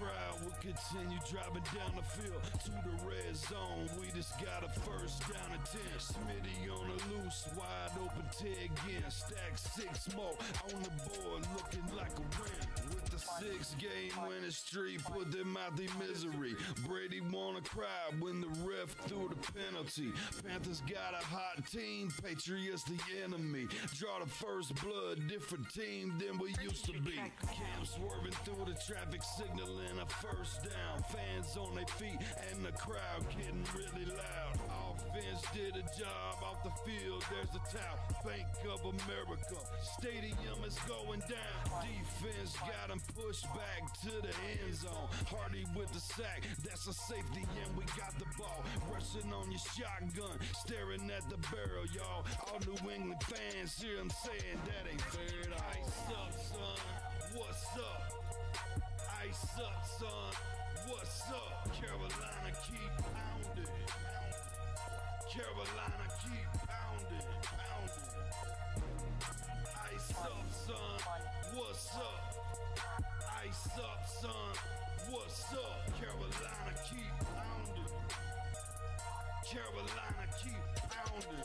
crowd will continue driving down the field to the red zone. We just got a first down and 10. Smitty on the loose, wide open Ted again. Stack 6 more on the board, looking like a win. With the 6-game winning streak, put them out their misery. Brady wanna cry when the ref threw the penalty. Panthers got a hot team, Patriots the enemy. Draw the first blood, different team than we used to be. Cam swerving through the traffic, signaling a first down. Fans on their feet and the crowd getting really loud. Offense did a job off the field, there's a towel. Bank of America, stadium is going down. Defense got him pushed back to the end zone. Hardy with the sack, that's a safety and we got the ball. Rushing on your shotgun, staring at the barrel, y'all. All New England fans hear him saying that ain't fair at all. Ice up, son, what's up? Ice up, son, what's up? Carolina keep pounding. Carolina keep pounding. Ice up, son, what's up? Ice up, son, what's up? Carolina keep pounding. Carolina keep pounding.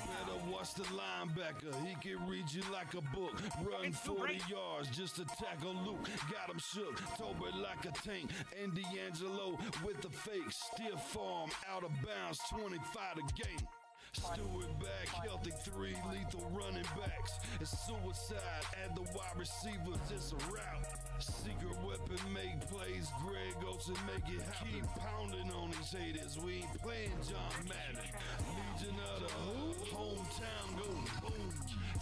Better watch the linebacker, he can read you like a book. Run 40 yards just to tackle Luke. Got him shook, Tolbert like a tank. And D'Angelo with the fake. Stiff arm, out of bounds, 25 to game. Stewart back, healthy 3 lethal running backs. It's suicide at the wide receivers, it's a rout. Secret weapon make plays, Greg Olsen make it happen. Keep pounding on these haters, we ain't playing John Madden. Legion of the Hood, hometown go boom.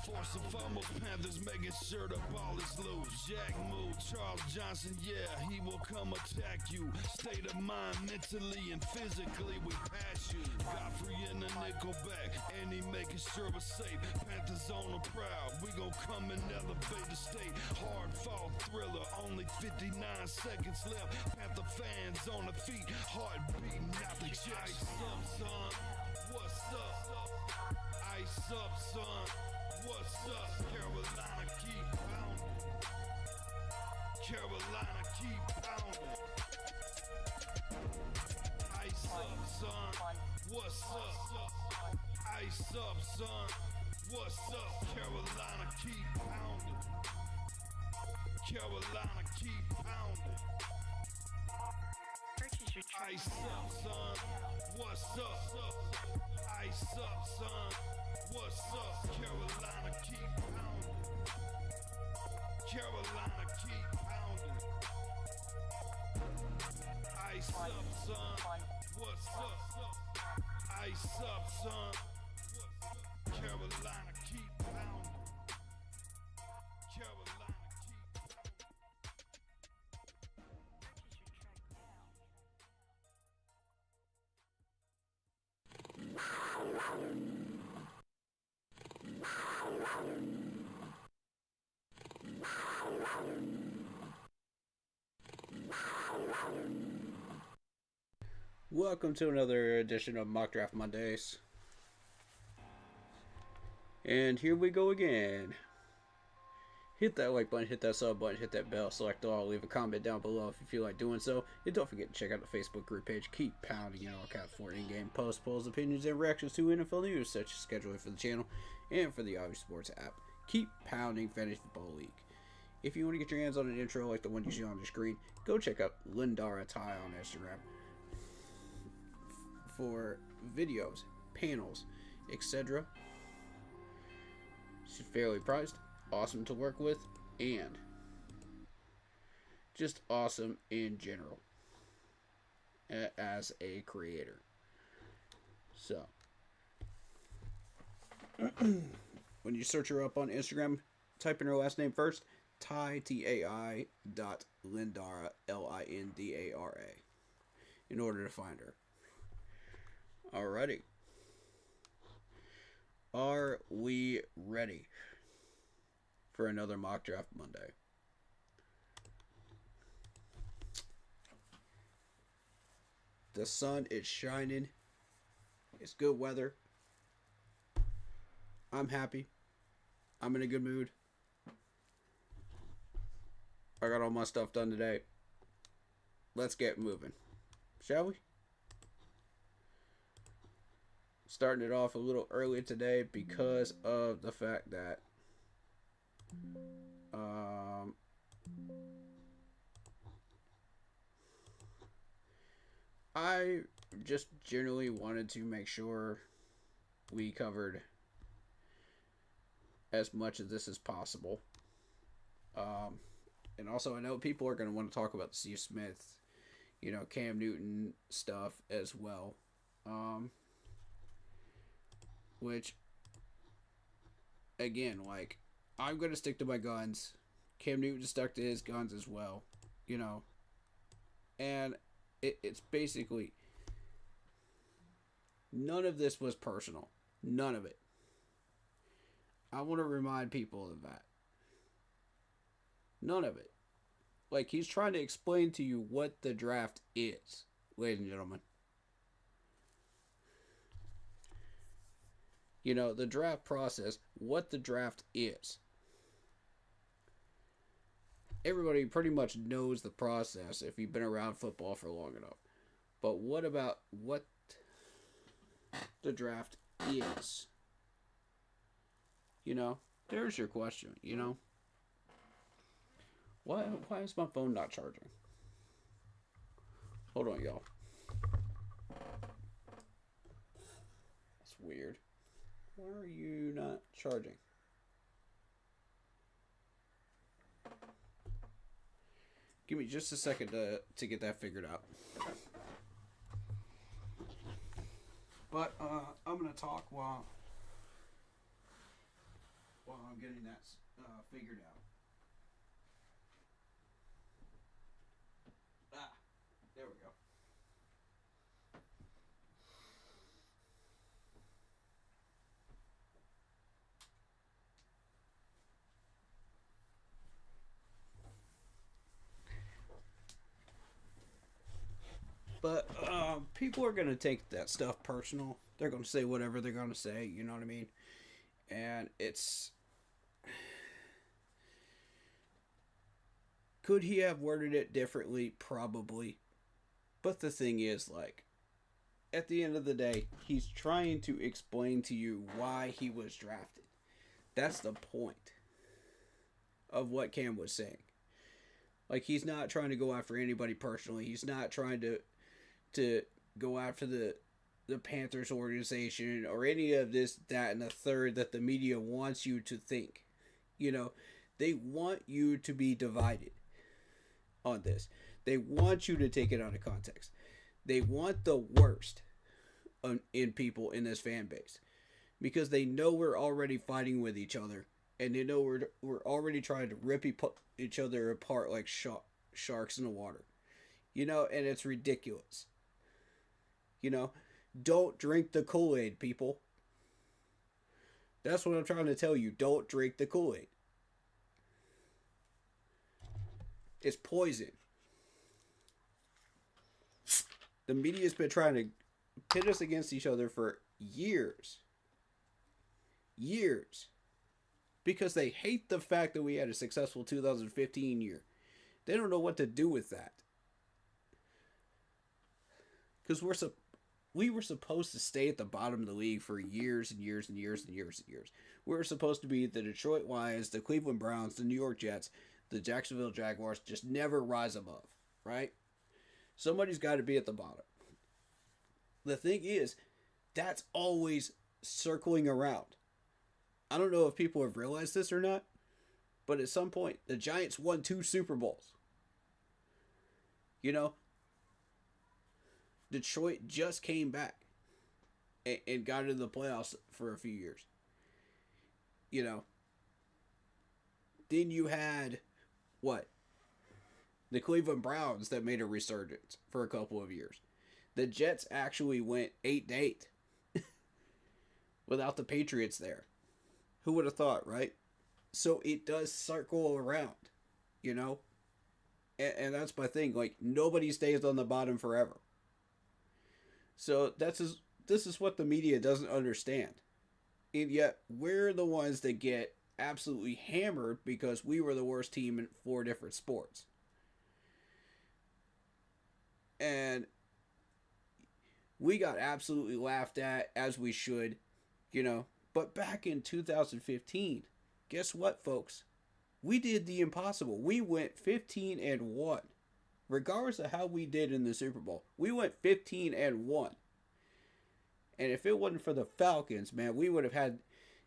Force and fumbles, Panthers making sure the ball is loose. Jack move, Charles Johnson, yeah, he will come attack you. State of mind, mentally and physically, we pass you. Godfrey in the nickel back, and he making sure we're safe. Panthers on the proud, we gon' come and elevate the state. Hard fought thriller, only 59 seconds left. Panther fans on the feet, heart beating out the chest. Ice up, son, what's up? Ice up, son, what's up? Carolina keep pounding. Carolina keep pounding. Ice up, son, what's up? Ice up, son, what's up? Carolina keep pounding. Carolina keep pounding. Ice up, son, what's up? Ice up, son, what's up? Carolina keep pounding. Carolina keep pounding. Ice up, son, what's up? Ice up, son, Carolina keep pounding. Carolina keep pounding. Welcome to another edition of Mock Draft Mondays. And here we go again. Hit that like button, hit that sub button, hit that bell, select all, leave a comment down below if you feel like doing so. And don't forget to check out the Facebook group page. Keep pounding in all caps for in-game posts, polls, opinions, and reactions to NFL news, such as scheduling for the channel and for the Yahoo Sports app. Keep pounding Fantasy Football League. If you want to get your hands on an intro like the one you see on the screen, go check out Lindara Ty on Instagram for videos, panels, etc. She's fairly priced, awesome to work with, and just awesome in general as a creator. So, when you search her up on Instagram, type in her last name first, Ty, T-A-I, Lindara, L-I-N-D-A-R-A, in order to find her. Alrighty. Are we ready for another Mock Draft Monday? The sun is shining. It's good weather. I'm happy. I'm in a good mood. I got all my stuff done today. Let's get moving. Shall we? Starting it off a little early today because of the fact that I just generally wanted to make sure we covered as much of this as possible. And also, I know people are going to want to talk about the Steve Smith, Cam Newton stuff as well. Which, again, like, I'm going to stick to my guns. Cam Newton stuck to his guns as well, And it's basically, none of this was personal. None of it. I want to remind people of that. None of it. Like, he's trying to explain to you what the draft is, ladies and gentlemen. The draft process, what the draft is. Everybody pretty much knows the process if you've been around football for long enough. But what about what the draft is? There's your question, Why is my phone not charging? Hold on, y'all. That's weird. Why are you not charging? Give me just a second to get that figured out. But I'm going to talk while I'm getting that figured out. There we go. But people are going to take that stuff personal. They're going to say whatever they're going to say, you know what I mean? And it's... Could he have worded it differently? Probably. But the thing is, like, at the end of the day, he's trying to explain to you why he was drafted. That's the point of what Cam was saying. Like, he's not trying to go after anybody personally. He's not trying to go after the Panthers organization or any of this, that, and the third that the media wants you to think. They want you to be divided on this. They want you to take it out of context. They want the worst in people in this fan base because they know we're already fighting with each other and they know we're already trying to rip each other apart like sharks in the water. And it's ridiculous. Don't drink the Kool-Aid, people. That's what I'm trying to tell you. Don't drink the Kool-Aid. It's poison. The media's been trying to pit us against each other for years. Years. Because they hate the fact that we had a successful 2015 year. They don't know what to do with that. Because we were supposed to stay at the bottom of the league for years and years and years and years and years. We were supposed to be the Detroit Lions, the Cleveland Browns, the New York Jets, the Jacksonville Jaguars, just never rise above, right? Somebody's got to be at the bottom. The thing is, that's always circling around. I don't know if people have realized this or not, but at some point, the Giants won 2 Super Bowls. Detroit just came back and got into the playoffs for a few years. Then you had, the Cleveland Browns that made a resurgence for a couple of years. The Jets actually went 8-8 without the Patriots there. Who would have thought, right? So it does circle around, And that's my thing. Like, nobody stays on the bottom forever. So this is what the media doesn't understand. And yet, we're the ones that get absolutely hammered because we were the worst team in 4 different sports. And we got absolutely laughed at, as we should, you know. But back in 2015, guess what, folks? We did the impossible. We went 15-1. Regardless of how we did in the Super Bowl, we went 15-1. And if it wasn't for the Falcons, man, we would have had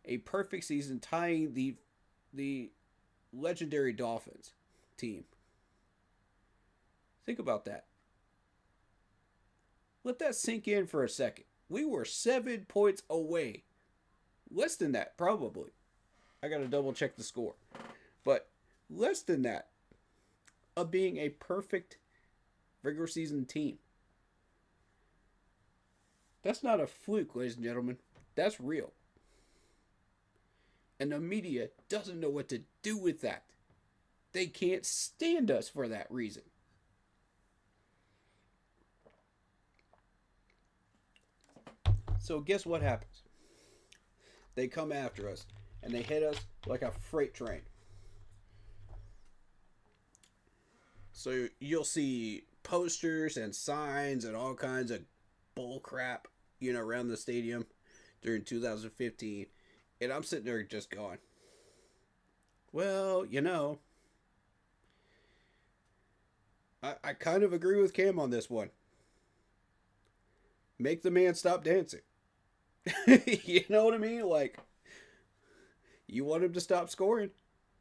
a perfect season, tying the legendary Dolphins team. Think about that. Let that sink in for a second. We were 7 points away. Less than that, probably. I got to double check the score. But less than that of being a perfect regular season team. That's not a fluke, ladies and gentlemen. That's real. And the media doesn't know what to do with that. They can't stand us for that reason. So guess what happens? They come after us and they hit us like a freight train. So you'll see posters and signs and all kinds of bull crap, you know, around the stadium during 2015. And I'm sitting there just going, well, you know, I kind of agree with Cam on this one. Make the man stop dancing. You know what I mean? Like, you want him to stop scoring?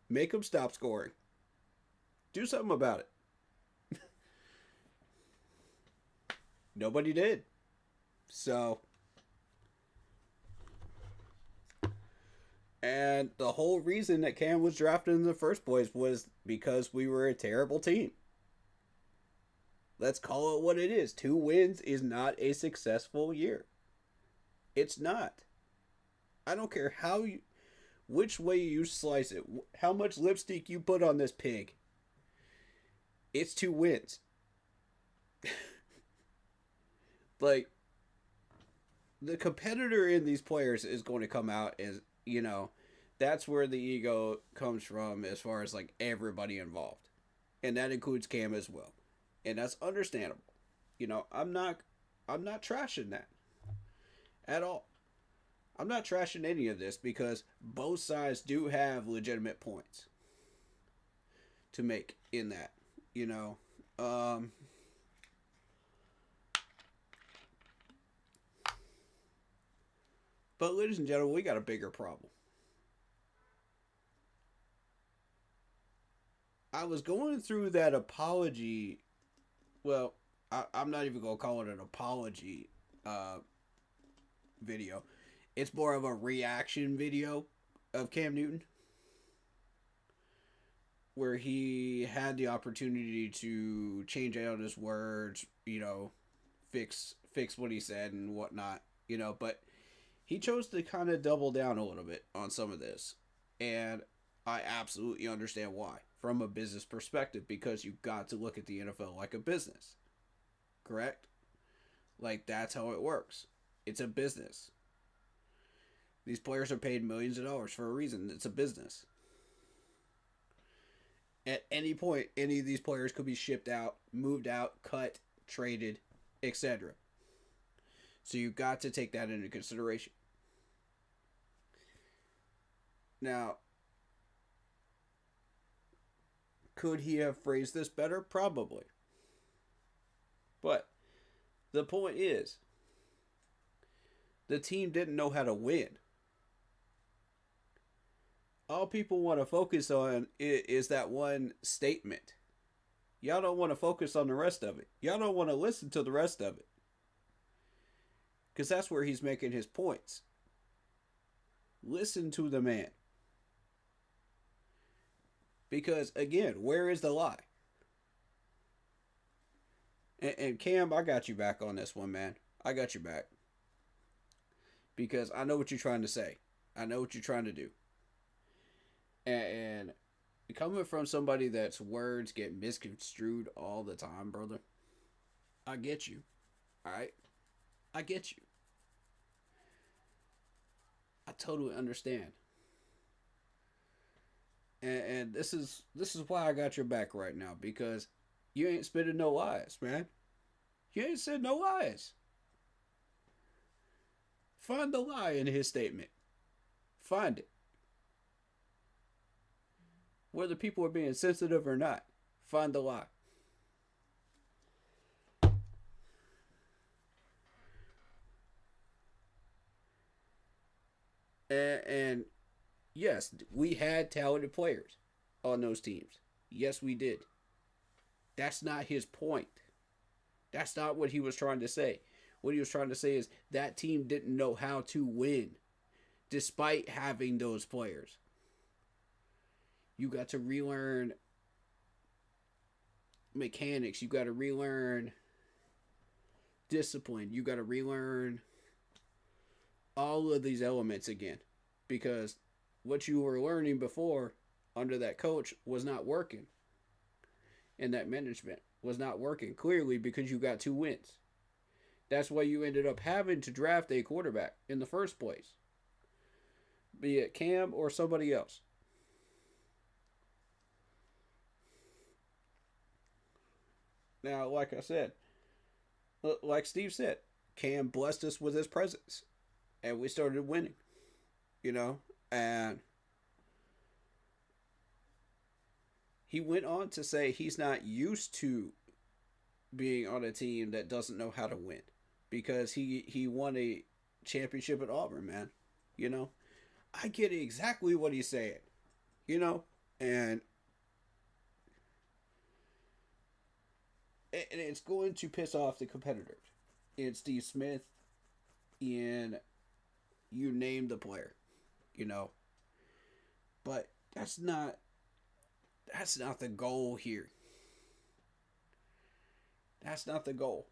Make him stop scoring. Do something about it. Nobody did. So, and the whole reason that Cam was drafted in the first place was because we were a terrible team. Let's call it what it is. 2 wins is not a successful year. It's not. I don't care which way you slice it, how much lipstick you put on this pig. It's 2 wins. Like, the competitor in these players is going to come out as, you know, that's where the ego comes from as far as, like, everybody involved. And that includes Cam as well. And that's understandable. You know, I'm not trashing that at all. I'm not trashing any of this because both sides do have legitimate points to make in that, you know. But ladies and gentlemen, we got a bigger problem. I was going through that apology. Well, I'm not even going to call it an apology video. It's more of a reaction video of Cam Newton, where he had the opportunity to change out his words, you know, fix what he said and whatnot, you know, but he chose to kind of double down a little bit on some of this. And I absolutely understand why, from a business perspective, because you've got to look at the NFL like a business. Correct? Like, that's how it works. It's a business. These players are paid millions of dollars for a reason. It's a business. At any point, any of these players could be shipped out, moved out, cut, traded, etc. So you've got to take that into consideration. Now, could he have phrased this better? Probably. But the point is, the team didn't know how to win. All people want to focus on is that one statement. Y'all don't want to focus on the rest of it. Y'all don't want to listen to the rest of it. Because that's where he's making his points. Listen to the man. Because, again, where is the lie? And Cam, I got you back on this one, man. I got you back. Because I know what you're trying to say. I know what you're trying to do. And coming from somebody that's words get misconstrued all the time, brother, I get you. Alright? I get you. I totally understand. And this is why I got your back right now, because you ain't spitting no lies, man. You ain't said no lies. Find the lie in his statement. Find it. Whether people are being sensitive or not, find the lie. And yes, we had talented players on those teams. Yes, we did. That's not his point. That's not what he was trying to say. What he was trying to say is that team didn't know how to win despite having those players. You got to relearn mechanics. You got to relearn discipline. You got to relearn all of these elements again, because what you were learning before under that coach was not working, and that management was not working, clearly, because you got 2 wins. That's why you ended up having to draft a quarterback in the first place, be it Cam or somebody else. Now, like I said, like Steve said, Cam blessed us with his presence, and we started winning, and he went on to say he's not used to being on a team that doesn't know how to win, because he won a championship at Auburn, man. I get exactly what he's saying, and it's going to piss off the competitors. It's Steve Smith, and you name the player, but that's not the goal here. That's not the goal.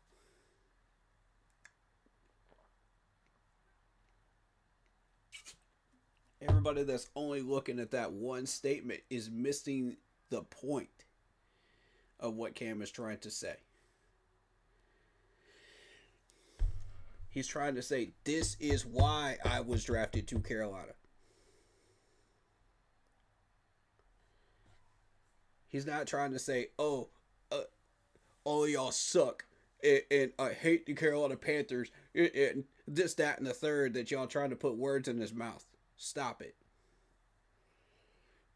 Everybody that's only looking at that one statement is missing the point of what Cam is trying to say. He's trying to say, this is why I was drafted to Carolina. He's not trying to say, all y'all suck, and I hate the Carolina Panthers, and this, that, and the third, that y'all trying to put words in his mouth. Stop it.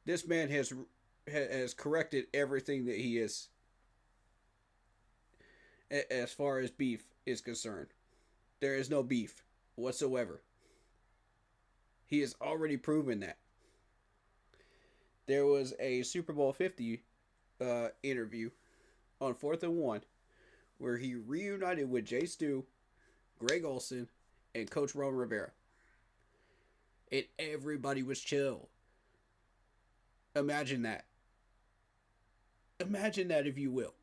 This man has corrected everything that he is, as far as beef is concerned. There is no beef whatsoever. He has already proven that. There was a Super Bowl 50 interview on 4th and 1 where he reunited with Jay Stu, Greg Olsen, and Coach Ron Rivera. And everybody was chill. Imagine that. Imagine that, if you will.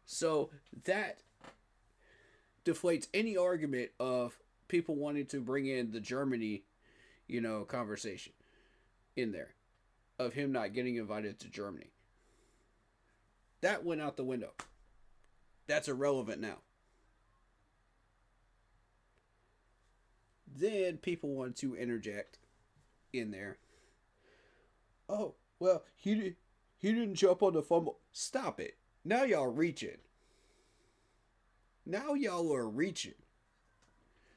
So that deflates any argument of people wanting to bring in the Germany, conversation in there, of him not getting invited to Germany. That went out the window. That's irrelevant now. Then people want to interject in there. Oh, well, he didn't jump on the fumble. Stop it. Now y'all reaching. Now y'all are reaching.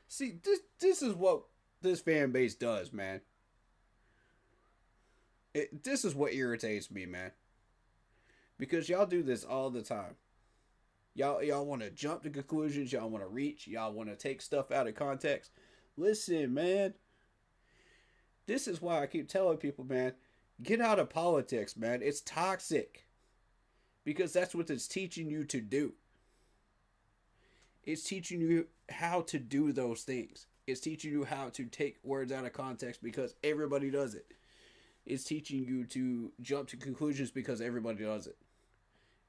See, this is what this fan base does, man. This is what irritates me, man. Because y'all do this all the time. Y'all want to jump to conclusions. Y'all want to reach. Y'all want to take stuff out of context. Listen, man. This is why I keep telling people, man, get out of politics, man. It's toxic. Because that's what it's teaching you to do. It's teaching you how to do those things. It's teaching you how to take words out of context because everybody does it. It's teaching you to jump to conclusions because everybody does it.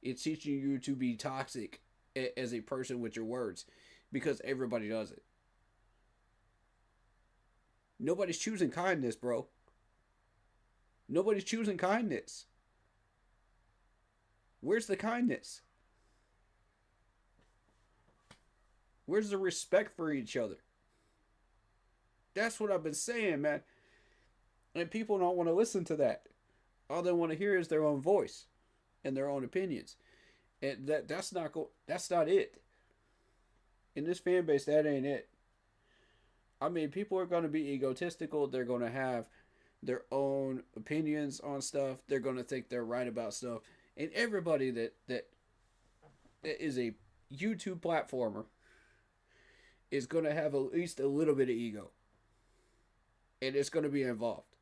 It's teaching you to be toxic as a person with your words because everybody does it. Nobody's choosing kindness, bro. Nobody's choosing kindness. Where's the kindness? Where's the respect for each other? That's what I've been saying, man. And people don't want to listen to that. All they want to hear is their own voice and their own opinions. And that's not it. In this fan base, that ain't it. I mean, people are going to be egotistical. They're going to have their own opinions on stuff. They're going to think they're right about stuff. And everybody that is a YouTube platformer is going to have at least a little bit of ego. And it's going to be involved.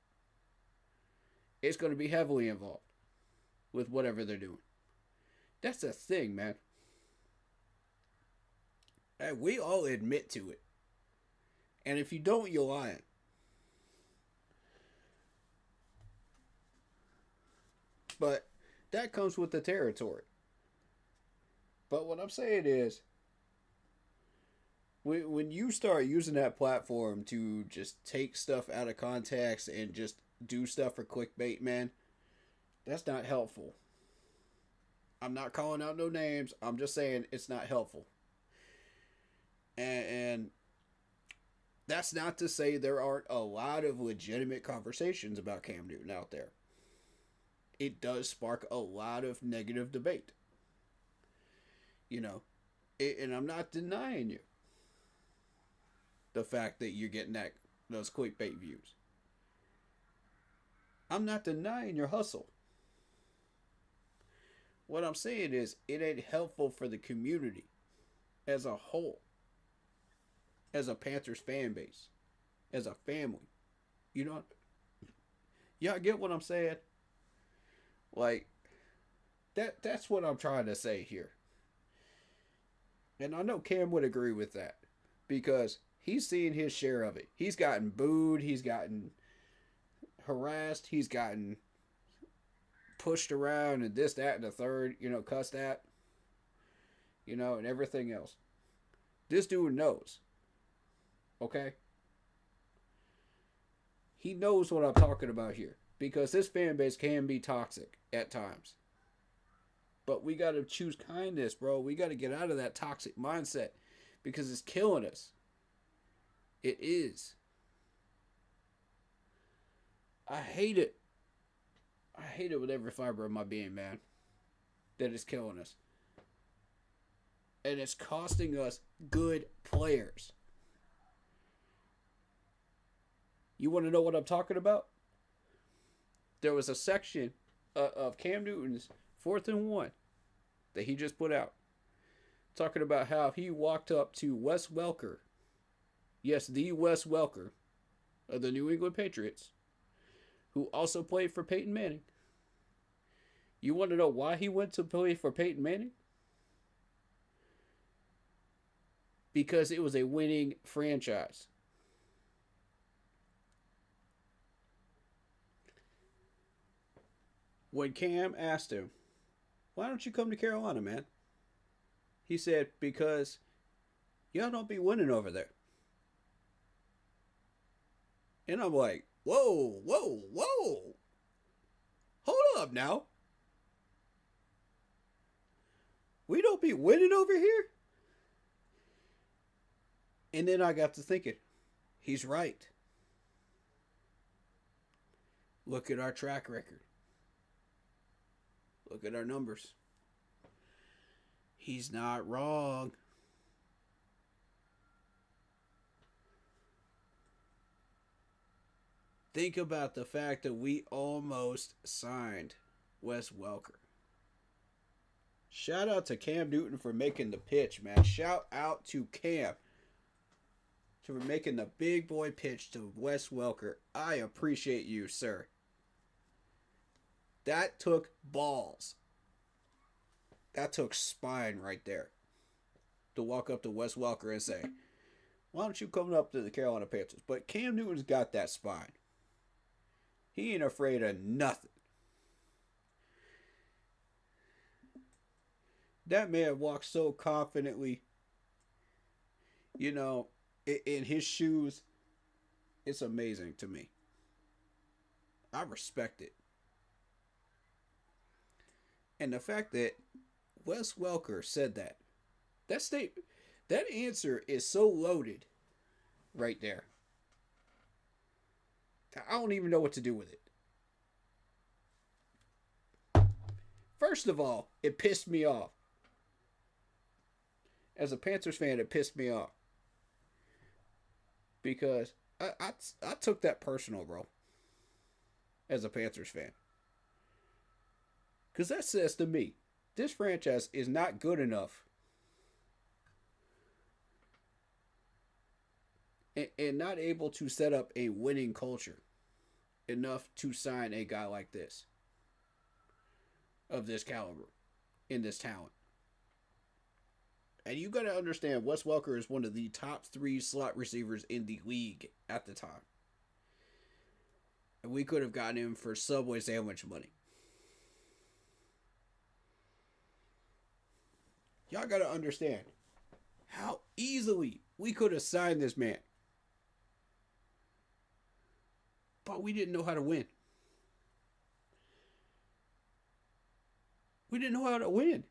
It's going to be heavily involved with whatever they're doing. That's a thing, man. And we all admit to it. And if you don't, you're lying. But that comes with the territory. But what I'm saying is, when you start using that platform to just take stuff out of context and just do stuff for clickbait, man, that's not helpful. I'm not calling out no names. I'm just saying it's not helpful. And that's not to say there aren't a lot of legitimate conversations about Cam Newton out there. It does spark a lot of negative debate. You know, and I'm not denying you the fact that you're getting those clickbait views. I'm not denying your hustle. What I'm saying is, it ain't helpful for the community as a whole, as a Panthers fan base, as a family. You know, y'all get what I'm saying? Like, that's what I'm trying to say here. And I know Cam would agree with that, because he's seen his share of it. He's gotten booed, he's gotten harassed, he's gotten pushed around and this, that, and the third, you know, cussed at, you know, and everything else. This dude knows. Okay? He knows what I'm talking about here, because this fan base can be toxic at times. But we got to choose kindness, bro. We got to get out of that toxic mindset, because it's killing us. It is. I hate it. I hate it with every fiber of my being, man. That it's killing us. And it's costing us good players. You want to know what I'm talking about? There was a section of Cam Newton's 4th and 1 that he just put out, talking about how he walked up to Wes Welker. Yes, the Wes Welker of the New England Patriots, who also played for Peyton Manning. You want to know why he went to play for Peyton Manning? Because it was a winning franchise. When Cam asked him, why don't you come to Carolina, man? He said, because y'all don't be winning over there. And I'm like, whoa, whoa, whoa. Hold up now. We don't be winning over here? And then I got to thinking, he's right. Look at our track record. Look at our numbers. He's not wrong. Think about the fact that we almost signed Wes Welker. Shout out to Cam Newton for making the pitch, man. Shout out to Cam for making the big boy pitch to Wes Welker. I appreciate you, sir. That took balls. That took spine right there. To walk up to Wes Welker and say, why don't you come up to the Carolina Panthers? But Cam Newton's got that spine. He ain't afraid of nothing. That man walks so confidently. You know, in his shoes. It's amazing to me. I respect it. And the fact that Wes Welker said that. That answer is so loaded right there. I don't even know what to do with it. First of all, it pissed me off. As a Panthers fan, it pissed me off. Because I took that personal, bro. As a Panthers fan. Because that says to me, this franchise is not good enough. And not able to set up a winning culture enough to sign a guy like this. Of this caliber. In this talent. And you got to understand, Wes Welker is one of the top 3 slot receivers in the league at the time. And we could have gotten him for Subway sandwich money. Y'all got to understand how easily we could have signed this man. But we didn't know how to win. We didn't know how to win.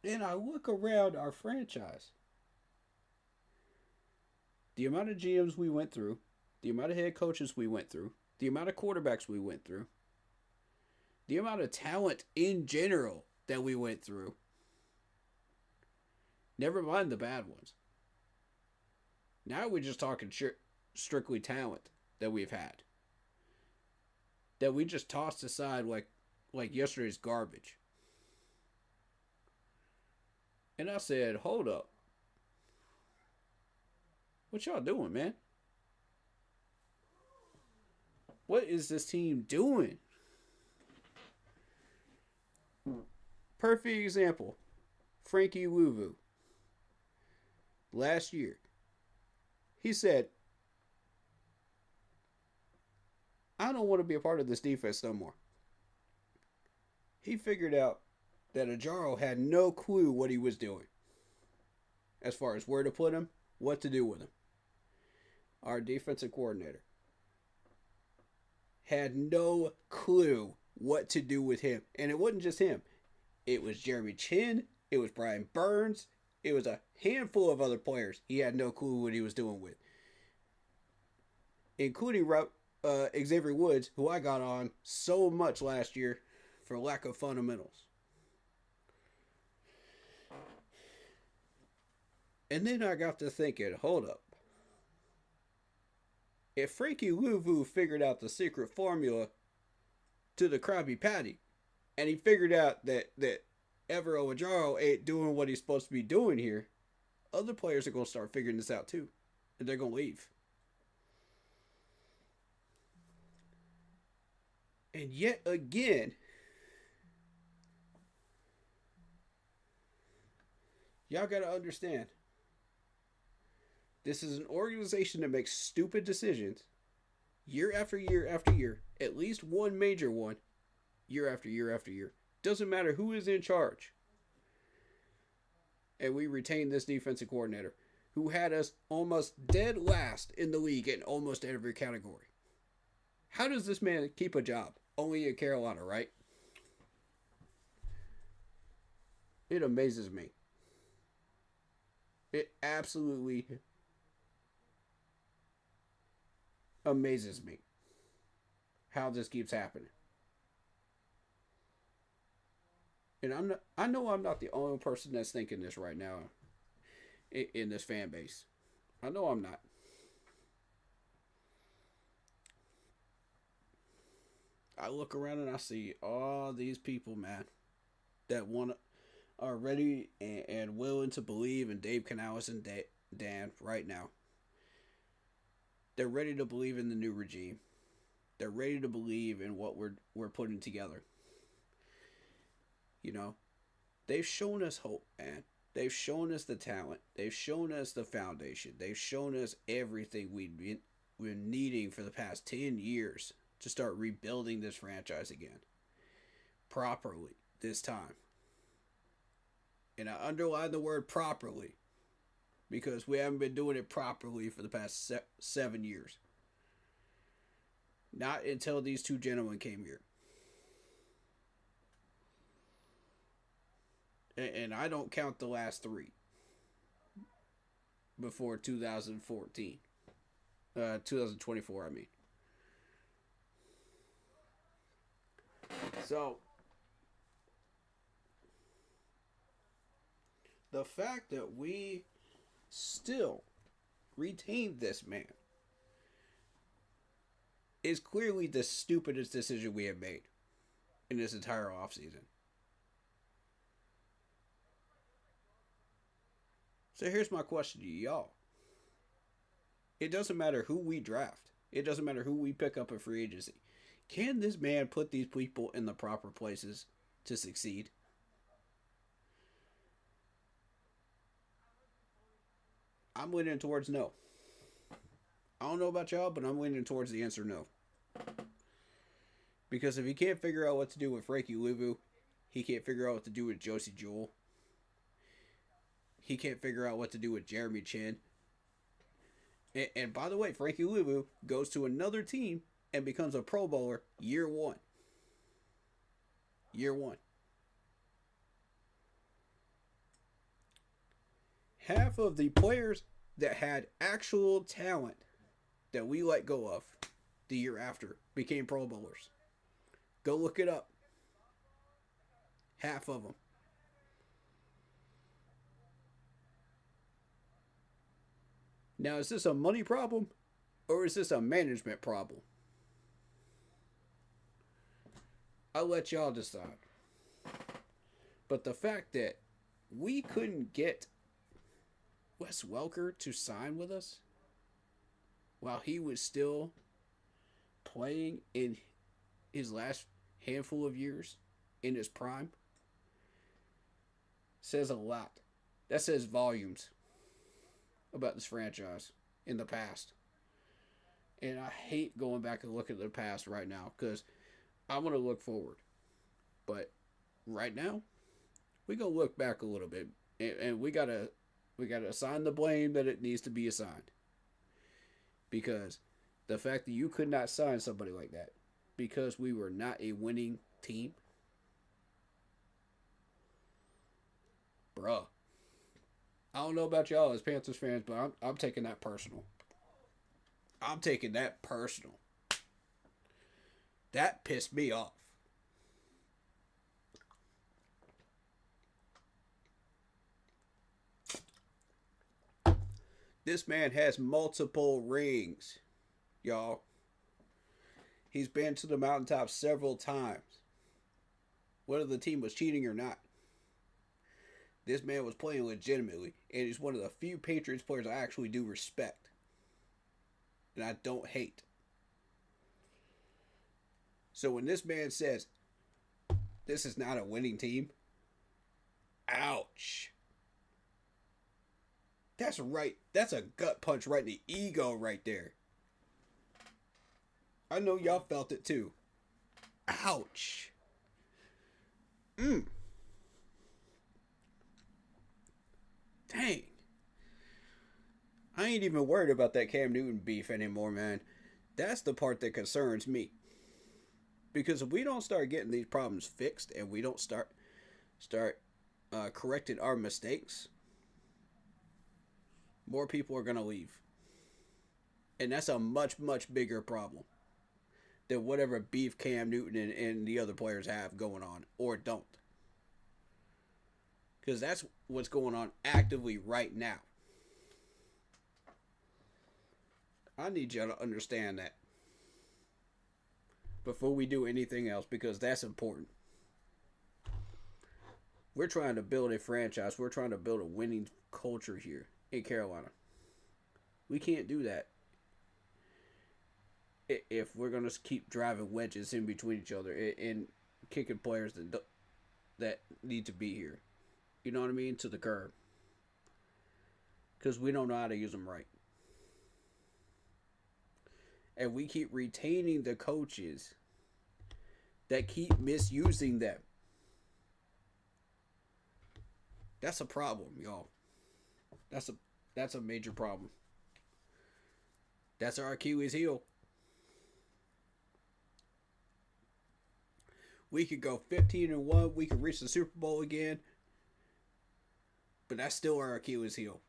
And I look around our franchise. The amount of GMs we went through, the amount of head coaches we went through, the amount of quarterbacks we went through, the amount of talent in general that we went through. Never mind the bad ones. Now we're just talking strictly talent that we've had. That we just tossed aside like yesterday's garbage. And I said, hold up. What y'all doing, man? What is this team doing? Perfect example. Frankie Louvu. Last year. He said, I don't want to be a part of this defense no more. He figured out that Ajaro had no clue what he was doing. As far as where to put him, what to do with him. Our defensive coordinator had no clue what to do with him. And it wasn't just him. It was Jeremy Chin. It was Brian Burns. It was a handful of other players he had no clue what he was doing with. Including Xavier Woods, who I got on so much last year for lack of fundamentals. And then I got to thinking, hold up. If Frankie Louvu figured out the secret formula to the Krabby Patty, and he figured out that Evero Ajaro ain't doing what he's supposed to be doing here, other players are going to start figuring this out too. And they're going to leave. And yet again, y'all got to understand, this is an organization that makes stupid decisions year after year after year, at least one major one, year after year after year. Doesn't matter who is in charge. And we retain this defensive coordinator who had us almost dead last in the league in almost every category. How does this man keep a job? Only in Carolina, right? It amazes me. It absolutely amazes me how this keeps happening. And I know I'm not the only person that's thinking this right now in this fan base. I know I'm not. I look around and I see all these people, man, that are ready and willing to believe in Dave Canales and Dan right now. They're ready to believe in the new regime. They're ready to believe in what we're putting together. You know, they've shown us hope, man. They've shown us the talent. They've shown us the foundation. They've shown us everything we've been needing for the past 10 years to start rebuilding this franchise again. Properly, this time. And I underline the word properly, because we haven't been doing it properly for the past 7 years. Not until these two gentlemen came here. And I don't count the last 3 before 2024, I mean. So the fact that we still retain this man is clearly the stupidest decision we have made in this entire offseason. So here's my question to y'all. It doesn't matter who we draft. It doesn't matter who we pick up in free agency. Can this man put these people in the proper places to succeed? I'm leaning towards no. I don't know about y'all, but I'm leaning towards the answer no. Because if he can't figure out what to do with Frankie Louvu, he can't figure out what to do with Josie Jewell. He can't figure out what to do with Jeremy Chin. And by the way, Frankie Louvu goes to another team and becomes a Pro Bowler year one. Year one. Half of the players that had actual talent that we let go of the year after became Pro Bowlers. Go look it up. Half of them. Now, is this a money problem or is this a management problem? I'll let y'all decide. But the fact that we couldn't get Wes Welker to sign with us while he was still playing in his last handful of years in his prime says a lot. That says volumes about this franchise in the past. And I hate going back and looking at the past right now because I want to look forward. But right now, we gonna look back a little bit, and we gotta assign the blame that it needs to be assigned. Because the fact that you could not sign somebody like that because we were not a winning team, bruh. I don't know about y'all as Panthers fans, but I'm taking that personal. I'm taking that personal. That pissed me off. This man has multiple rings, y'all. He's been to the mountaintop several times. Whether the team was cheating or not. This man was playing legitimately, and he's one of the few Patriots players I actually do respect. And I don't hate. So when this man says, this is not a winning team, ouch. That's right. That's a gut punch right in the ego right there. I know y'all felt it too. Ouch. Dang. I ain't even worried about that Cam Newton beef anymore, man. That's the part that concerns me. Because if we don't start getting these problems fixed and we don't start correcting our mistakes, more people are going to leave. And that's a much, much bigger problem than whatever beef Cam Newton and the other players have going on or don't. Because that's what's going on actively right now. I need y'all to understand that before we do anything else, because that's important. We're trying to build a franchise. We're trying to build a winning culture here in Carolina. We can't do that if we're going to keep driving wedges in between each other and kicking players that need to be here. You know what I mean? To the curb. Because we don't know how to use them right. And we keep retaining the coaches that keep misusing them. That's a problem, y'all. That's a major problem. That's our Achilles heel. We could go 15-1. We could reach the Super Bowl again. But that's still our Achilles heel.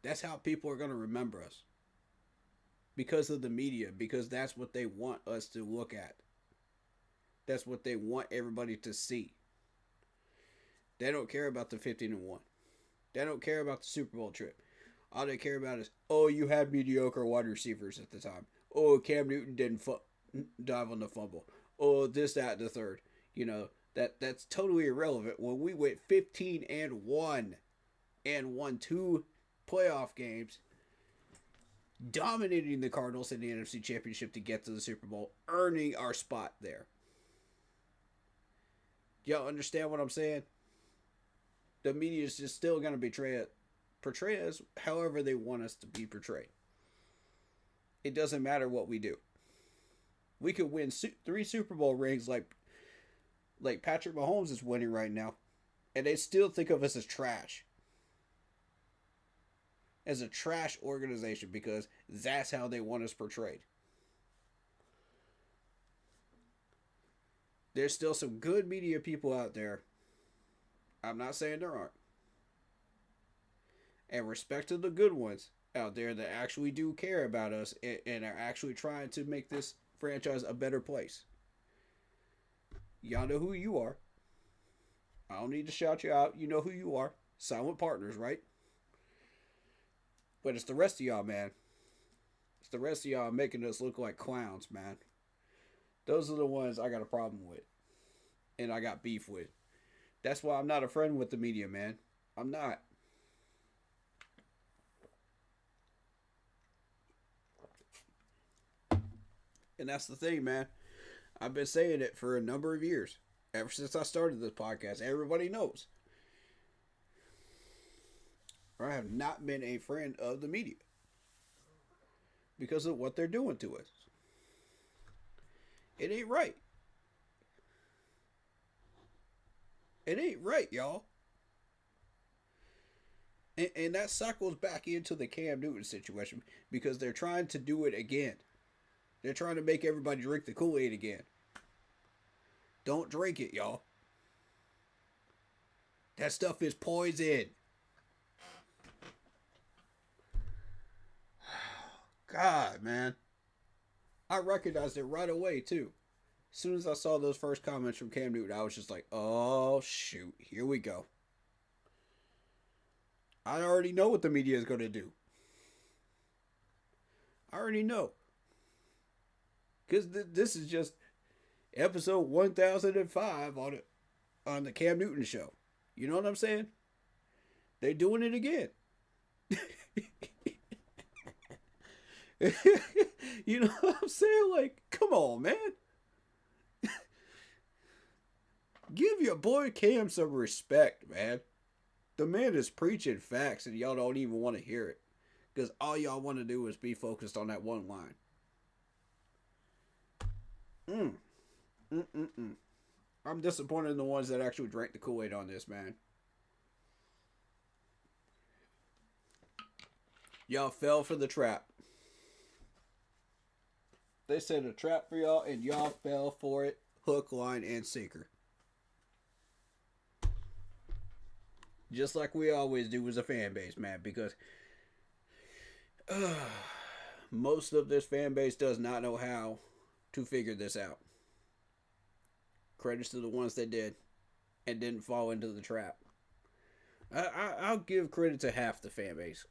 That's how people are going to remember us. Because of the media. Because that's what they want us to look at. That's what they want everybody to see. They don't care about the 15-1. They don't care about the Super Bowl trip. All they care about is, oh, you had mediocre wide receivers at the time. Oh, Cam Newton didn't dive on the fumble. Oh, this, that, and the third. You know, that's totally irrelevant. When we went 15-1 and won 2 playoff games, dominating the Cardinals in the NFC Championship to get to the Super Bowl, earning our spot there. Y'all understand what I'm saying? The media is just still going to portray us however they want us to be portrayed. It doesn't matter what we do. We could win 3 Super Bowl rings like Patrick Mahomes is winning right now, and they still think of us as trash. As a trash organization, because that's how they want us portrayed. There's still some good media people out there. I'm not saying there aren't. And respect to the good ones out there that actually do care about us and are actually trying to make this franchise a better place. Y'all know who you are. I don't need to shout you out. You know who you are. Silent partners, right? But it's the rest of y'all, man. It's the rest of y'all making us look like clowns, man. Those are the ones I got a problem with. And I got beef with. That's why I'm not a friend with the media, man. I'm not. And that's the thing, man. I've been saying it for a number of years. Ever since I started this podcast. Everybody knows. I have not been a friend of the media. Because of what they're doing to us. It ain't right. It ain't right, y'all. And that cycles back into the Cam Newton situation. Because they're trying to do it again. They're trying to make everybody drink the Kool-Aid again. Don't drink it, y'all. That stuff is poison. God, man. I recognized it right away, too. As soon as I saw those first comments from Cam Newton, I was just like, oh, shoot. Here we go. I already know what the media is going to do. I already know. Because this is just episode 1005 on the Cam Newton show. You know what I'm saying? They're doing it again. You know what I'm saying? Like, come on, man. Give your boy Cam some respect, man. The man is preaching facts and y'all don't even want to hear it. Because all y'all want to do is be focused on that one line. I'm disappointed in the ones that actually drank the Kool-Aid on this, man. Y'all fell for the trap. They set a trap for y'all and y'all fell for it. Hook, line, and sinker. Just like we always do as a fan base, man. Because most of this fan base does not know how to figure this out. Credits to the ones that did and didn't fall into the trap. I'll give credit to half the fan base.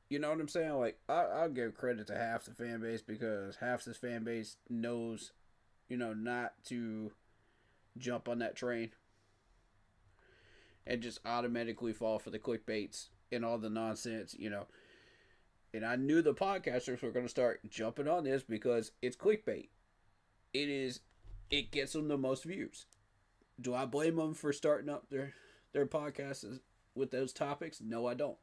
You know what I'm saying? Like, I'll give credit to half the fan base because half this fan base knows, you know, not to jump on that train and just automatically fall for the clickbaits and all the nonsense, you know. And I knew the podcasters were going to start jumping on this because it's clickbait. It gets them the most views. Do I blame them for starting up their podcasts with those topics? No, I don't.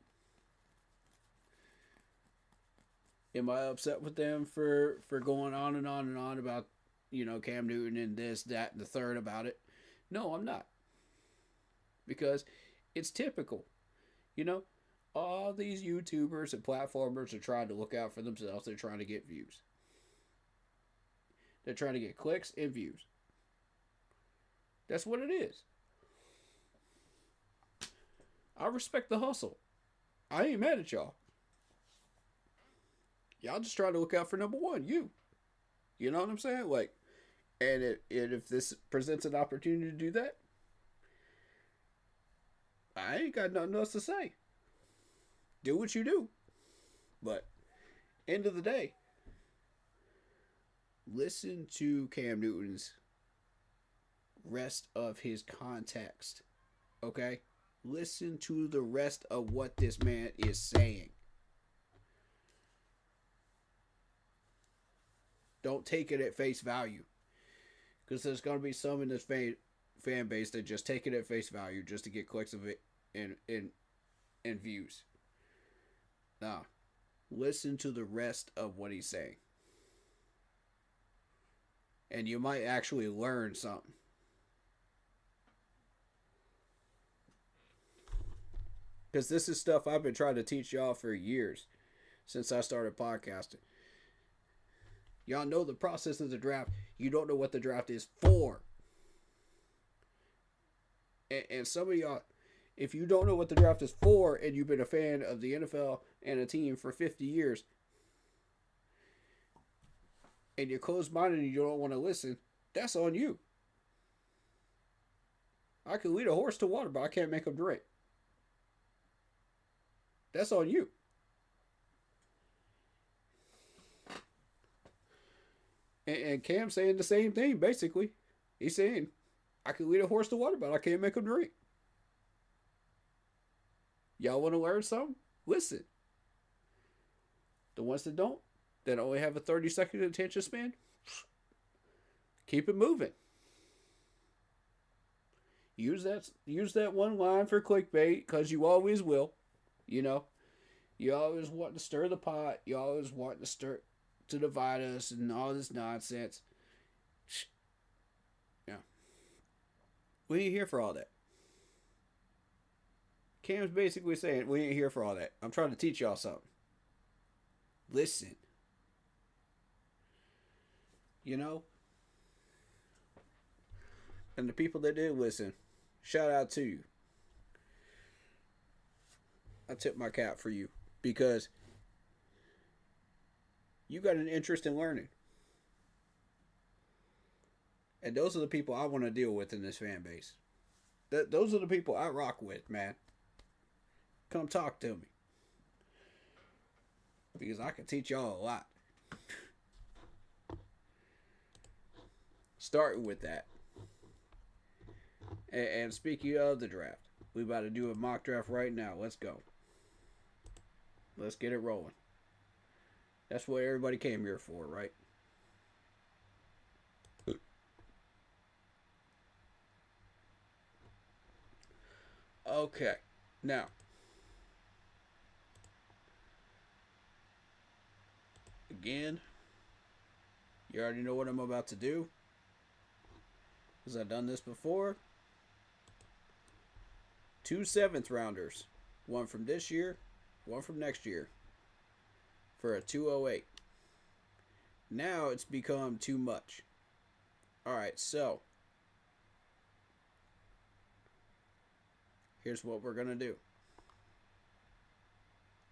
Am I upset with them for going on and on and on about, you know, Cam Newton and this, that, and the third about it? No, I'm not. Because it's typical. You know, all these YouTubers and platformers are trying to look out for themselves. They're trying to get views. They're trying to get clicks and views. That's what it is. I respect the hustle. I ain't mad at y'all. Y'all just trying to look out for number one, you. You know what I'm saying? Like, And if this presents an opportunity to do that, I ain't got nothing else to say. Do what you do. But end of the day, listen to Cam Newton's rest of his context. Okay? Listen to the rest of what this man is saying. Don't take it at face value. Because there's going to be some in this fan base that just take it at face value just to get clicks of it and views. Nah. Listen to the rest of what he's saying. And you might actually learn something. Because this is stuff I've been trying to teach y'all for years. Since I started podcasting. Y'all know the process of the draft. You don't know what the draft is for. And some of y'all, if you don't know what the draft is for and you've been a fan of the NFL and a team for 50 years and you're closed-minded and you don't want to listen, that's on you. I can lead a horse to water, but I can't make him drink. That's on you. And Cam's saying the same thing, basically. He's saying, I can lead a horse to water, but I can't make him drink. Y'all want to learn something? Listen. The ones that don't, that only have a 30-second attention span, keep it moving. Use that one line for clickbait, because you always will. You know, you always want to stir the pot. You always want to divide us and all this nonsense. Yeah. We ain't here for all that. Cam's basically saying, we ain't here for all that. I'm trying to teach y'all something. Listen. You know? And the people that did listen, shout out to you. I tip my cap for you. Because you got an interest in learning. And those are the people I want to deal with in this fan base. Those are the people I rock with, man. Come talk to me. Because I can teach y'all a lot. Starting with that. And speaking of the draft, we about to do a mock draft right now. Let's go. Let's get it rolling. That's what everybody came here for, right? Okay. Now. Again. You already know what I'm about to do. Because I've done this before. 2 7th rounders. One from this year. One from next year. For a 208. Now it's become too much. Alright, so. Here's what we're going to do.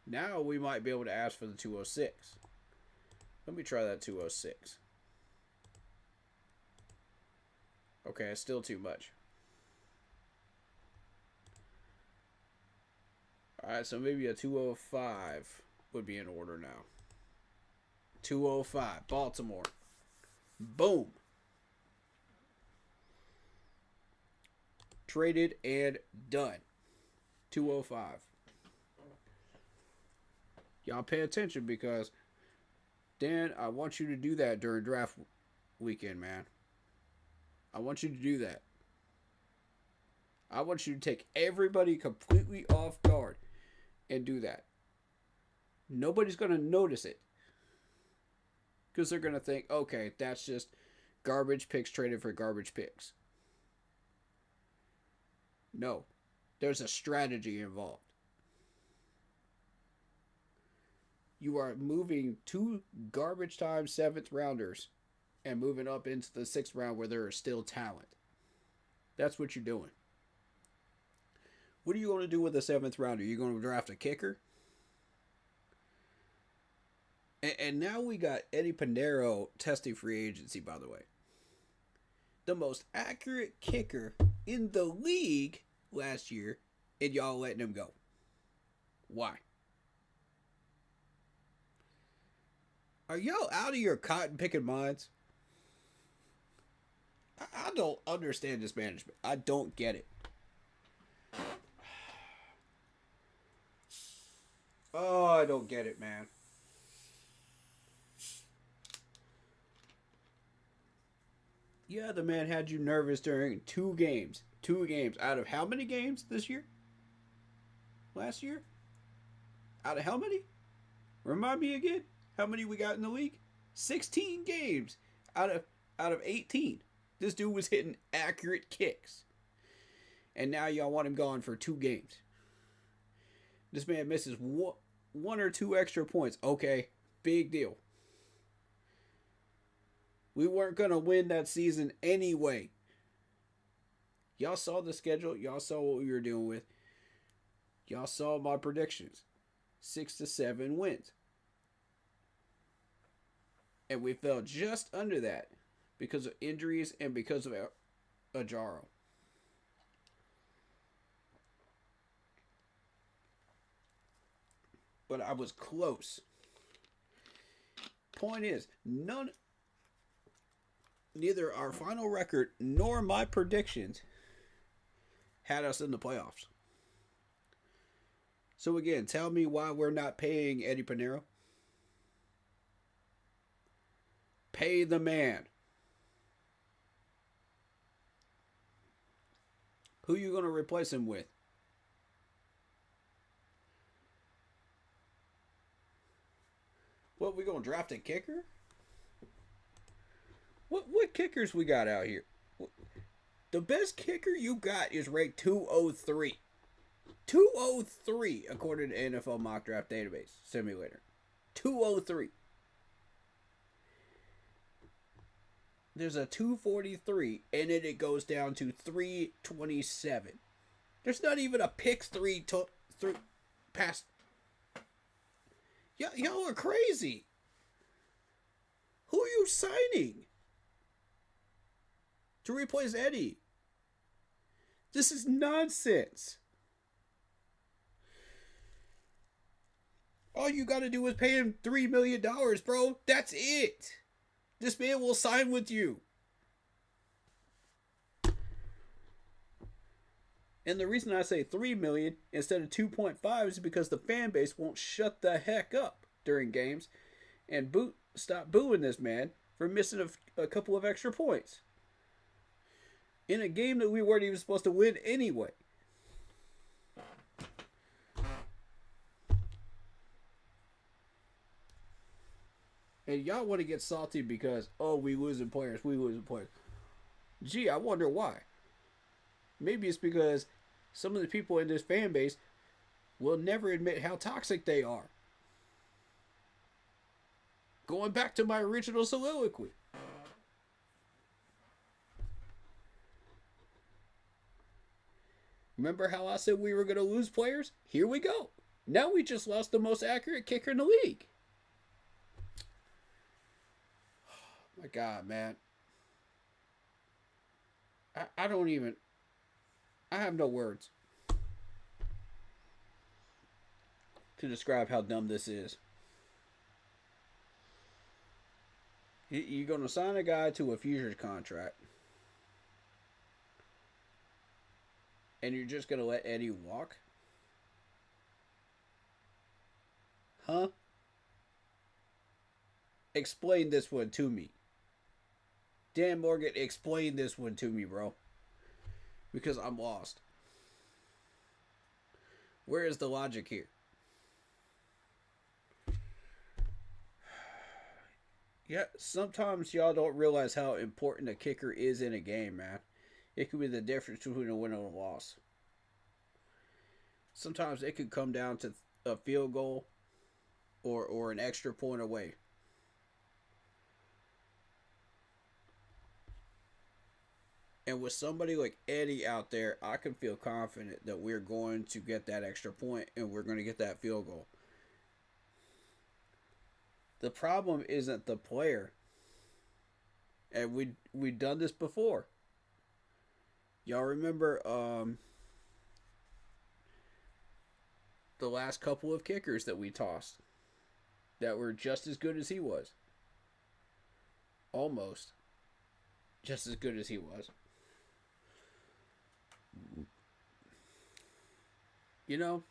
Now we might be able to ask for the 206. Let me try that 206. Okay, it's still too much. Alright, so maybe a 205 would be in order now. 205, Baltimore. Boom. Traded and done. 205. Y'all pay attention because, Dan, I want you to do that during draft weekend, man. I want you to do that. I want you to take everybody completely off guard and do that. Nobody's going to notice it. Because they're going to think, okay, that's just garbage picks traded for garbage picks. No. There's a strategy involved. You are moving 2 garbage time 7th rounders and moving up into the 6th round where there is still talent. That's what you're doing. What are you going to do with the 7th rounder? You're going to draft a kicker? And now we got Eddie Pinheiro testing free agency, by the way. the most accurate kicker in the league last year, and y'all letting him go. Why? Are y'all out of your cotton picking minds? I don't understand this management. I don't get it. Oh, I don't get it, man. Yeah, the man had you nervous during 2 games. 2 games. Out of how many games this year? Last year? Out of how many? Remind me again. How many we got in the league? 16 games out of 18. This dude was hitting accurate kicks. And now y'all want him gone for 2 games. This man misses 1 or 2 extra points. Okay, big deal. We weren't going to win that season anyway. Y'all saw the schedule. Y'all saw what we were dealing with. Y'all saw my predictions. 6 to 7 wins. And we fell just under that because of injuries and because of Ajaro. But I was close. Point is, neither our final record nor my predictions had us in the playoffs. So again, tell me why we're not paying Eddie Pinheiro. Pay the man. Who you going to replace him with? What, we going to draft a kicker? What kickers we got out here? The best kicker you got is ranked 203. 203 according to NFL Mock Draft Database Simulator. 203. There's a 243, and then it goes down to 327. There's not even a pick 3 past. Y'all are crazy. Who are you signing to replace Eddie? This is nonsense. All you got to do is pay him $3 million, bro. That's it. This man will sign with you. And the reason I say $3 million instead of 2.5 is because the fan base won't shut the heck up during games and stop booing this man for missing a couple of extra points in a game that we weren't even supposed to win anyway. And y'all want to get salty because, oh, we losing players. Gee, I wonder why. Maybe it's because some of the people in this fan base will never admit how toxic they are. Going back to my original soliloquy. Remember how I said we were going to lose players? Here we go. Now we just lost the most accurate kicker in the league. My God, man. I don't even... I have no words to describe how dumb this is. You're going to sign a guy to a futures contract, and you're just going to let Eddie walk? Huh? Explain this one to me. Dan Morgan, explain this one to me, bro. Because I'm lost. Where is the logic here? Yeah, sometimes y'all don't realize how important a kicker is in a game, man. It could be the difference between a win and a loss. Sometimes it could come down to a field goal or an extra point away. And with somebody like Eddie out there, I can feel confident that we're going to get that extra point and we're going to get that field goal. The problem isn't the player. And we've done this before. Y'all remember the last couple of kickers that we tossed that were just as good as he was? Almost just as good as he was. You know,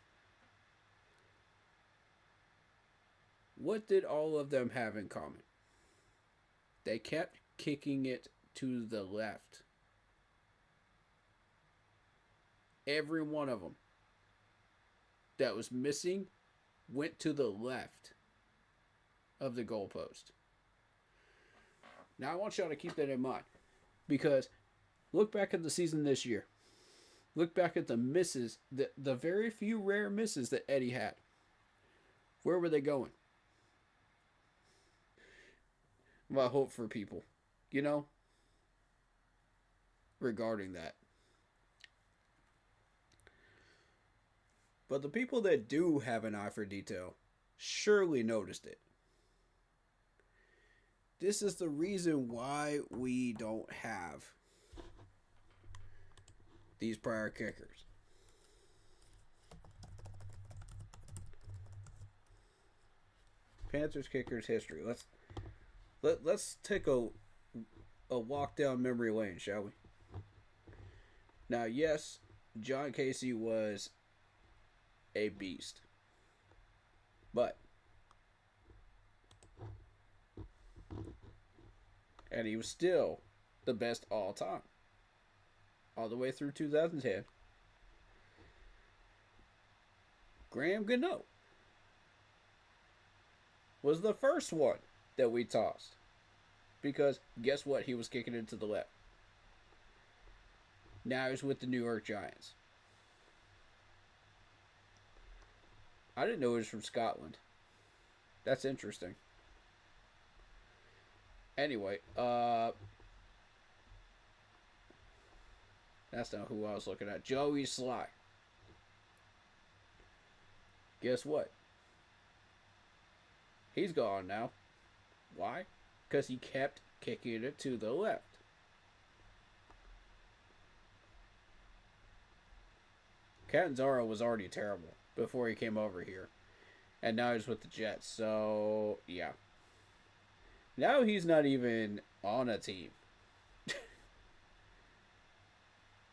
what did all of them have in common? They kept kicking it to the left. Every one of them that was missing went to the left of the goalpost. Now I want y'all to keep that in mind, because look back at the season this year. Look back at the misses, the very few rare misses that Eddie had. Where were they going? My hope for people, you know, regarding that. But the people that do have an eye for detail surely noticed it. This is the reason why we don't have these prior kickers. Panthers kickers history. Let's take a walk down memory lane, shall we? Now, yes, John Casey was a beast, but and he was still the best all time, all the way through 2010. Graham Gano was the first one that we tossed, because guess what? He was kicking it to the left. Now he's with the New York Giants. I didn't know he was from Scotland. That's interesting. Anyway, that's not who I was looking at. Joey Sly. Guess what? He's gone now. Why? Because he kept kicking it to the left. Catanzaro was already terrible before he came over here. And now he's with the Jets. So, yeah. Now he's not even on a team.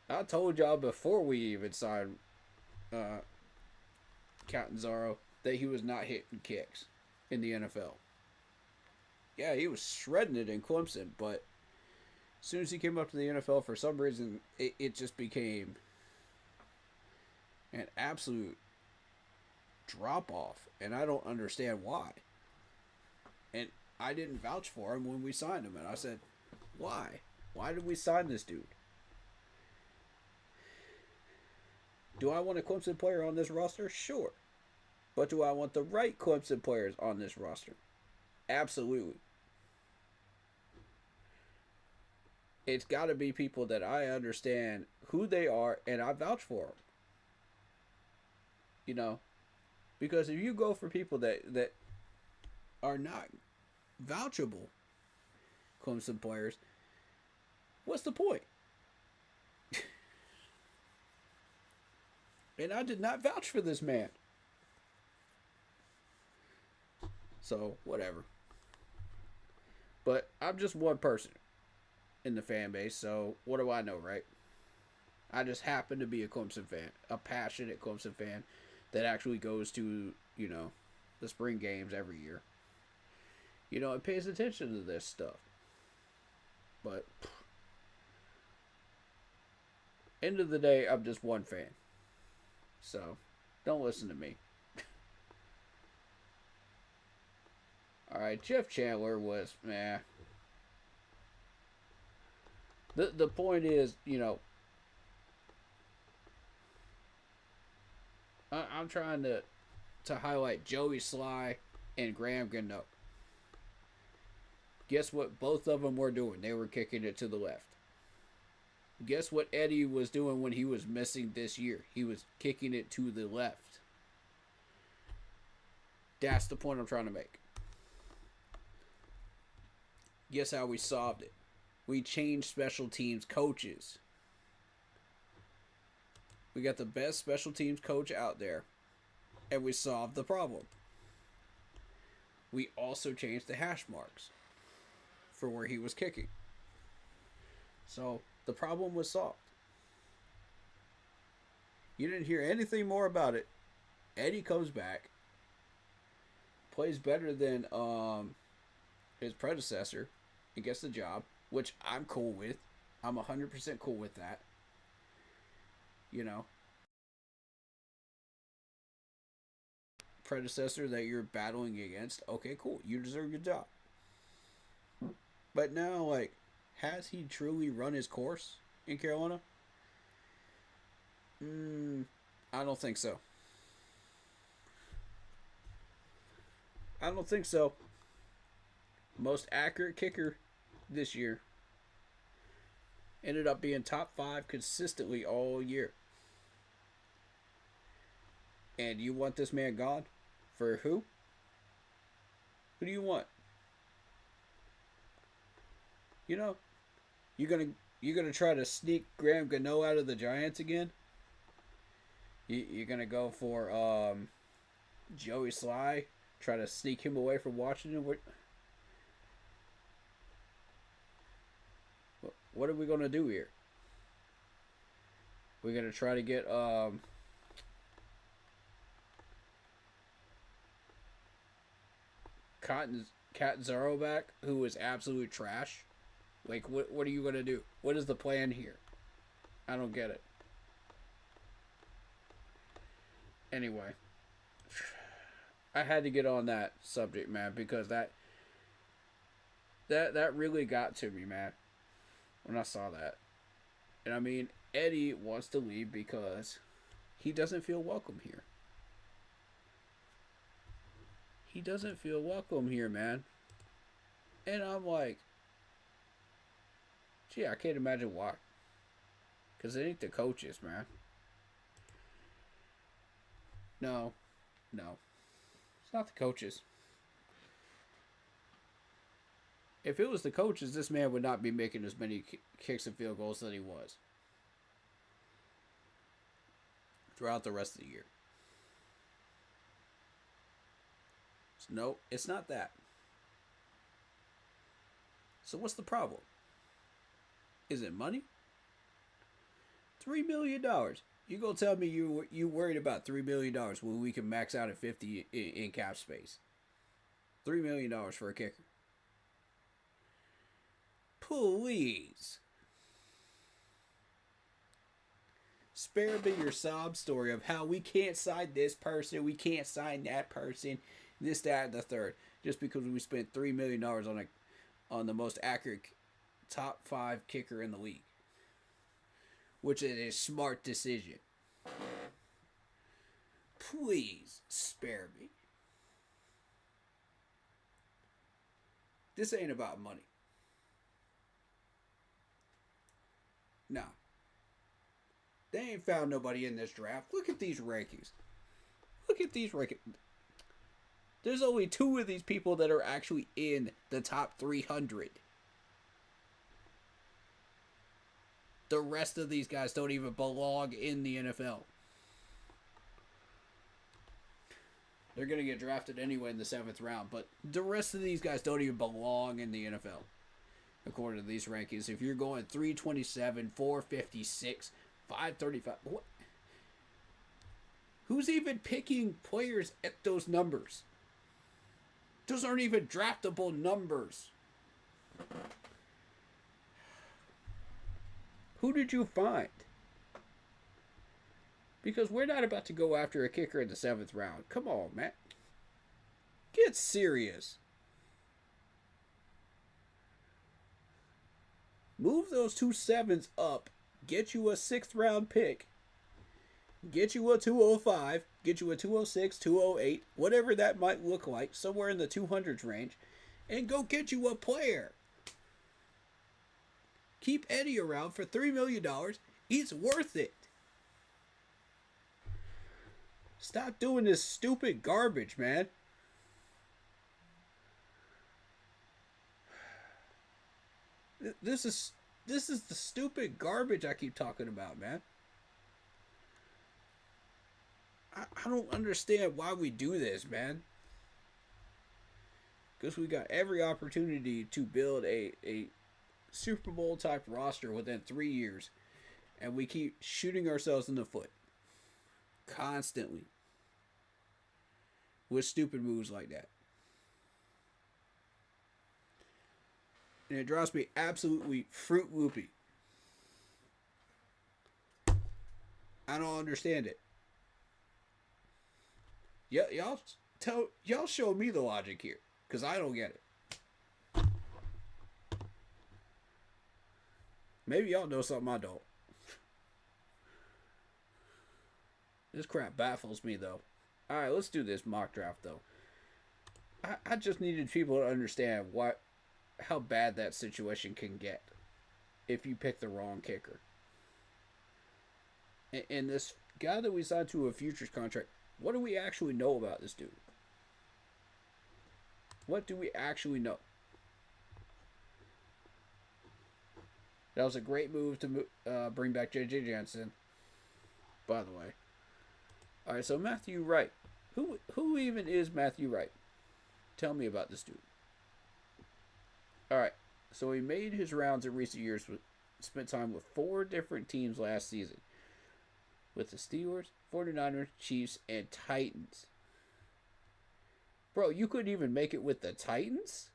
I told y'all before we even signed Catanzaro that he was not hitting kicks in the NFL. Yeah, he was shredding it in Clemson, but as soon as he came up to the NFL, for some reason, it just became an absolute drop-off, and I don't understand why. And I didn't vouch for him when we signed him, and I said, why? Why did we sign this dude? Do I want a Clemson player on this roster? Sure. But do I want the right Clemson players on this roster? Absolutely. It's got to be people that I understand who they are and I vouch for them. You know? Because if you go for people that are not vouchable Clemson players, what's the point? And I did not vouch for this man. So, whatever. But I'm just one person in the fan base, so what do I know, right? I just happen to be a Clemson fan, a passionate Clemson fan that actually goes to, you know, the spring games every year. You know, and pays attention to this stuff. But, end of the day, I'm just one fan. So, don't listen to me. Alright, Jeff Chandler was, meh. The point is, you know, I'm trying to highlight Joey Sly and Graham Gano. Guess what both of them were doing? They were kicking it to the left. Guess what Eddie was doing when he was missing this year? He was kicking it to the left. That's the point I'm trying to make. Guess how we solved it? We changed special teams coaches. We got the best special teams coach out there, and we solved the problem. We also changed the hash marks for where he was kicking. So the problem was solved. You didn't hear anything more about it. Eddie comes back, plays better than his predecessor, and gets the job, which I'm cool with. I'm 100% cool with that. You know, predecessor that you're battling against, okay, cool. You deserve your job. But now, like, has he truly run his course in Carolina? I don't think so. I don't think so. Most accurate kicker this year ended up being top 5 consistently all year. And you want this man gone? For who? Who do you want? You know, you're gonna try to sneak Graham Gano out of the Giants again? You're gonna go for Joey Sly, try to sneak him away from Washington? What are we gonna do here? We're gonna try to get Catanzaro back, who is absolute trash. Like, what are you gonna do? What is the plan here? I don't get it. Anyway, I had to get on that subject, man, because that really got to me, man, when I saw that. And I mean, Eddie wants to leave because he doesn't feel welcome here. He doesn't feel welcome here, man. And I'm like, gee, I can't imagine why. Because it ain't the coaches, man. No. It's not the coaches. If it was the coaches, this man would not be making as many kicks and field goals that he was throughout the rest of the year. So, no, it's not that. So what's the problem? Is it money? $3 million. You gonna tell me you worried about $3 million when we can max out at 50 in cap space? $3 million for a kicker. Please. Spare me your sob story of how we can't sign this person, we can't sign that person, this, that, and the third, just because we spent $3 million on the most accurate top 5 kicker in the league. Which is a smart decision. Please spare me. This ain't about money. No. They ain't found nobody in this draft. Look at these rankings. There's only 2 of these people that are actually in the top 300. The rest of these guys don't even belong in the NFL. They're going to get drafted anyway in the 7th round, but the rest of these guys don't even belong in the NFL, according to these rankings. If you're going 327, 456, 535, what? Who's even picking players at those numbers? Those aren't even draftable numbers. Who did you find? Because we're not about to go after a kicker in the 7th round. Come on, man. Get serious. Move those 2 7s up. Get you a 6th round pick. Get you a 205. Get you a 206, 208. Whatever that might look like. Somewhere in the 200s range. And go get you a player. Keep Eddie around for $3 million. He's worth it. Stop doing this stupid garbage, man. This is the stupid garbage I keep talking about, man. I don't understand why we do this, man. Because we got every opportunity to build a Super Bowl type roster within 3 years, and we keep shooting ourselves in the foot constantly with stupid moves like that. And it drives me absolutely fruit loopy. I don't understand it. Y'all show me the logic here, because I don't get it. Maybe y'all know something I don't. This crap baffles me, though. Alright, let's do this mock draft, though. I just needed people to understand how bad that situation can get if you pick the wrong kicker. And this guy that we signed to a futures contract, what do we actually know about this dude? What do we actually know? That was a great move to bring back J.J. Jansen, by the way. Alright, so Matthew Wright. Who even is Matthew Wright? Tell me about this dude. Alright, so he made his rounds in recent years, spent time with 4 different teams last season. With the Steelers, 49ers, Chiefs, and Titans. Bro, you couldn't even make it with the Titans?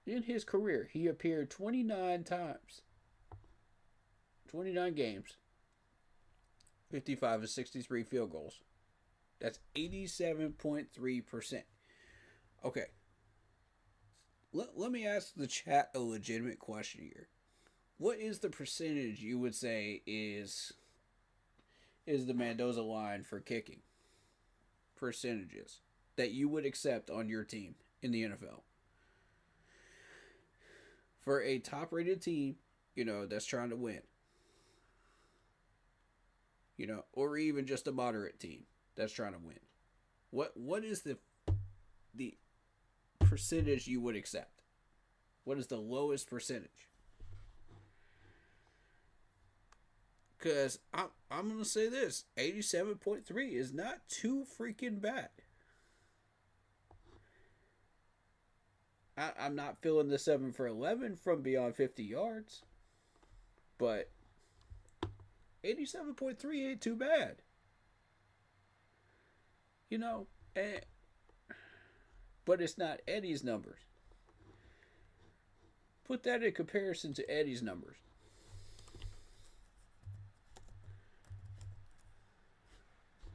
In his career, he appeared 29 times. 29 games. 55 of 63 field goals. That's 87.3%. Okay. Let me ask the chat a legitimate question here. What is the percentage you would say is the Mendoza line for kicking? Percentages that you would accept on your team in the NFL. For a top-rated team, that's trying to win. Or even just a moderate team that's trying to win. What is the percentage you would accept? What is the lowest percentage? Because I'm going to say this. 87.3 is not too freaking bad. I'm not feeling the 7 for 11 from beyond 50 yards. But 87.3 ain't too bad. But it's not Eddie's numbers. Put that in comparison to Eddie's numbers.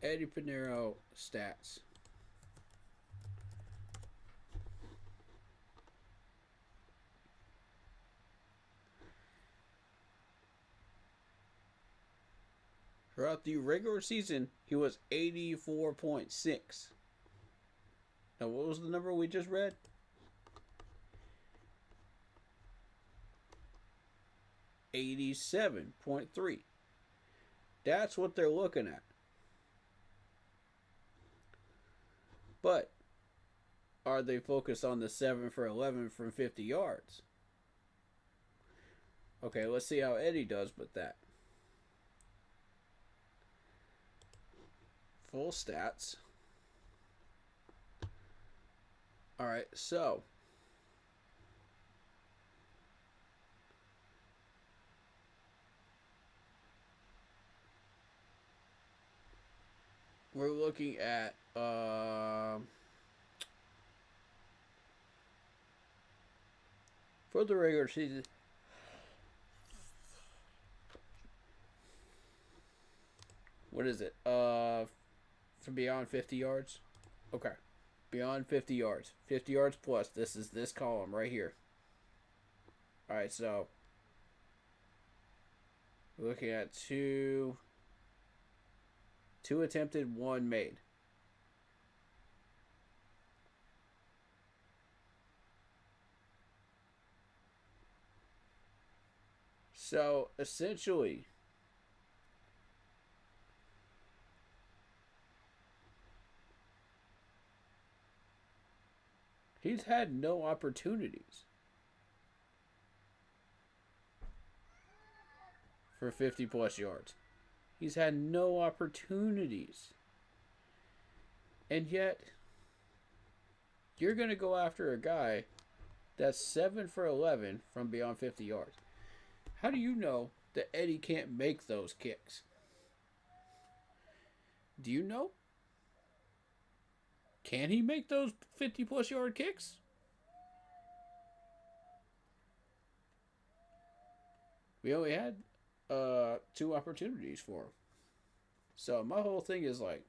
Eddie Pinheiro stats. Throughout the regular season, he was 84.6. Now, what was the number we just read? 87.3. That's what they're looking at. But are they focused on the 7 for 11 from 50 yards? Okay, let's see how Eddie does with that. Full stats. Alright, so we're looking at for the regular season. What is it? From beyond 50 yards? Okay. Beyond 50 yards. 50 yards plus. This is this column right here. Alright, so we're looking at two attempted, 1 made. So essentially, he's had no opportunities. for 50 plus yards. He's had no opportunities. And yet, you're going to go after a guy that's 7 for 11 from beyond 50 yards. How do you know that Eddie can't make those kicks? Do you know? Can he make those 50 plus yard kicks? We only had 2 opportunities for him. So my whole thing is like,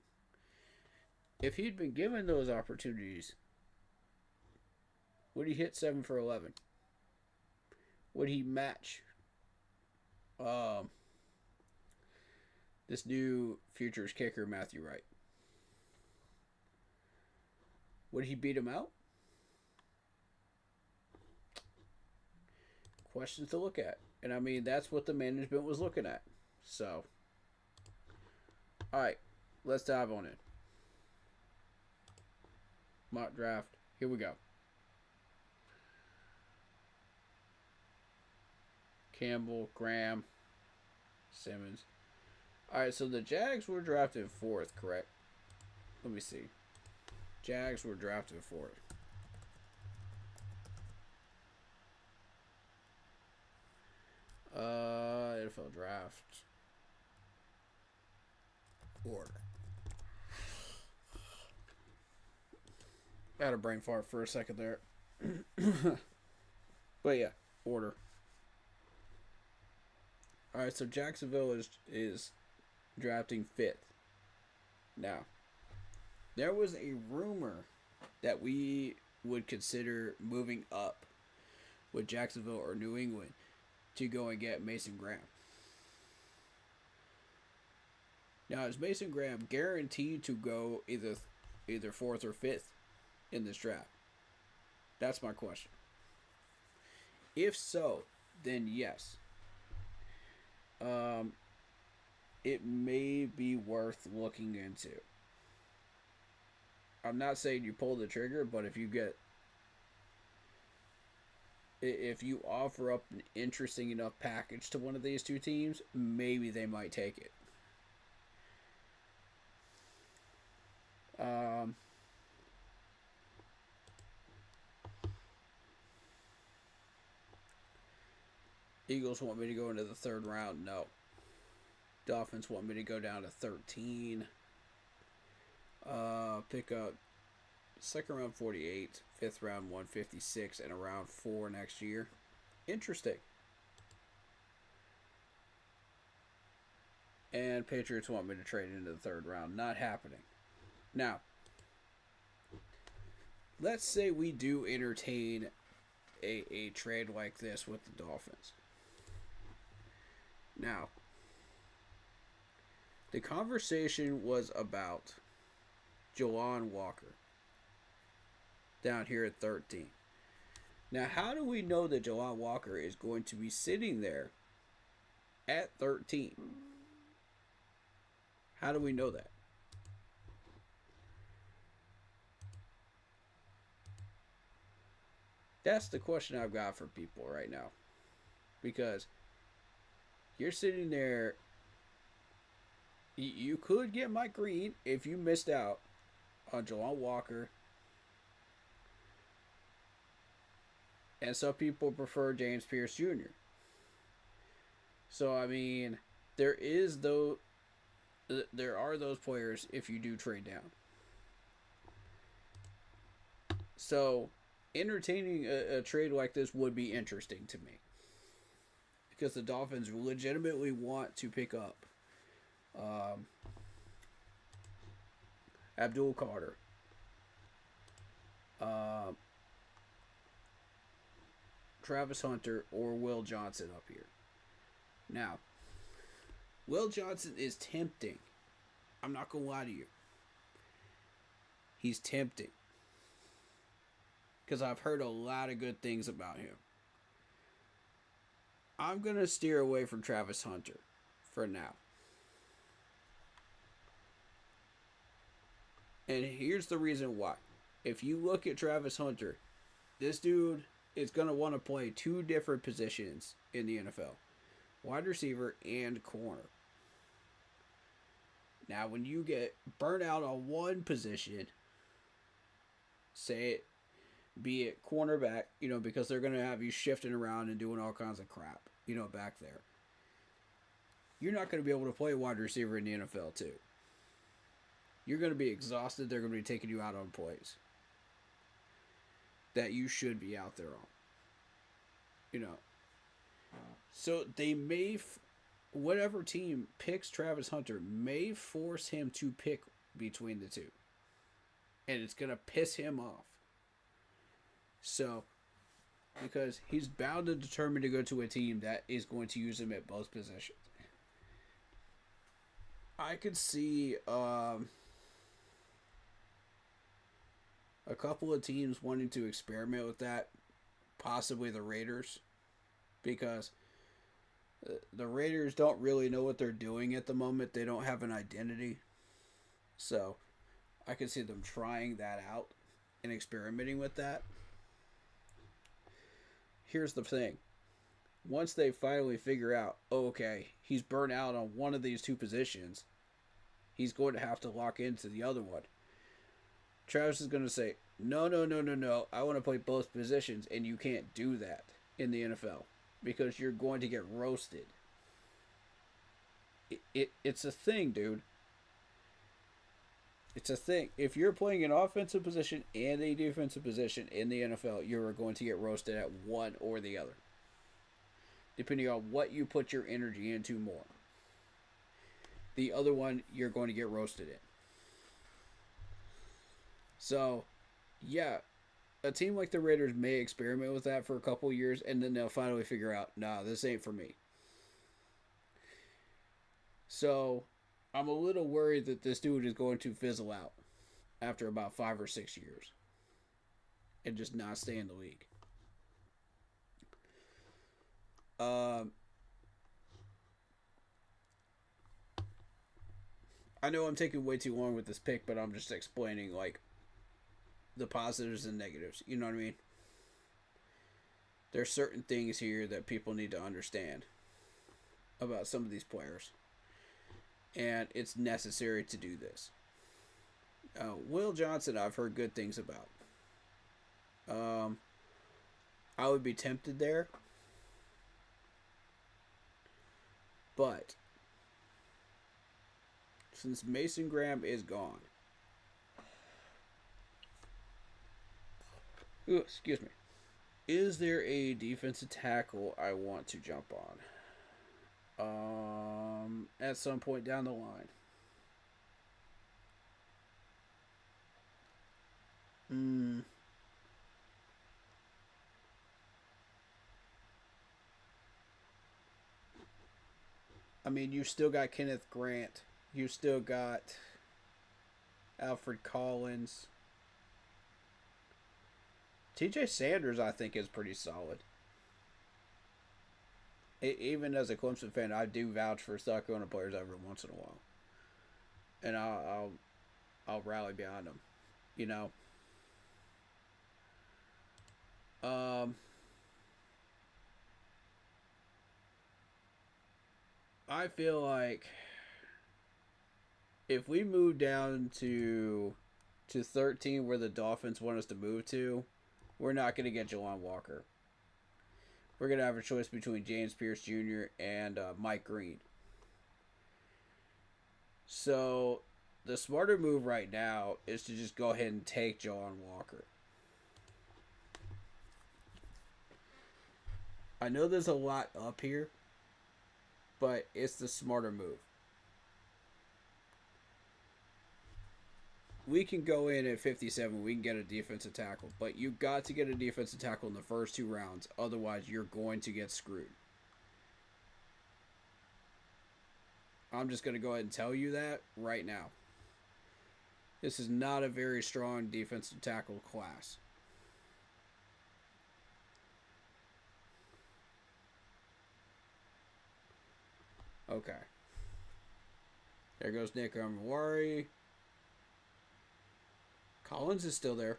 if he'd been given those opportunities, would he hit 7 for 11? Would he match this new futures kicker, Matthew Wright? Would he beat him out? Questions to look at. And I mean, that's what the management was looking at. So, alright, let's dive on in. Mock draft. Here we go. Campbell, Graham, Simmons. Alright, so the Jags were drafted 4th, correct? Let me see. Jags were drafted 4th. NFL draft order. I had a brain fart for a second there. But yeah, order. Alright, so Jacksonville is drafting 5th. Now, there was a rumor that we would consider moving up with Jacksonville or New England to go and get Mason Graham. Now, is Mason Graham guaranteed to go either 4th or 5th in this draft? That's my question. If so, then yes. It may be worth looking into. I'm not saying you pull the trigger, but if you offer up an interesting enough package to one of these 2 teams, maybe they might take it. Eagles want me to go into the 3rd round. No. Dolphins want me to go down to 13. Pick up 2nd round 48, 5th round 156, and a round 4 next year. Interesting. And Patriots want me to trade into the 3rd round. Not happening. Now, let's say we do entertain a trade like this with the Dolphins. Now, the conversation was about Jelon Walker down here at 13. Now, how do we know that Jelon Walker is going to be sitting there at 13? How do we know that? That's the question I've got for people right now. Because you're sitting there. You could get Mike Green if you missed out on Jelon Walker. And some people prefer James Pierce Jr. So, I mean, there are those players if you do trade down. So, entertaining a trade like this would be interesting to me. Because the Dolphins legitimately want to pick up Abdul Carter, Travis Hunter, or Will Johnson up here. Now, Will Johnson is tempting. I'm not going to lie to you. He's tempting. Because I've heard a lot of good things about him. I'm going to steer away from Travis Hunter for now. And here's the reason why. If you look at Travis Hunter, this dude is going to want to play 2 different positions in the NFL. wide receiver, and corner. Now, when you get burnt out on one position, say it, be it cornerback, because they're going to have you shifting around and doing all kinds of crap, back there. You're not going to be able to play wide receiver in the NFL, too. You're going to be exhausted. They're going to be taking you out on plays that you should be out there on. So they may, whatever team picks Travis Hunter may force him to pick between the two. And it's going to piss him off. So, because he's bound and determined to go to a team that is going to use him at both positions. I could see a couple of teams wanting to experiment with that. Possibly the Raiders. Because the Raiders don't really know what they're doing at the moment. They don't have an identity. So, I could see them trying that out and experimenting with that. Here's the thing. Once they finally figure out, okay, he's burnt out on one of these two positions, he's going to have to lock into the other one. Travis is going to say, no, I want to play both positions, and you can't do that in the NFL because you're going to get roasted. It's a thing, dude. It's a thing. If you're playing an offensive position and a defensive position in the NFL, you're going to get roasted at one or the other. Depending on what you put your energy into more. The other one, you're going to get roasted in. So, yeah, a team like the Raiders may experiment with that for a couple years, and then they'll finally figure out, nah, this ain't for me. So, I'm a little worried that this dude is going to fizzle out after about 5 or 6 years and just not stay in the league. I know I'm taking way too long with this pick, but I'm just explaining the positives and negatives. You know what I mean? There's certain things here that people need to understand about some of these players. And it's necessary to do this. Will Johnson, I've heard good things about. I would be tempted there. But since Mason Graham is gone. Ooh, excuse me. Is there a defensive tackle I want to jump on? At some point down the line. I mean, you still got Kenneth Grant. You still got Alfred Collins. TJ Sanders, I think, is pretty solid. Even as a Clemson fan, I do vouch for South players every once in a while, and I'll rally behind them. I feel like if we move down to 13, where the Dolphins want us to move to, we're not going to get Jelon Walker. We're going to have a choice between James Pierce Jr. and Mike Green. So, the smarter move right now is to just go ahead and take Jelon Walker. I know there's a lot up here, but it's the smarter move. We can go in at 57. We can get a defensive tackle. But you got to get a defensive tackle in the first 2 rounds. Otherwise, you're going to get screwed. I'm just going to go ahead and tell you that right now. This is not a very strong defensive tackle class. Okay. There goes Nick Amawari. Collins is still there.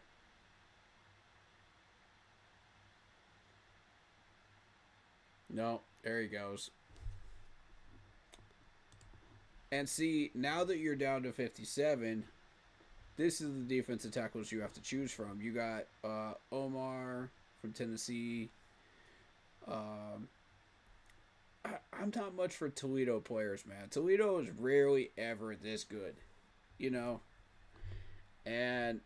No, there he goes. And see, now that you're down to 57, this is the defensive tackles you have to choose from. You got Omar from Tennessee. I'm not much for Toledo players, man. Toledo is rarely ever this good, you know? And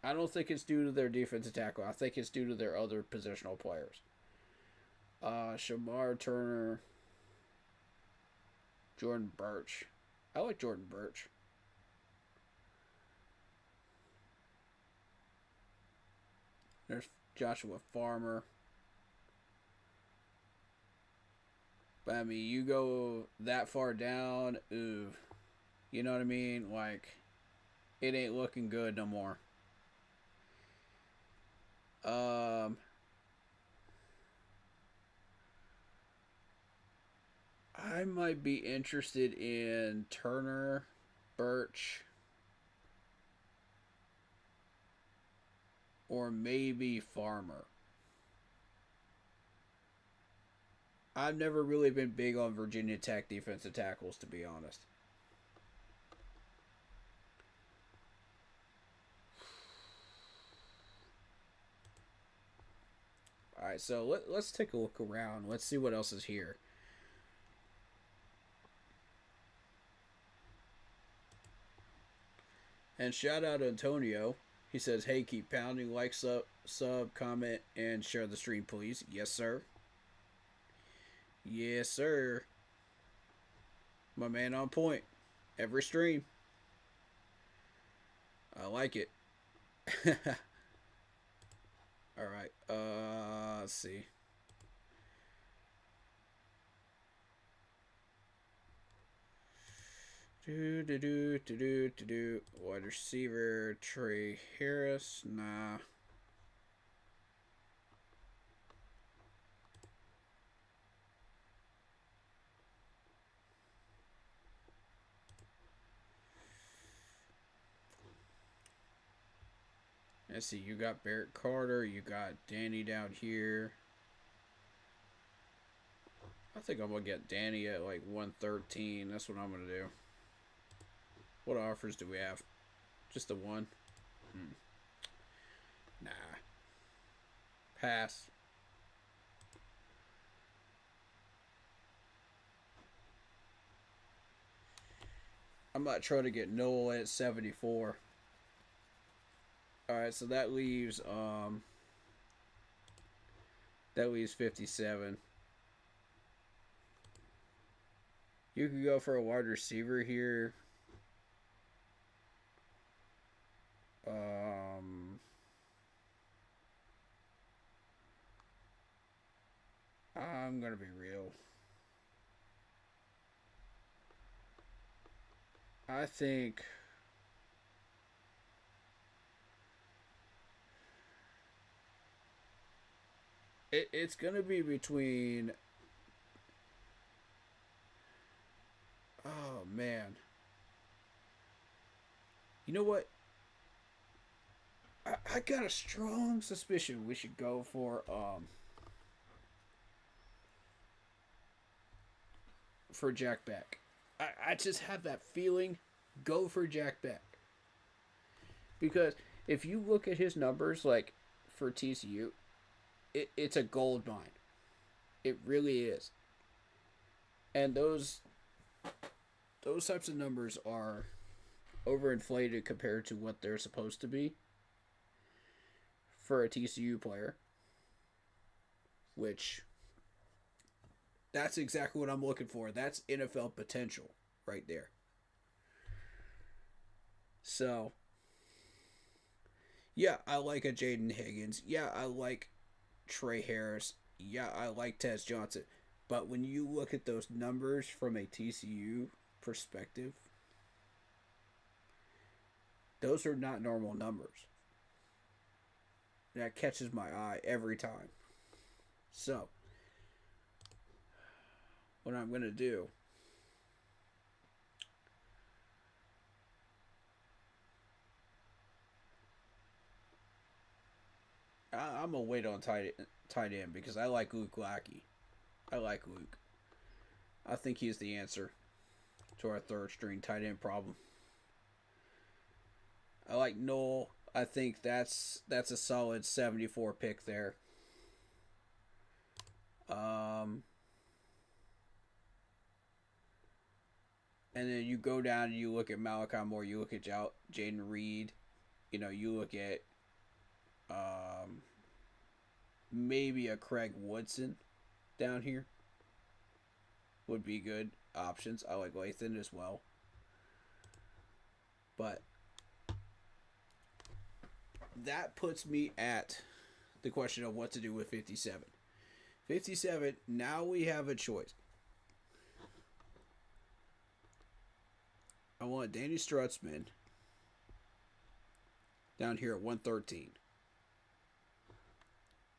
I don't think it's due to their defensive tackle. I think it's due to their other positional players. Shamar Turner, Jordan Birch. I like Jordan Birch. There's Joshua Farmer. But I mean, you go that far down, ooh. You know what I mean? Like, it ain't looking good no more. I might be interested in Turner, Birch, or maybe Farmer. I've never really been big on Virginia Tech defensive tackles, to be honest. Alright, so let's take a look around. Let's see what else is here. And shout out to Antonio. He says, hey, keep pounding, like, sub, comment, and share the stream, please. Yes, sir. Yes, sir. My man on point. Every stream. I like it. Alright, let's see. Wide receiver, Trey Harris. Nah. Let's see, you got Barrett Carter, you got Danny down here. I think I'm going to get Danny at like 113. That's what I'm going to do. What offers do we have? Just the one? Nah. Pass. I'm not trying to get Noah at 74. Alright, so that leaves 57. You could go for a wide receiver here. I'm gonna be real. I think it's gonna be between. Oh man. You know what? I got a strong suspicion we should go for Jack Beck. I just have that feeling. Go for Jack Beck. Because if you look at his numbers, like for TCU, it's a gold mine. It really is. And those types of numbers are overinflated compared to what they're supposed to be for a TCU player. Which, that's exactly what I'm looking for. That's NFL potential right there. So, yeah, I like a Jaden Higgins. Yeah, I like Trey Harris. Yeah, I like Tez Johnson. But when you look at those numbers from a TCU perspective, those are not normal numbers. That catches my eye every time. So, what I'm going to do, I'm going to wait on tight end because I like Luke Lackey. I like Luke. I think he's the answer. to our third string tight end problem. I like Noel. I think that's a solid 74 pick there. And then you go down and you look at Malachi Moore, you look at Jaden Reed, you look at maybe a Craig Woodson down here would be good options. I like Lathan as well. But that puts me at the question of what to do with 57. 57, now we have a choice. I want Danny Strutzman down here at 113.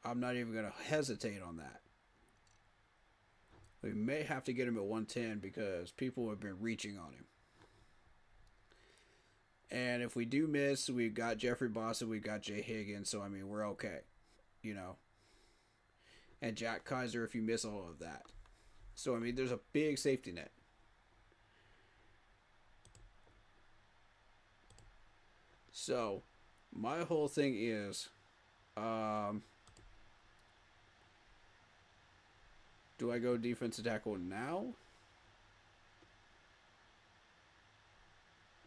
I'm not even going to hesitate on that. We may have to get him at 110 because people have been reaching on him. And if we do miss, we've got Jeffrey Boston, we've got Jay Higgins, so I mean, we're okay. And Jack Kaiser if you miss all of that. So, I mean, there's a big safety net. So, my whole thing is, do I go defensive tackle now?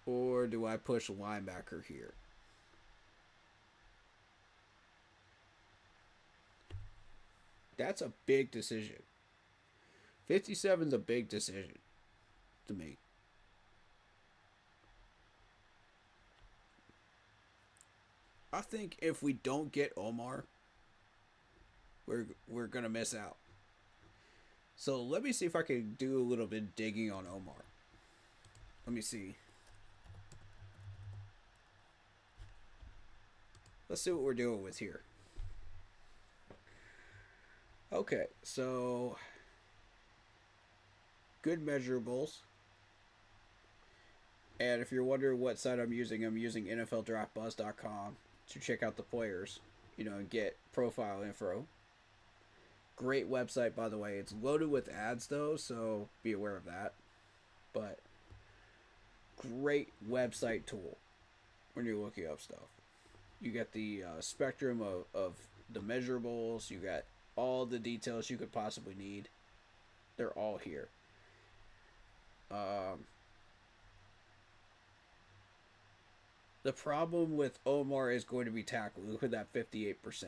Or do I push linebacker here? That's a big decision. 57 is a big decision to me. I think if we don't get Omar, we're gonna miss out. So let me see if I can do a little bit of digging on Omar. Let me see. Let's see what we're dealing with here. Okay, so good measurables. And if you're wondering what site I'm using NFLDraftBuzz.com to check out the players, and get profile info. Great website, by the way. It's loaded with ads, though, so be aware of that. But great website tool when you're looking up stuff. You get the spectrum of the measurables. You got all the details you could possibly need. They're all here. The problem with Omar is going to be tackle. Look at that 58%.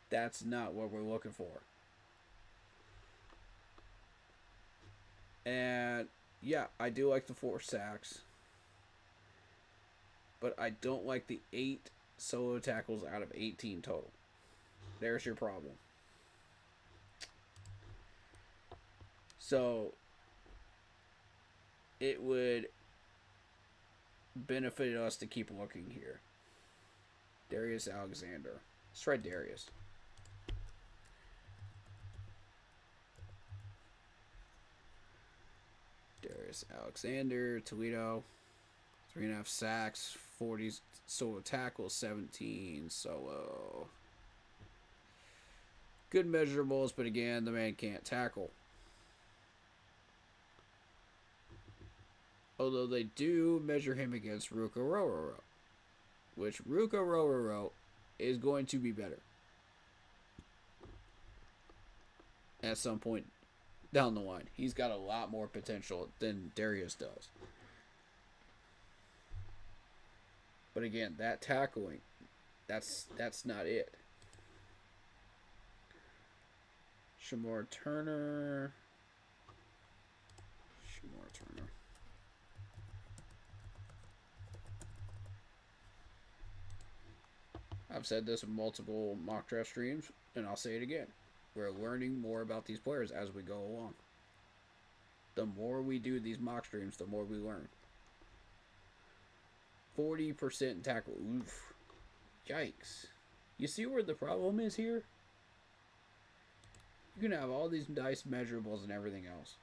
That's not what we're looking for. And yeah, I do like the 4 sacks. But I don't like the 8 solo tackles out of 18 total. There's your problem. So it would benefit us to keep looking here. Darius Alexander. Let's try Darius. Darius Alexander, Toledo. 3.5 sacks, 40 solo tackles, 17 solo. Good measurables, but again, the man can't tackle. Although they do measure him against Ruka Rororo, which Ruka Rororo is going to be better at some point down the line. He's got a lot more potential than Darius does. But again, that tackling, that's not it. Shamar Turner. I've said this in multiple mock draft streams, and I'll say it again. We're learning more about these players as we go along. The more we do these mock streams, the more we learn. 40% tackle. Oof. Yikes. You see where the problem is here? You can have all these nice measurables and everything else.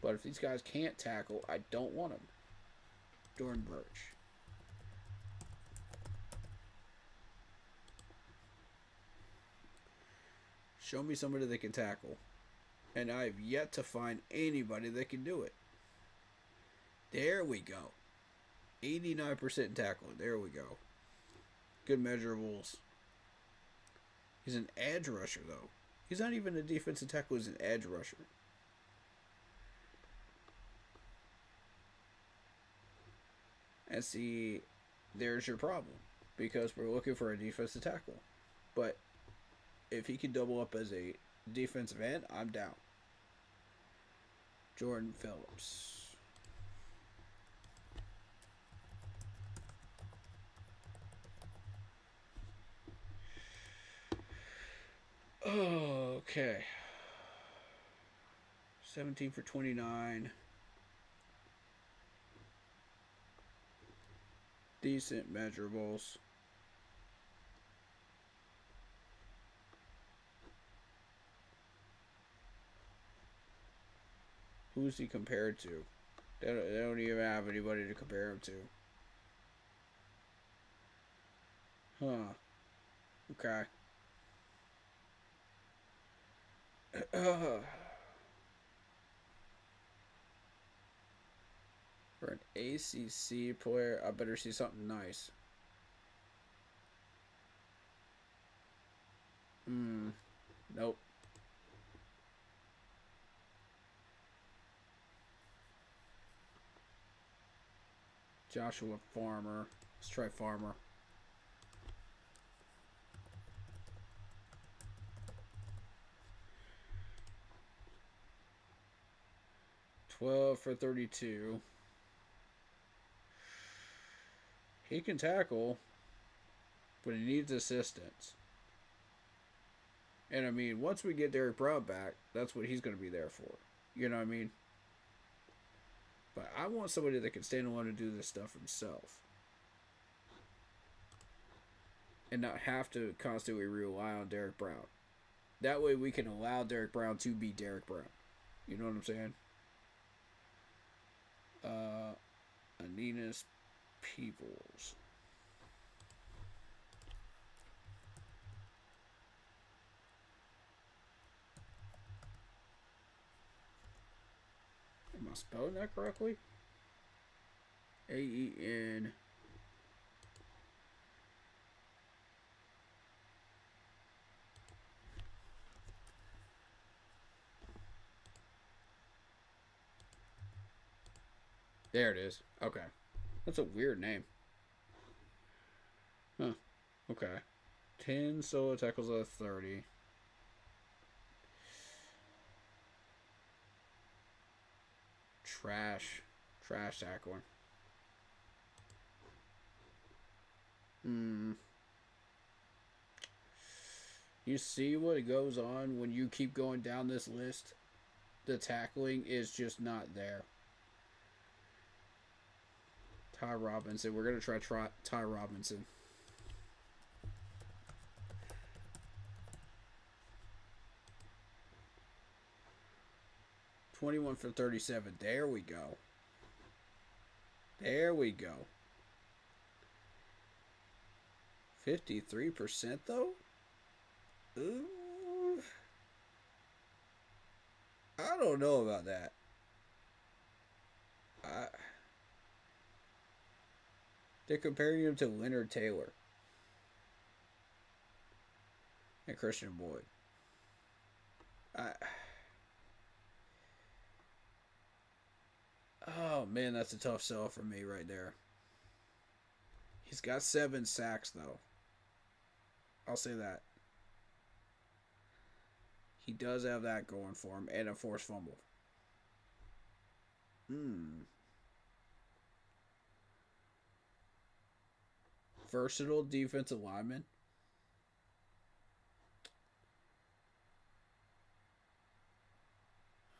But if these guys can't tackle, I don't want them. Jordan Birch. Show me somebody that can tackle. And I've yet to find anybody that can do it. There we go. 89% tackle. There we go. Good measurables. He's an edge rusher, though. He's not even a defensive tackle. He's an edge rusher. And see, there's your problem. Because we're looking for a defensive tackle. But if he can double up as a defensive end, I'm down. Jordan Phillips. Oh, okay. 17 for 29. Decent measurables. Who's he compared to? They don't even have anybody to compare him to. Huh. Okay. For an ACC player, I better see something nice. Nope. Joshua Farmer. Let's try Farmer. $12 for 32. He can tackle, but he needs assistance. And I mean, once we get Derek Brown back, that's what he's going to be there for. You know what I mean? But I want somebody that can stand alone and do this stuff himself. And not have to constantly rely on Derek Brown. That way we can allow Derek Brown to be Derek Brown. You know what I'm saying? Aeneas Peebles. Am I spelling that correctly? A-E-N. There it is. Okay. That's a weird name. Huh. Okay. 10 solo tackles out of 30. Trash tackling. You see what goes on when you keep going down this list? The tackling is just not there. Ty Robinson. We're going to try Ty Robinson. $21 for 37. There we go. There we go. 53% though? Ooh. I don't know about that. They're comparing him to Leonard Taylor and Christian Boyd. Oh man, that's a tough sell for me right there. He's got 7 sacks though. I'll say that. He does have that going for him and a forced fumble. Versatile defensive lineman.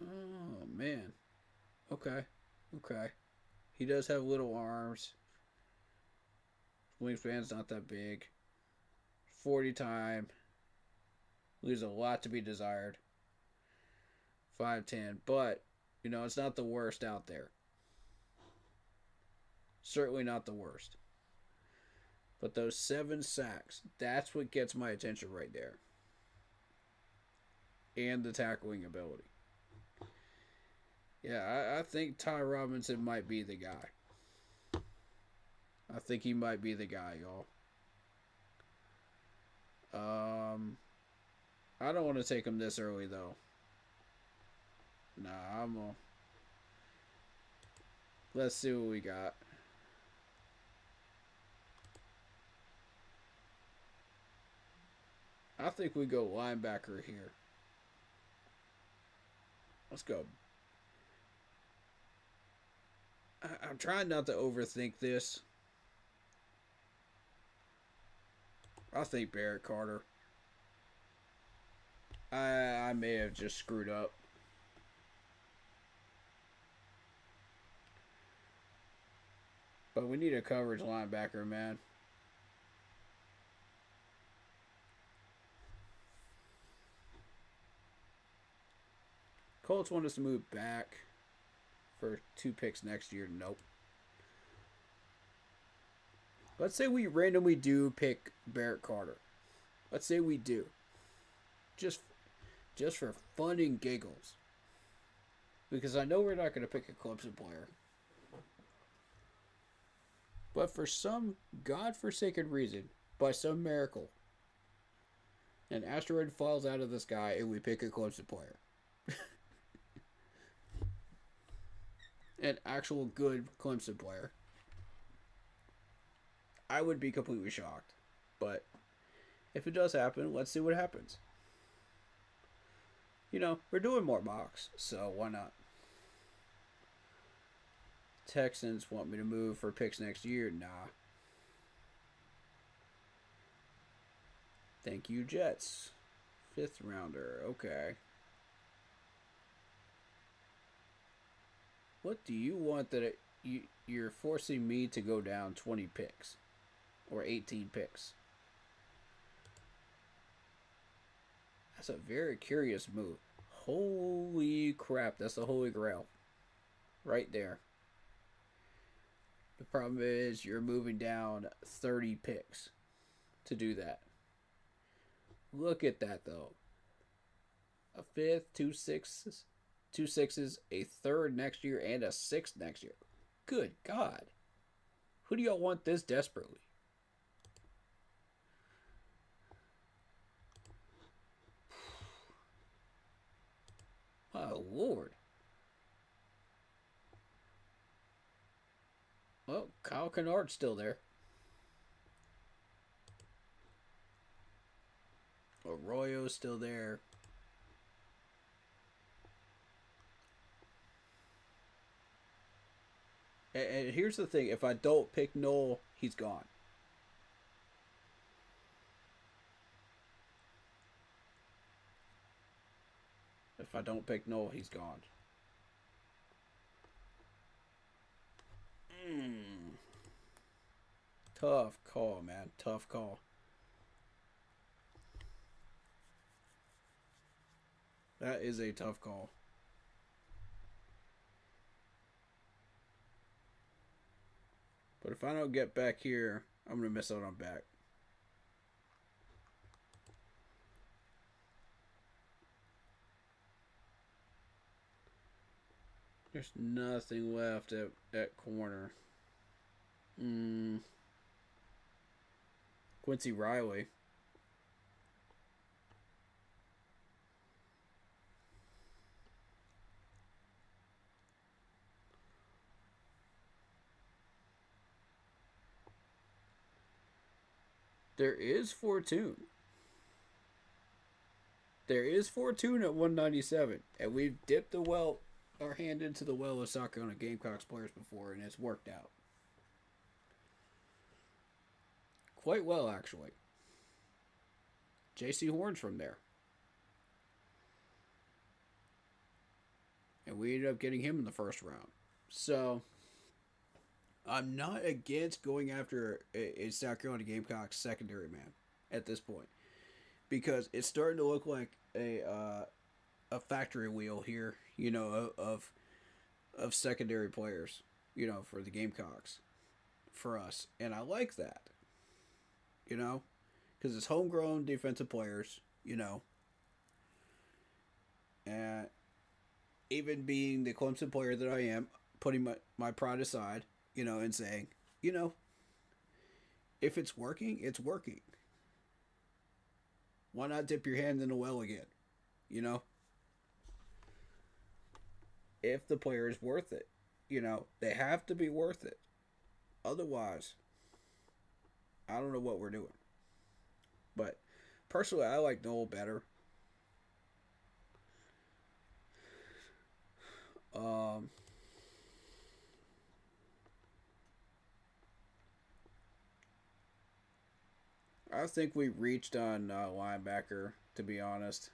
Oh man. Okay. He does have little arms. Wingspan's not that big. 40 time. Leaves a lot to be desired. 5'10", but it's not the worst out there. Certainly not the worst. But those 7 sacks, that's what gets my attention right there. And the tackling ability. Yeah, I think Ty Robinson might be the guy. I think he might be the guy, y'all. I don't want to take him this early though. Nah, I'm gonna. Let's see what we got. I think we go linebacker here. Let's go. I'm trying not to overthink this. I think Barrett Carter. I may have just screwed up. But we need a coverage linebacker, man. Colts want us to move back for 2 picks next year. Nope. Let's say we randomly do pick Barrett Carter. Let's say we do. Just for fun and giggles. Because I know we're not going to pick a Clemson player. But for some godforsaken reason, by some miracle, an asteroid falls out of the sky and we pick a Clemson player. An actual good Clemson player. I would be completely shocked. But if it does happen, let's see what happens. You know, we're doing more mocks, so why not? Texans want me to move for picks next year? Nah. Thank you, Jets. 5th rounder. Okay. What do you want that you're forcing me to go down 20 picks? Or 18 picks? That's a very curious move. Holy crap, that's the holy grail. Right there. The problem is you're moving down 30 picks to do that. Look at that though. A 5th, 2 6s, 2 6s, a 3rd next year, and a 6th next year. Good God. Who do y'all want this desperately? My Lord. Well, Kyle Kennard's still there. Arroyo's still there. And here's the thing. If I don't pick Noel, he's gone. If I don't pick Noel, he's gone. Tough call, man. Tough call. That is a tough call. But if I don't get back here, I'm going to miss out on back. There's nothing left at corner. Quincy Riley. There is Fortune. There is Fortune at 197. And we've dipped our hand into the well of South Carolina Gamecocks players before, and it's worked out. Quite well, actually. J.C. Horn's from there. And we ended up getting him in the 1st round. So, I'm not against going after a South Carolina Gamecocks secondary man at this point. Because it's starting to look like a factory wheel here, you know, of secondary players, you know, for the Gamecocks, for us. And I like that. You know, because it's homegrown defensive players, you know, and even being the Clemson player that I am, putting my pride aside, and saying, you know, if it's working, it's working. Why not dip your hand in the well again? You know? If the player is worth it. They have to be worth it. Otherwise, I don't know what we're doing. But personally, I like Noel better. I think we reached on linebacker, to be honest.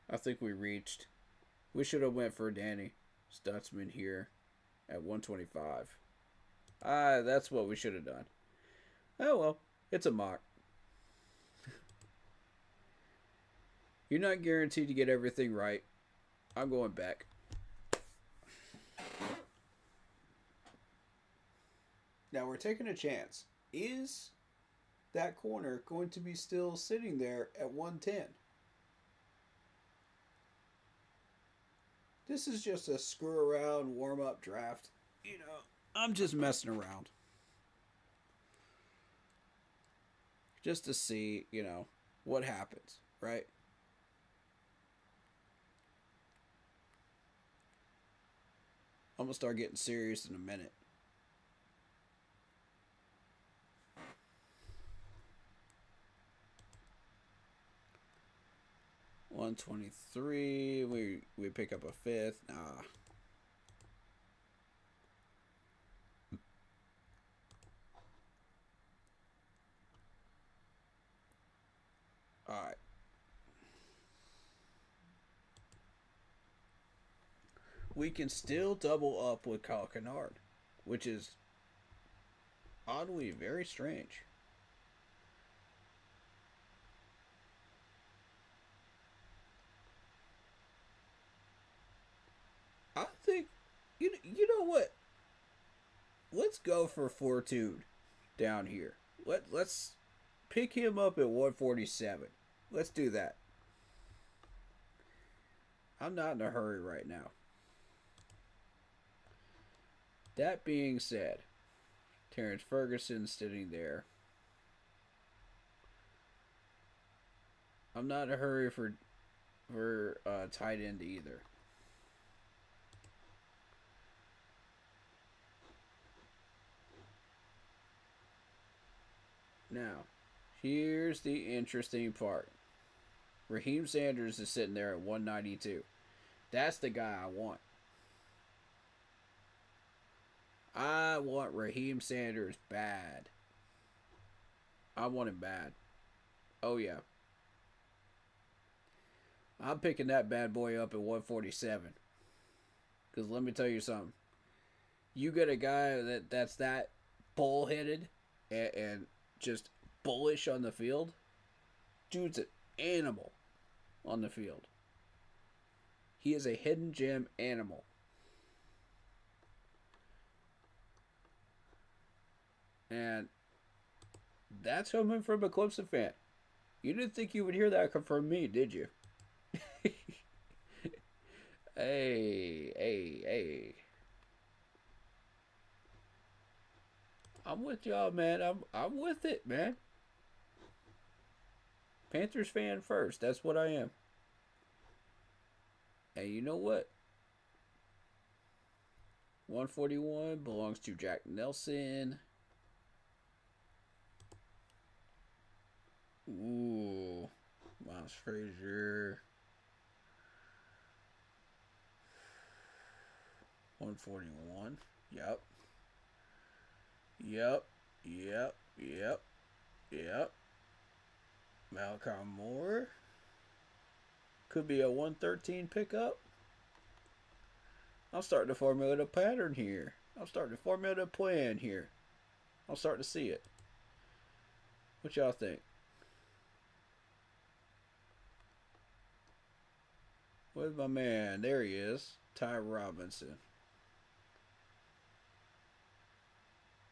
I think we reached. We should have went for Danny Stutzman here at 125. That's what we should have done. Oh well, it's a mock. You're not guaranteed to get everything right. I'm going back. Now we're taking a chance. Is that corner going to be still sitting there at 110? This is just a screw around warm up draft. I'm just messing around. Just to see, what happens, right? I'm going to start getting serious in a minute. $123. We pick up a fifth. Nah. Alright. We can still double up with Kyle Kennard, which is oddly very strange. I think, you know what? Let's go for Fortune down here. Let's pick him up at 147. Let's do that. I'm not in a hurry right now. That being said, Terrence Ferguson sitting there. I'm not in a hurry for tight end either. Now, here's the interesting part. Raheem Sanders is sitting there at 192. That's the guy I want. I want Raheem Sanders bad. I want him bad. Oh, yeah. I'm picking that bad boy up at 147. Because let me tell you something. You get a guy that's that bullheaded and just bullish on the field. Dude's an animal on the field. He is a hidden gem animal. And that's coming from a Clemson fan. You didn't think you would hear that come from me, did you? Hey. I'm with y'all, man. I'm with it, man. Panthers fan first. That's what I am. And you know what? 141 belongs to Jack Nelson. Ooh. Miles Frazier. 141. Yep. Malcolm Moore. Could be a 113 pickup. I'm starting to formulate a pattern here. I'm starting to formulate a plan here. I'm starting to see it. What y'all think? Where's my man? There he is. Ty Robinson.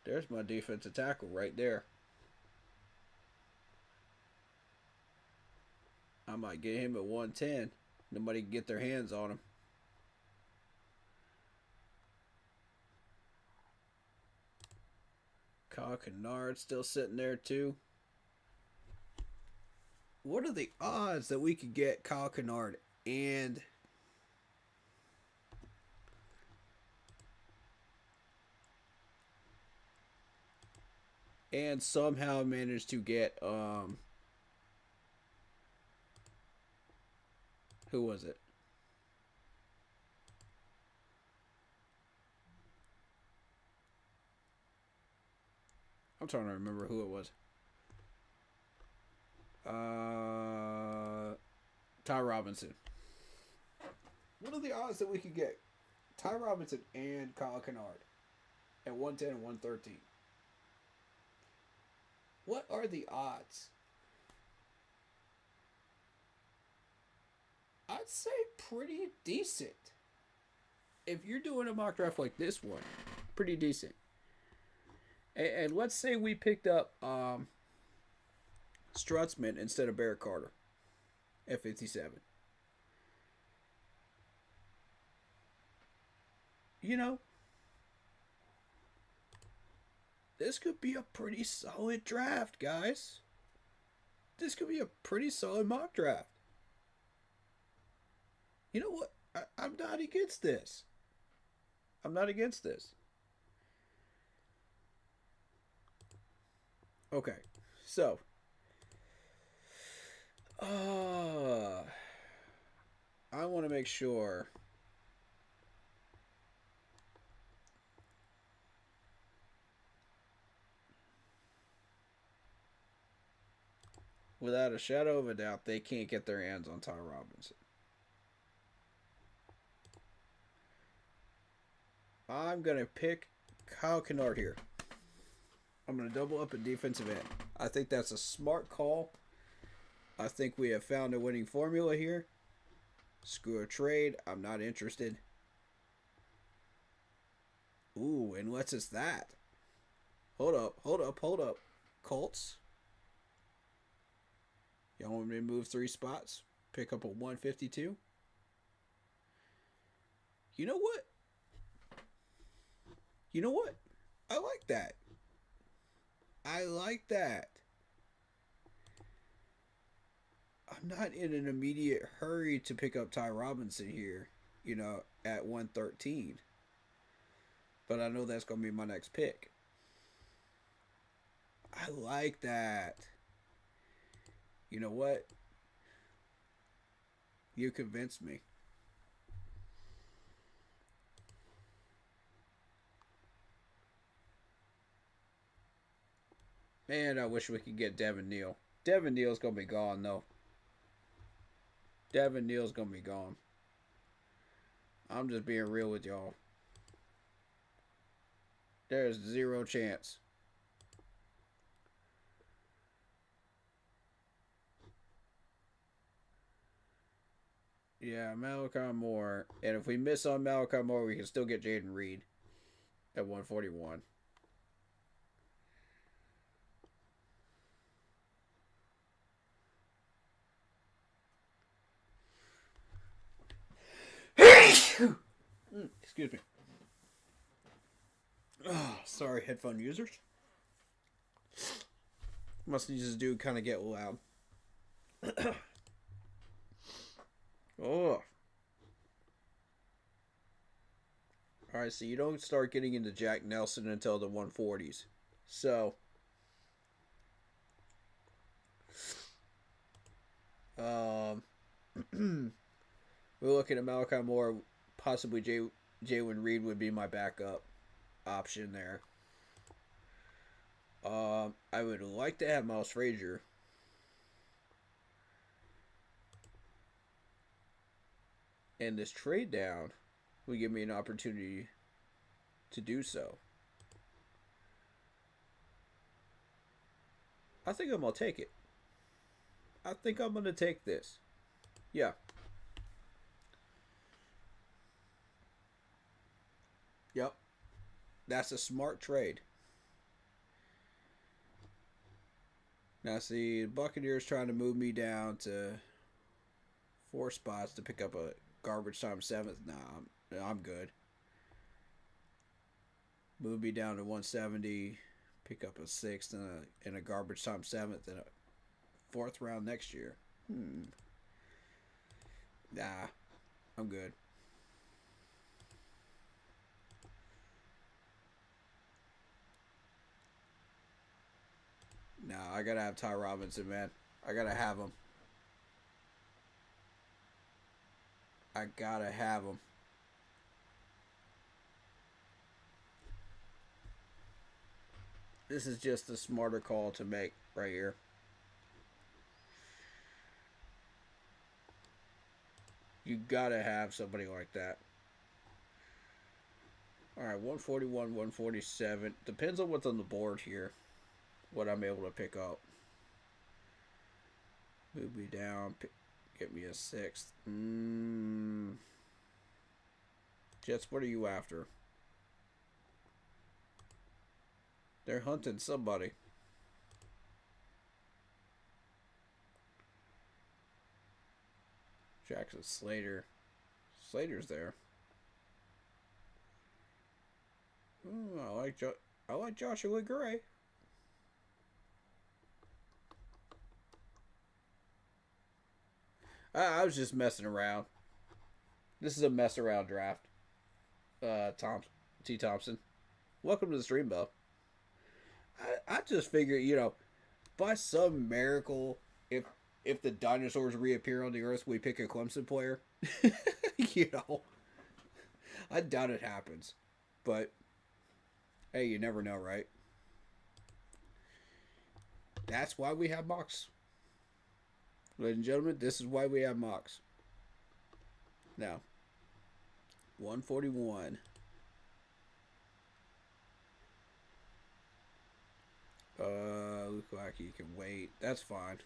There's my defensive tackle right there. I might get him at 110. Nobody can get their hands on him. Kyle Kennard still sitting there too. What are the odds that we could get Kyle Kennard and somehow manage to get who was it? I'm trying to remember who it was. Ty Robinson. What are the odds that we could get Ty Robinson and Kyle Kennard at 110 and 113? What are the odds? I'd say pretty decent. If you're doing a mock draft like this one, pretty decent. And let's say we picked up Strutzman instead of Barrett Carter at 57. You know, this could be a pretty solid draft, guys. This could be a pretty solid mock draft. You know what? I'm not against this. I'm not against this. Okay, so I want to make sure without a shadow of a doubt they can't get their hands on Ty Robinson. I'm going to pick Kyle Kennard here. I'm going to double up at defensive end. I think that's a smart call. I think we have found a winning formula here. Screw a trade. I'm not interested. Ooh, and what's is that? Hold up. Colts. Y'all want me to move 3 spots? Pick up a 152? You know what? I like that. I'm not in an immediate hurry to pick up Ty Robinson here, at 113. But I know that's going to be my next pick. I like that. You know what? You convinced me. Man, I wish we could get Devin Neal. Devin Neal's going to be gone, though. Devin Neal's going to be gone. I'm just being real with y'all. There's 0 chance. Yeah, Malachi Moore. And if we miss on Malachi Moore, we can still get Jaden Reed at 141. Excuse me. Oh, sorry, headphone users. Must just do kind of get loud. Oh. Alright, so you don't start getting into Jack Nelson until the 140s. So. We're looking at Malachi Moore. Possibly Jalen Reed would be my backup option there. I would like to have Miles Frazier. And this trade down will give me an opportunity to do so. I think I'm going to take it. I think I'm going to take this. Yeah. Yep. That's a smart trade. Now, see, the Buccaneers trying to move me down to 4 spots to pick up a garbage time 7th. Nah, I'm good. Move me down to 170. Pick up a sixth and a garbage time seventh and a fourth round next year. Nah, I'm good. Nah, I gotta have Ty Robinson, man. I gotta have him. I gotta have him. This is just the smarter call to make right here. You gotta have somebody like that. Alright, 141, 147. Depends on what's on the board here. What I'm able to pick up. Move me down. Get me a sixth. Jets, what are you after? They're hunting somebody. Jackson Slater. Slater's there. Ooh, I like Joshua Gray. I was just messing around. This is a mess around draft. T. Thompson. Welcome to the stream, Bo. I just figure, by some miracle, if the dinosaurs reappear on the earth, we pick a Clemson player. I doubt it happens. But, hey, you never know, right? That's why we have mocks. Ladies and gentlemen, this is why we have mocks. Now, 141. Look like you can wait. That's fine.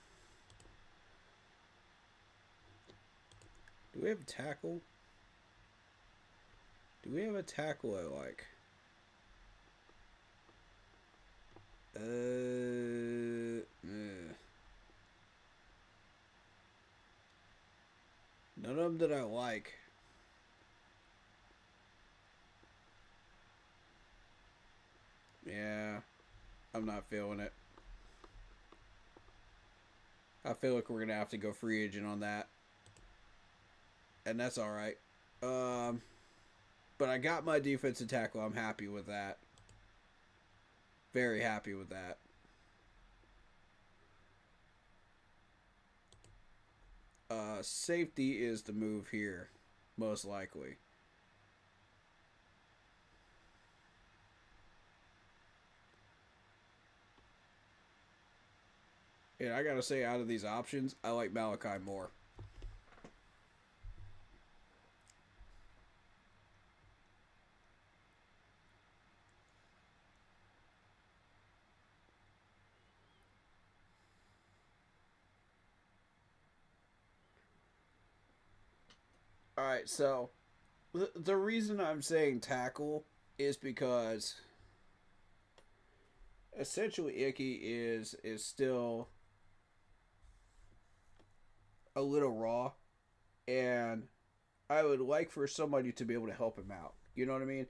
Do we have a tackle? Do we have a tackle I like? None of them that I like. Yeah, I'm not feeling it. I feel like we're going to have to go free agent on that. And that's alright. But I got my defensive tackle. I'm happy with that. Very happy with that. Safety is the move here. Most likely. And I gotta say, out of these options, I like Malachi more. Alright, so the reason I'm saying tackle is because essentially Icky is still a little raw, and I would like for somebody to be able to help him out. You know what I mean?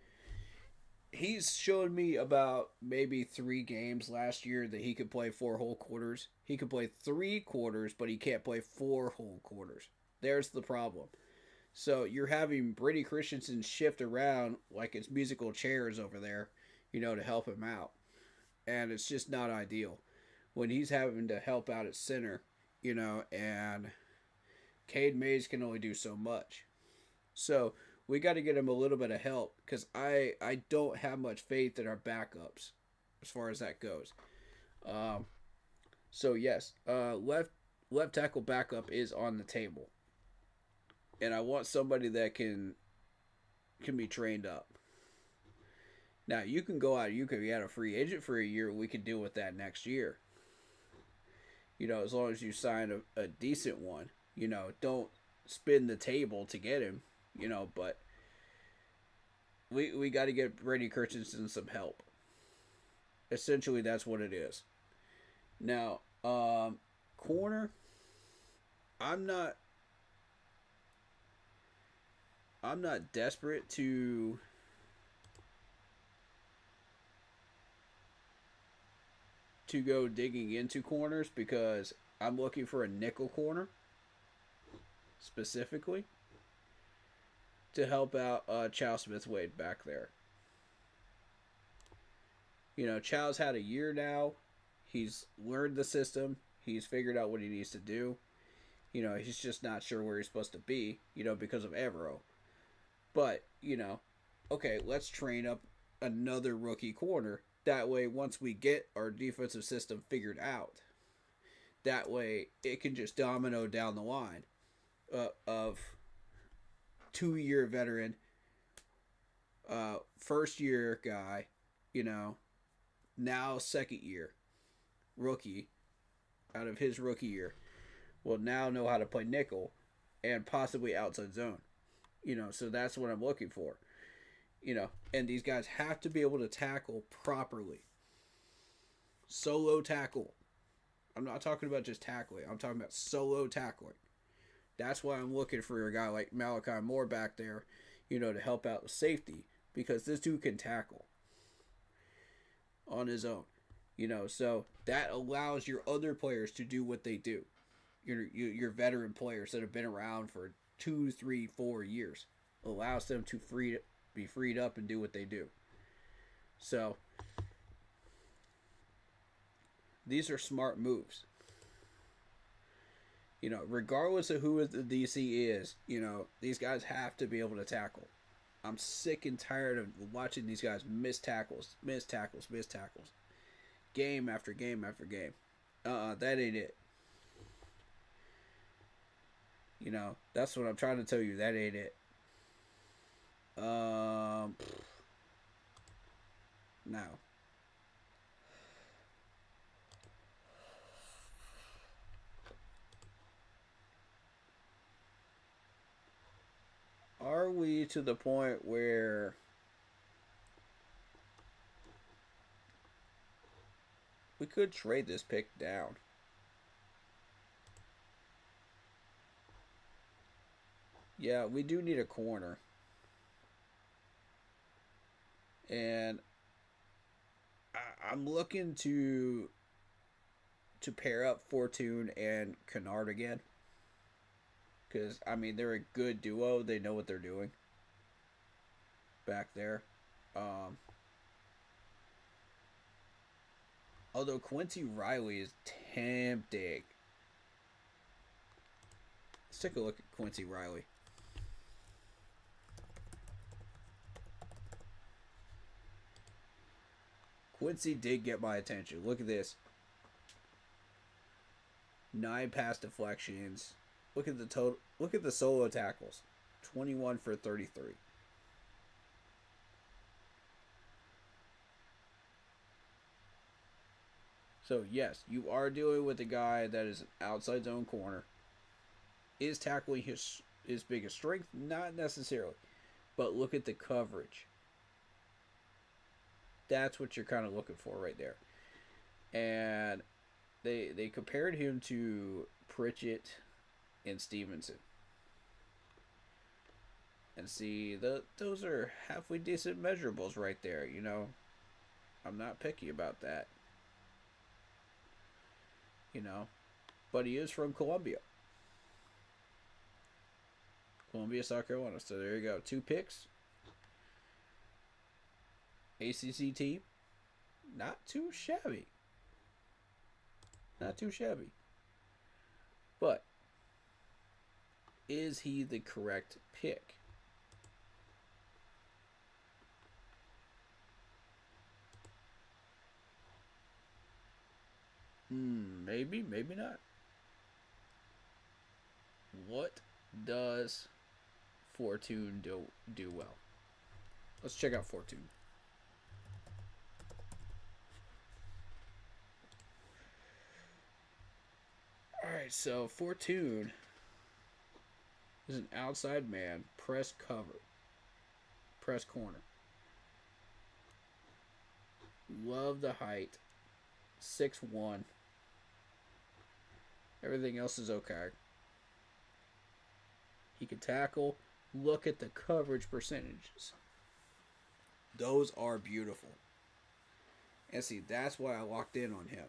He's shown me about maybe 3 games last year that he could play 4 whole quarters. He could play 3 quarters, but he can't play 4 whole quarters. There's the problem. So you're having Brady Christensen shift around like it's musical chairs over there, to help him out. And it's just not ideal when he's having to help out at center, and Cade Mays can only do so much. So we got to get him a little bit of help because I don't have much faith in our backups as far as that goes. So yes, left tackle backup is on the table. And I want somebody that can be trained up. Now, you can go out, you can be out a free agent for a year, we can deal with that next year. As long as you sign a decent one. Don't spin the table to get him, but we got to get Brady Christensen some help. Essentially, that's what it is. Now, corner, I'm not desperate to. to go digging into corners because I'm looking for a nickel corner specifically to help out Chow Smith-Wade back there. You know, Chow's had a year now. He's learned the system. He's figured out what he needs to do. You know, he's just not sure where he's supposed to be, you know, because of Evero. But, you know, okay, let's train up another rookie corner. That way, once we get our defensive system figured out, that way it can just domino down the line of 2-year veteran, first-year guy, you know, now second-year rookie out of his rookie year will now know how to play nickel and possibly outside zone. You know, so that's what I'm looking for. You know, and these guys have to be able to tackle properly. Solo tackle. I'm not talking about just tackling. I'm talking about solo tackling. That's why I'm looking for a guy like Malachi Moore back there, you know, to help out with safety. Because this dude can tackle on his own. You know, so that allows your other players to do what they do. Your veteran players that have been around for 2, 3, 4 years. Allows them to be freed up and do what they do. So, these are smart moves. You know, regardless of who the DC is, you know, these guys have to be able to tackle. I'm sick and tired of watching these guys miss tackles. Game after game after game. That ain't it. You know, that's what I'm trying to tell you. That ain't it. No. Are we to the point where we could trade this pick down? Yeah, we do need a corner. And I'm looking to pair up Fortune and Kennard again. Because, I mean, they're a good duo. They know what they're doing back there. Although Quincy Riley is tempting. Let's take a look at Quincy Riley. Quincy did get my attention. Look at this. 9 pass deflections. Look at the total. Look at the solo tackles. 21 for 33. So yes, you are dealing with a guy that is an outside zone corner. Is tackling his biggest strength? Not necessarily. But look at the coverage. That's what you're kind of looking for right there. And they compared him to Pritchett and Stevenson. And see, those are halfway decent measurables right there, you know. I'm not picky about that. You know. But he is from Columbia. Columbia, South Carolina. So there you go. 2 picks. ACC team. Not too shabby. Not too shabby. But is he the correct pick? Maybe, maybe not. What does Fortune do well? Let's check out Fortune. Alright, so Fortune is an outside man, press cover, press corner. Love the height. 6'1". Everything else is okay. He can tackle. Look at the coverage percentages. Those are beautiful. And see, that's why I locked in on him.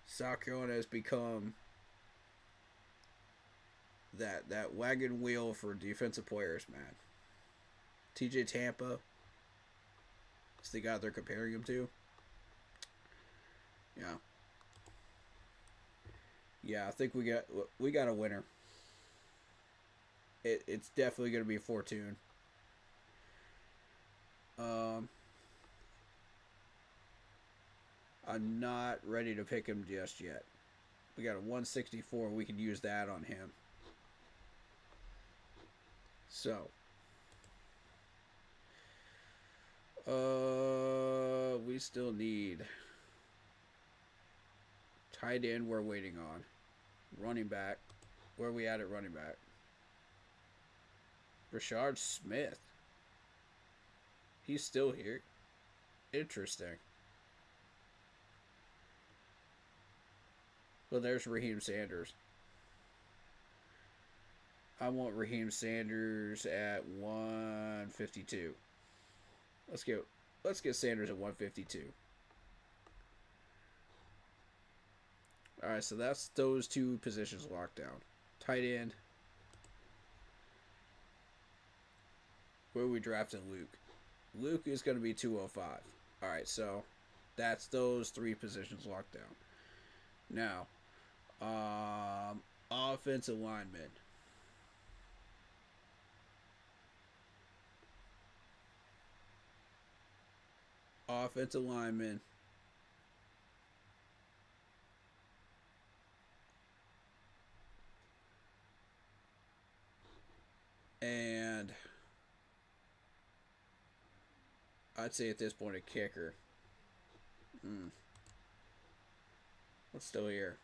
South Carolina has become that wagon wheel for defensive players, man. TJ Tampa is the guy they're comparing him to. Yeah. Yeah, I think we got a winner. It's definitely going to be Fortune. I'm not ready to pick him just yet. We got a 164. We can use that on him. So, we still need tight end. We're waiting on running back. Where are we at running back? Rashard Smith. He's still here. Interesting. Well, there's Raheem Sanders. I want Raheem Sanders at 152. Let's get Sanders at 152. All right, so that's those two positions locked down. Tight end. Where we drafted Luke. Luke is going to be 205. All right, so that's those three positions locked down. Now, offensive lineman. Offensive lineman. And I'd say at this point a kicker. What's still here?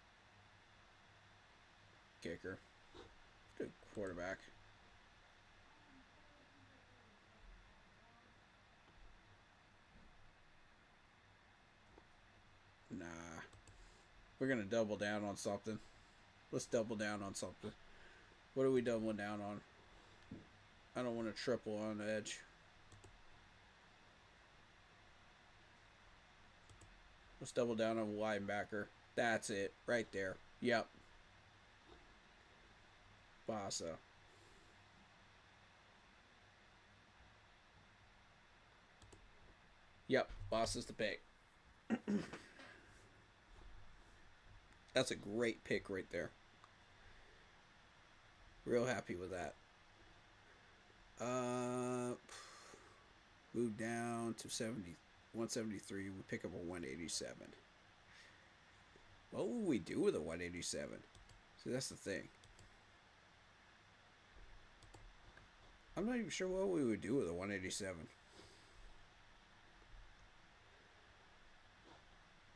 Kicker. Good quarterback. Nah. We're going to double down on something. Let's double down on something. What are we doubling down on? I don't want to triple on the edge. Let's double down on linebacker. That's it. Right there. Yep. Bassa. Yep. Bassa's the pick. That's a great pick right there. Real happy with that. Move down to 173. We pick up a 187. What would we do with a 187? See, that's the thing. I'm not even sure what we would do with a 187.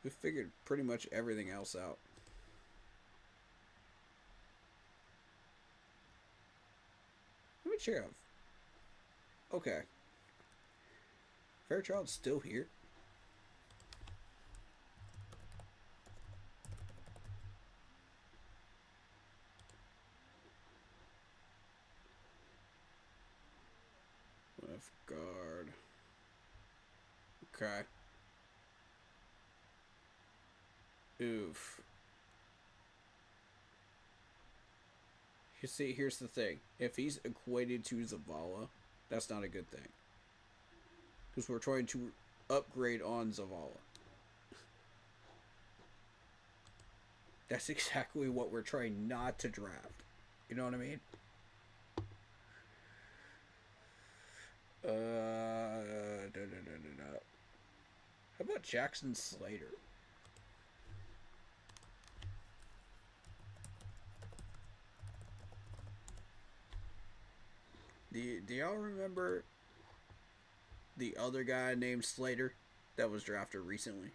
We figured pretty much everything else out. Let me check out. Okay. Fairchild's still here. Left guard. Okay. Oof. You see, here's the thing. If he's equated to Zavala, that's not a good thing. Because we're trying to upgrade on Zavala. That's exactly what we're trying not to draft. You know what I mean? How about Jackson Slater? Do y'all remember the other guy named Slater that was drafted recently?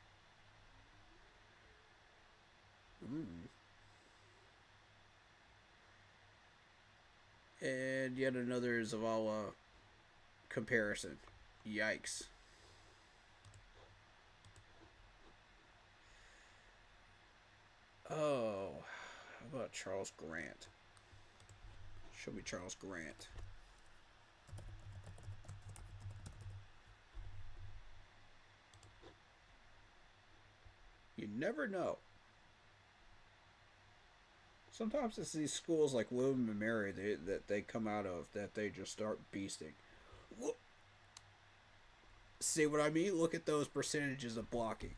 And yet another Zavala comparison. Yikes. Oh, how about Charles Grant? Show me Charles Grant. never know. Sometimes it's these schools like William and Mary that they come out of that they just start beasting. Look, see what I mean? Look at those percentages of blocking.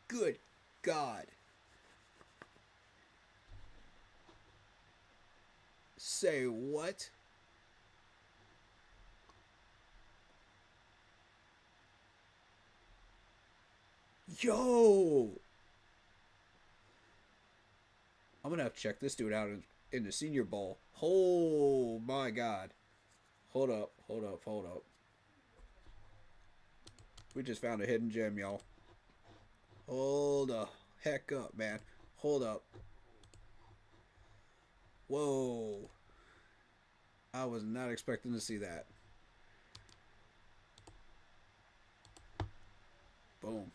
Good God. Say what? Yo! I'm gonna have to check this dude out in the Senior Bowl. Oh my God. Hold up, hold up, hold up. We just found a hidden gem, y'all. Hold the heck up, man. Hold up. Whoa. I was not expecting to see that. Boom.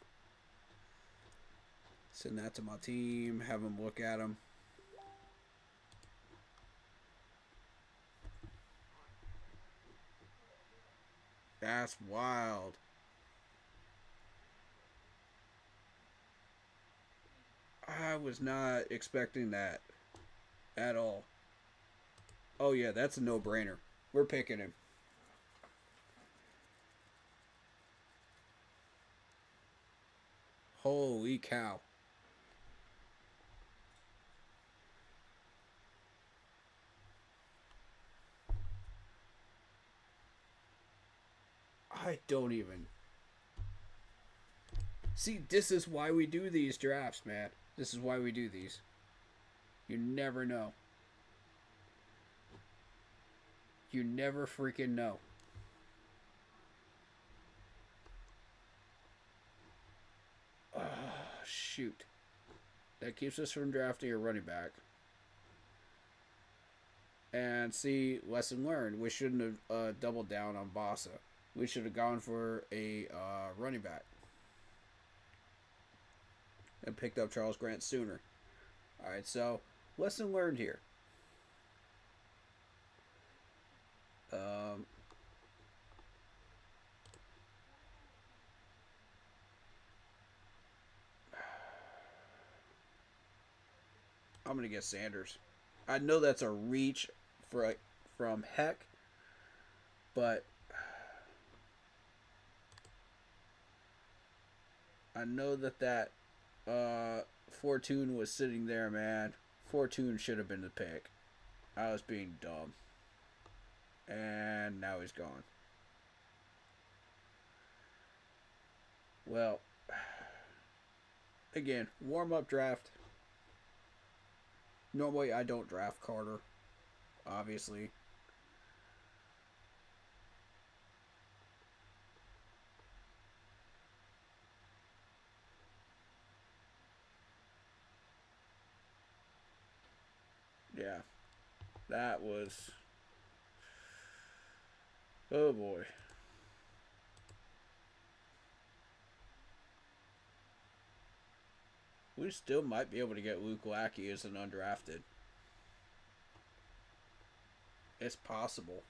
Send that to my team. Have them look at them. That's wild. I was not expecting that at all. Oh yeah, that's a no-brainer. We're picking him. Holy cow. I don't even... See, this is why we do these drafts, man. This is why we do these. You never know. You never freaking know. Oh, shoot. That keeps us from drafting a running back. And see, lesson learned. We shouldn't have doubled down on Bossa. We should have gone for a running back. And picked up Charles Grant sooner. Alright, so, lesson learned here. I'm going to get Sanders. I know that's a reach from Heck, but I know that Fortune was sitting there, man. Fortune should have been the pick. I was being dumb. And now he's gone. Well, again, warm-up draft. Normally, I don't draft Carter, obviously. Yeah, that was... Oh, boy. We still might be able to get Luke Lackey as an undrafted. It's possible.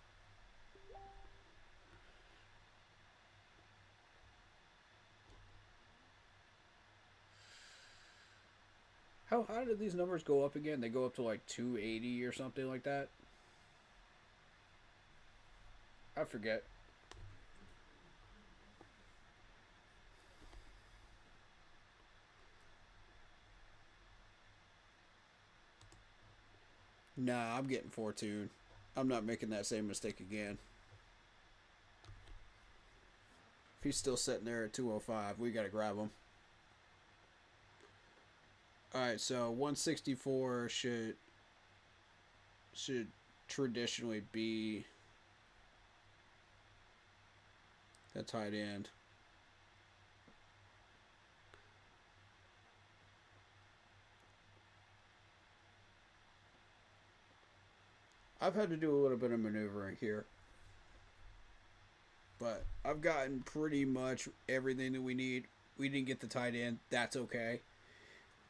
How high did these numbers go up again? They go up to like 280 or something like that? I forget. Nah, I'm getting Fortune. I'm not making that same mistake again. If he's still sitting there at 205, we got to grab him. Alright, so 164 should traditionally be the tight end. I've had to do a little bit of maneuvering here. But I've gotten pretty much everything that we need. We didn't get the tight end. That's okay.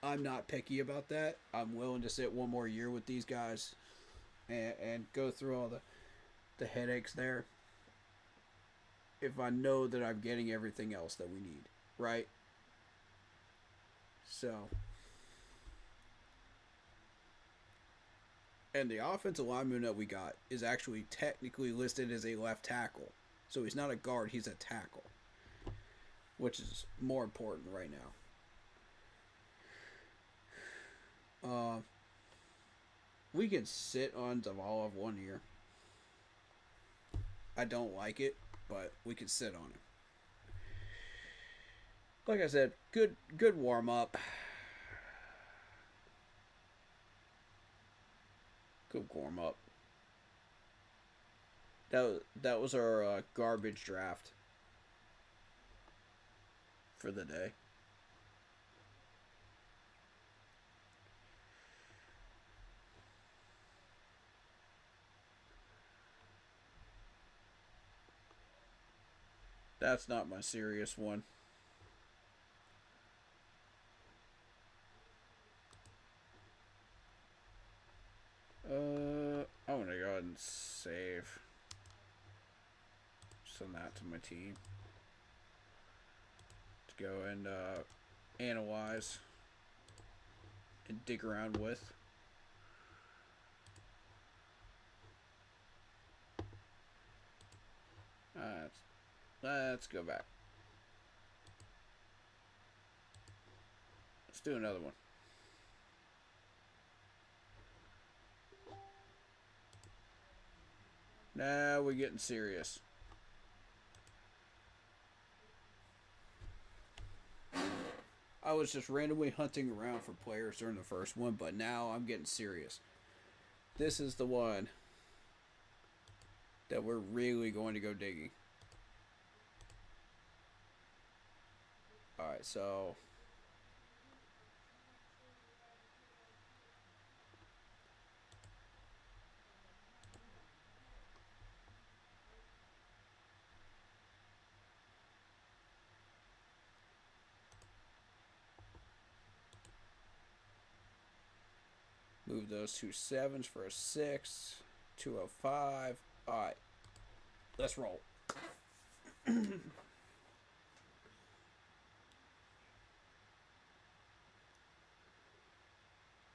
I'm not picky about that. I'm willing to sit one more year with these guys and go through all the headaches there. If I know that I'm getting everything else that we need, right? So, and the offensive lineman that we got is actually technically listed as a left tackle. So he's not a guard, he's a tackle, which is more important right now. We can sit on Zavala 1 year. I don't like it, but we can sit on him. Like I said, good warm up. Good warm up. That was our garbage draft for the day. That's not my serious one. I'm gonna go ahead and save. Send that to my team to go and analyze and dig around with. Let's go back. Let's do another one. Now we're getting serious. I was just randomly hunting around for players during the first one, but now I'm getting serious. This is the one that we're really going to go digging. Alright, so move those 2 7s for a 6. 205. Alright. Let's roll.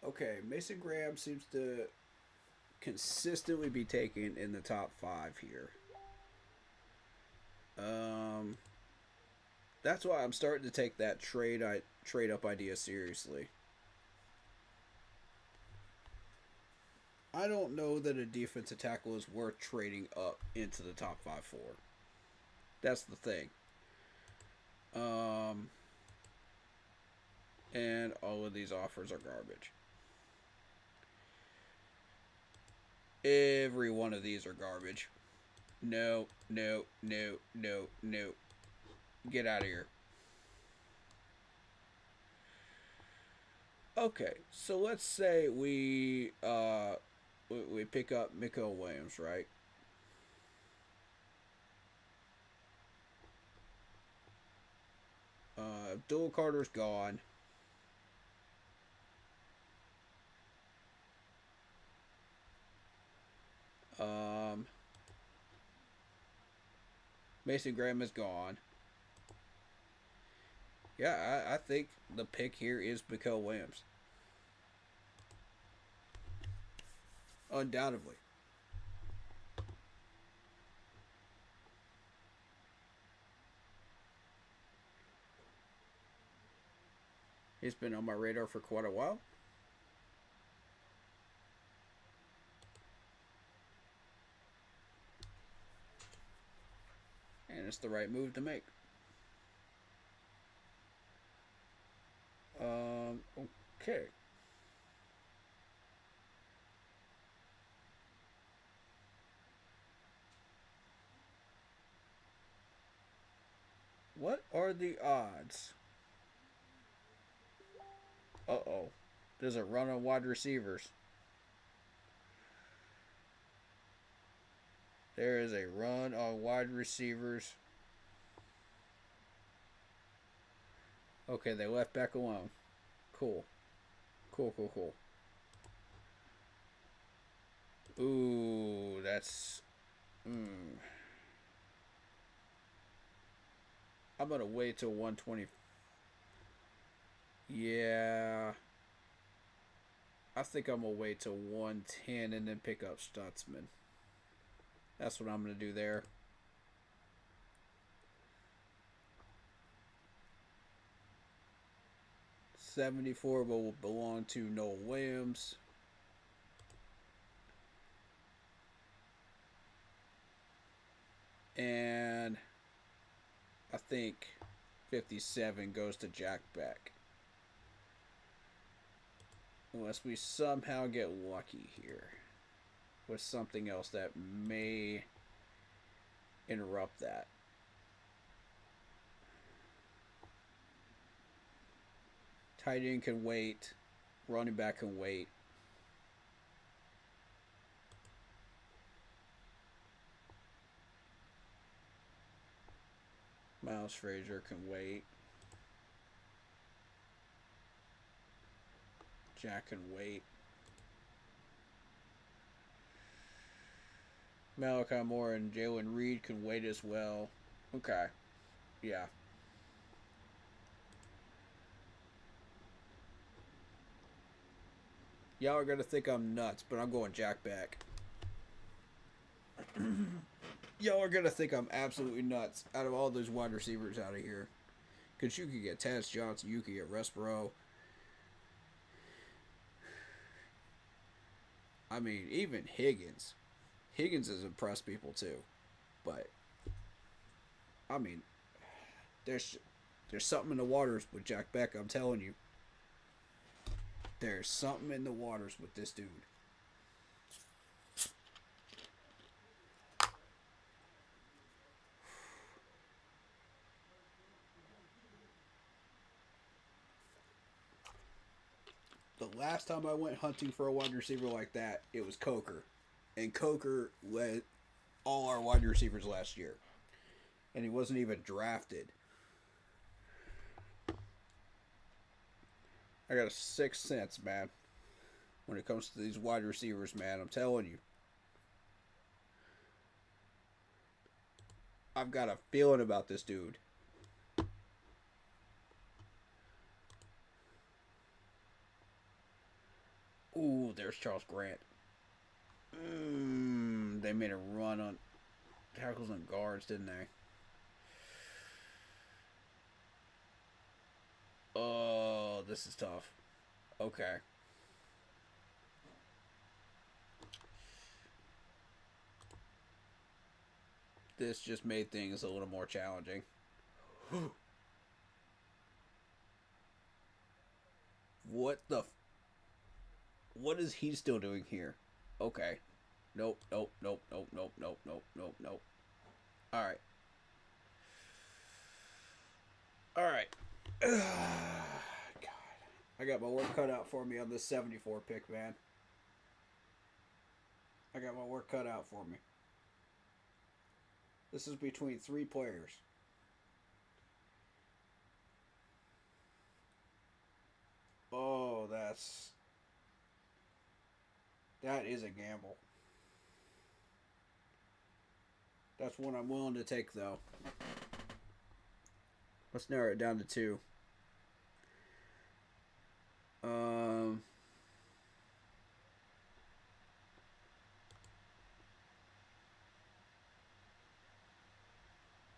Okay, Mason Graham seems to consistently be taken in the top 5 here. That's why I'm starting to take that trade up idea seriously. I don't know that a defensive tackle is worth trading up into the top 5 for. That's the thing. And all of these offers are garbage. Every one of these are garbage. No. Get out of here. Okay, so let's say we pick up Miko Williams, right? Abdul Carter's gone. Mason Graham is gone. Yeah, I think the pick here is Miko Williams. Undoubtedly. He's been on my radar for quite a while. And it's the right move to make. Okay. What are the odds? Uh-oh. There's a run on wide receivers. There is a run on wide receivers. Okay, they left back alone. Cool. Cool. Ooh, that's... I'm going to wait till 120. Yeah. I think I'm going to wait till 110 and then pick up Stutzman. That's what I'm going to do there. $74 will belong to Noel Williams. And I think 57 goes to Jack Beck. Unless we somehow get lucky here with something else that may interrupt that. Tight end can wait. Running back can wait. Miles Frazier can wait. Jack can wait. Malachi Moore and Jalen Reed can wait as well. Okay. Yeah. Y'all are going to think I'm nuts, but I'm going Jack Beck. Y'all are going to think I'm absolutely nuts out of all those wide receivers out of here. Because you could get Taz Johnson, you could get Respiro. I mean, even Higgins. Higgins has impressed people too. But, I mean, there's something in the waters with Jack Beck, I'm telling you. There's something in the waters with this dude. The last time I went hunting for a wide receiver like that, it was Coker. And Coker led all our wide receivers last year. And he wasn't even drafted. I got a sixth sense, man. When it comes to these wide receivers, man, I'm telling you. I've got a feeling about this dude. Ooh, there's Charles Grant. They made a run on tackles and guards, didn't they? Oh, this is tough. Okay. This just made things a little more challenging. What the... What is he still doing here? Okay. Nope, nope, nope, nope, nope, nope, nope, nope, nope. Alright. Alright. God. I got my work cut out for me on this 74 pick, man. I got my work cut out for me. This is between three players. Oh, that is a gamble. That's one I'm willing to take, though. Let's narrow it down to two.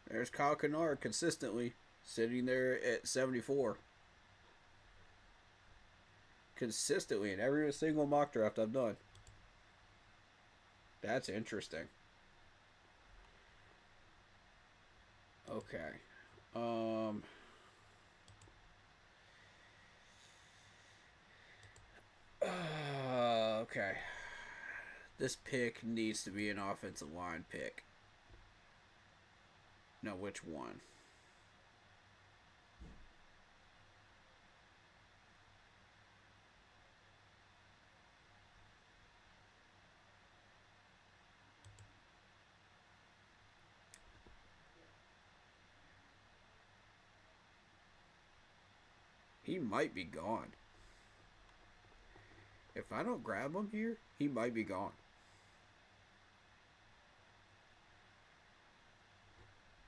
There's Kyle Kennard consistently sitting there at 74. Consistently in every single mock draft I've done. That's interesting. Okay. Okay. This pick needs to be an offensive line pick. No, which one? He might be gone. If I don't grab him here, he might be gone.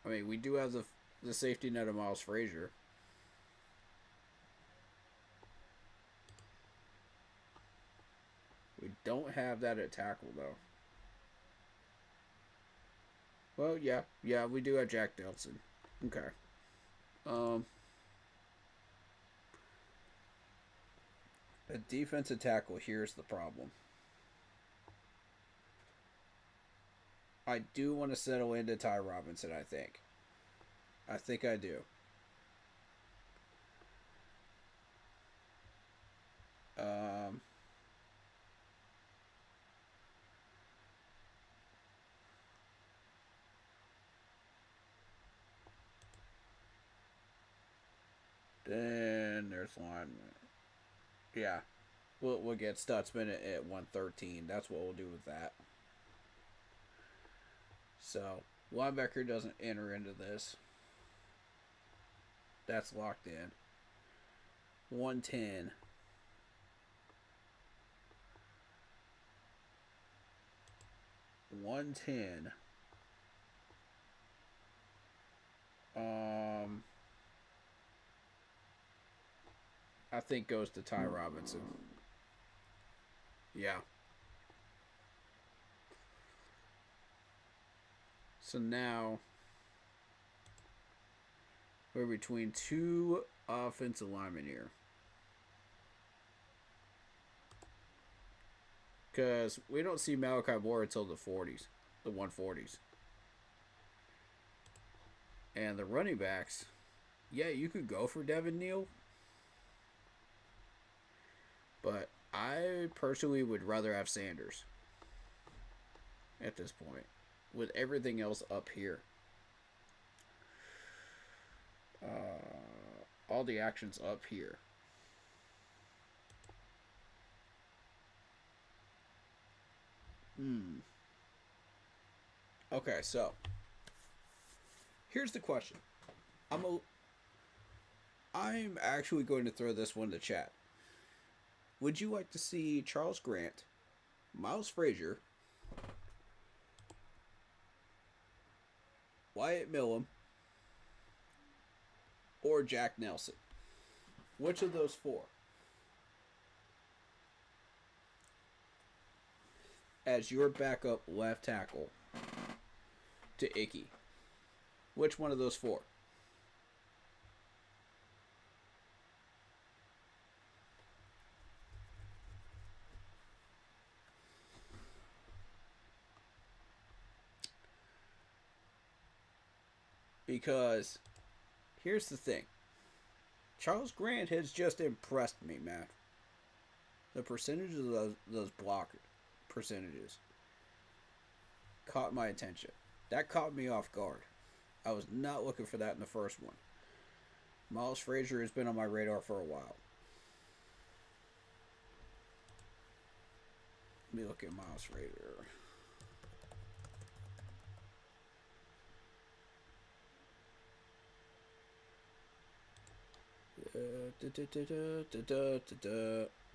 I mean, we do have the safety net of Miles Frazier. We don't have that at tackle, though. Well, yeah, we do have Jack Nelson. Okay. A defensive tackle, here's the problem. I do want to settle into Ty Robinson, I think. I think I do. Then there's lineman. Yeah. We'll get Stutzman at 113. That's what we'll do with that. So, linebacker doesn't enter into this. That's locked in. 110. I think goes to Ty Robinson. Yeah. So now we're between two offensive linemen here. Because we don't see Malachi Moore until the 40s, the 140s. And the running backs, yeah, you could go for Devin Neal. But I personally would rather have Sanders at this point, with everything else up here. All the actions up here. Okay, so here's the question. I'm actually going to throw this one in the chat. Would you like to see Charles Grant, Miles Frazier, Wyatt Millum, or Jack Nelson? Which of those four? As your backup left tackle to Ickey. Which one of those four? Because here's the thing. Charles Grant has just impressed me, man. The percentages of those block percentages caught my attention. That caught me off guard. I was not looking for that in the first one. Miles Frazier has been on my radar for a while. Let me look at Miles Frazier.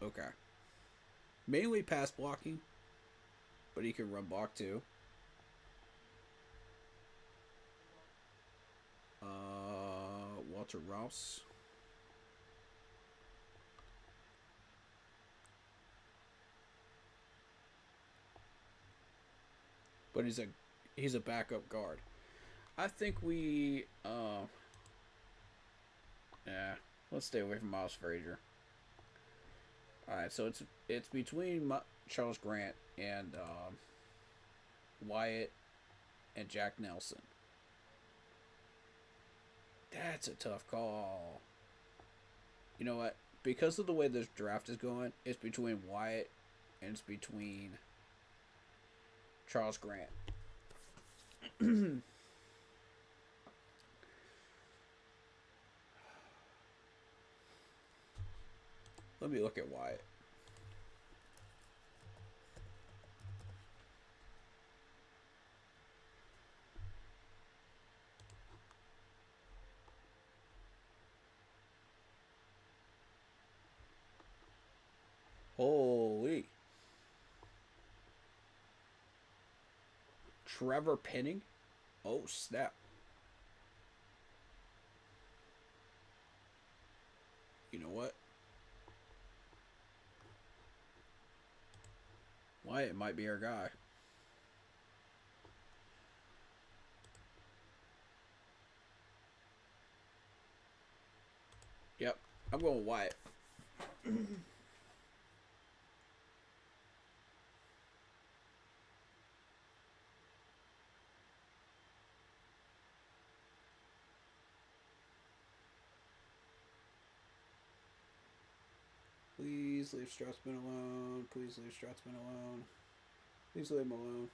Okay. Mainly pass blocking, but he can run block too. Walter Rouse. But he's a backup guard. I think we yeah, let's stay away from Miles Frazier. Alright, so it's between Charles Grant and Wyatt and Jack Nelson. That's a tough call. You know what? Because of the way this draft is going, it's between Wyatt and it's between Charles Grant. Let me look at Wyatt. Holy. Trevor Penning? Oh, snap. You know what? Wyatt might be our guy. Yep, I'm going Wyatt. Please leave Stratsman alone. Please leave Stratsman alone. Please leave him alone.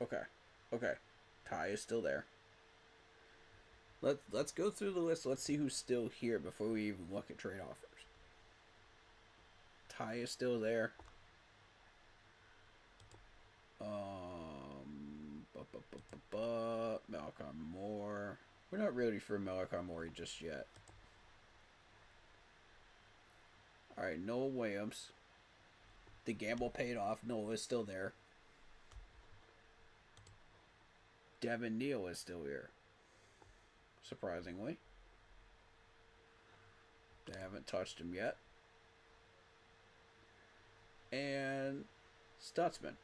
Okay. Okay. Ty is still there. Let's go through the list. Let's see who's still here before we even look at trade offers. Ty is still there. Malachi Moore. We're not ready for Malachi Moore just yet. Alright, Noah Williams. The gamble paid off. Noah is still there. Devin Neal is still here. Surprisingly. They haven't touched him yet. And Stutzman.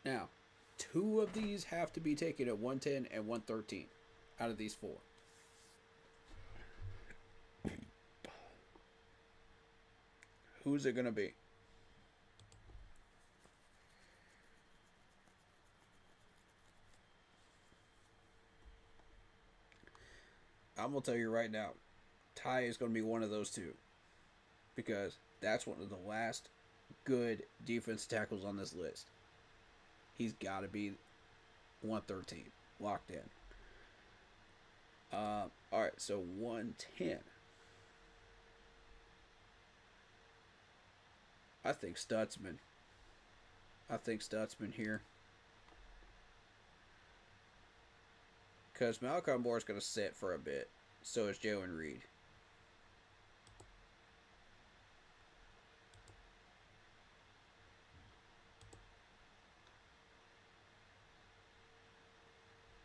Now, 2 of these have to be taken at 110 and 113 out of these 4. Who's it going to be? I'm going to tell you right now, Ty is going to be one of those 2. Because that's one of the last good defense tackles on this list. He's got to be 113. Locked in. Alright, so 110. I think Stutzman. Here. Because Malachi Moore is going to sit for a bit. So is Jalen Reed.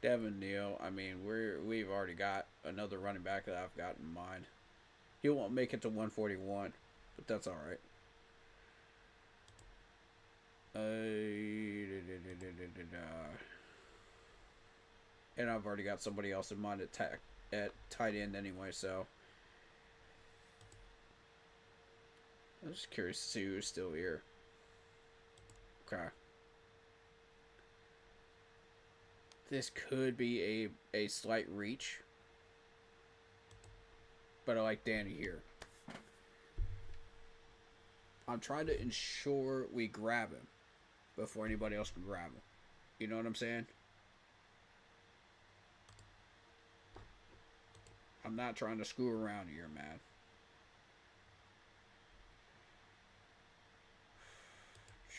Devin Neal, I mean, we've already got another running back that I've got in mind. He won't make it to 141, but that's all right. And I've already got somebody else in mind at tight end anyway, so I'm just curious to see who's still here. Okay. This could be a slight reach. But I like Danny here. I'm trying to ensure we grab him before anybody else can grab him. You know what I'm saying? I'm not trying to screw around here, man.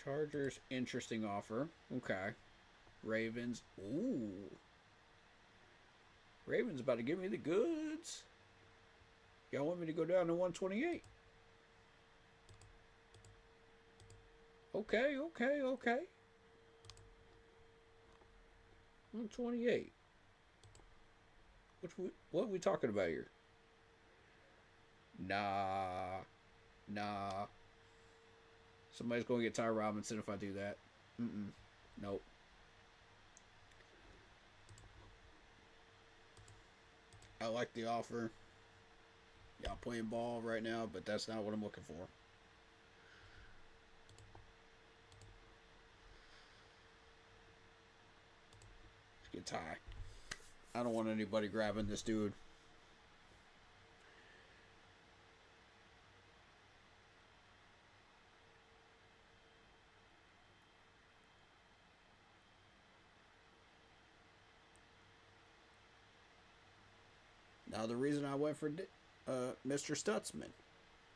Chargers, interesting offer. Okay. Ravens. Ooh. Ravens about to give me the goods. Y'all want me to go down to 128? Okay. 128. What are we talking about here? Nah. Somebody's going to get Ty Robinson if I do that. Nope. I like the offer. Y'all playing ball right now, but that's not what I'm looking for. Let's get Ty. I don't want anybody grabbing this dude. Now, the reason I went for Mr. Stutzman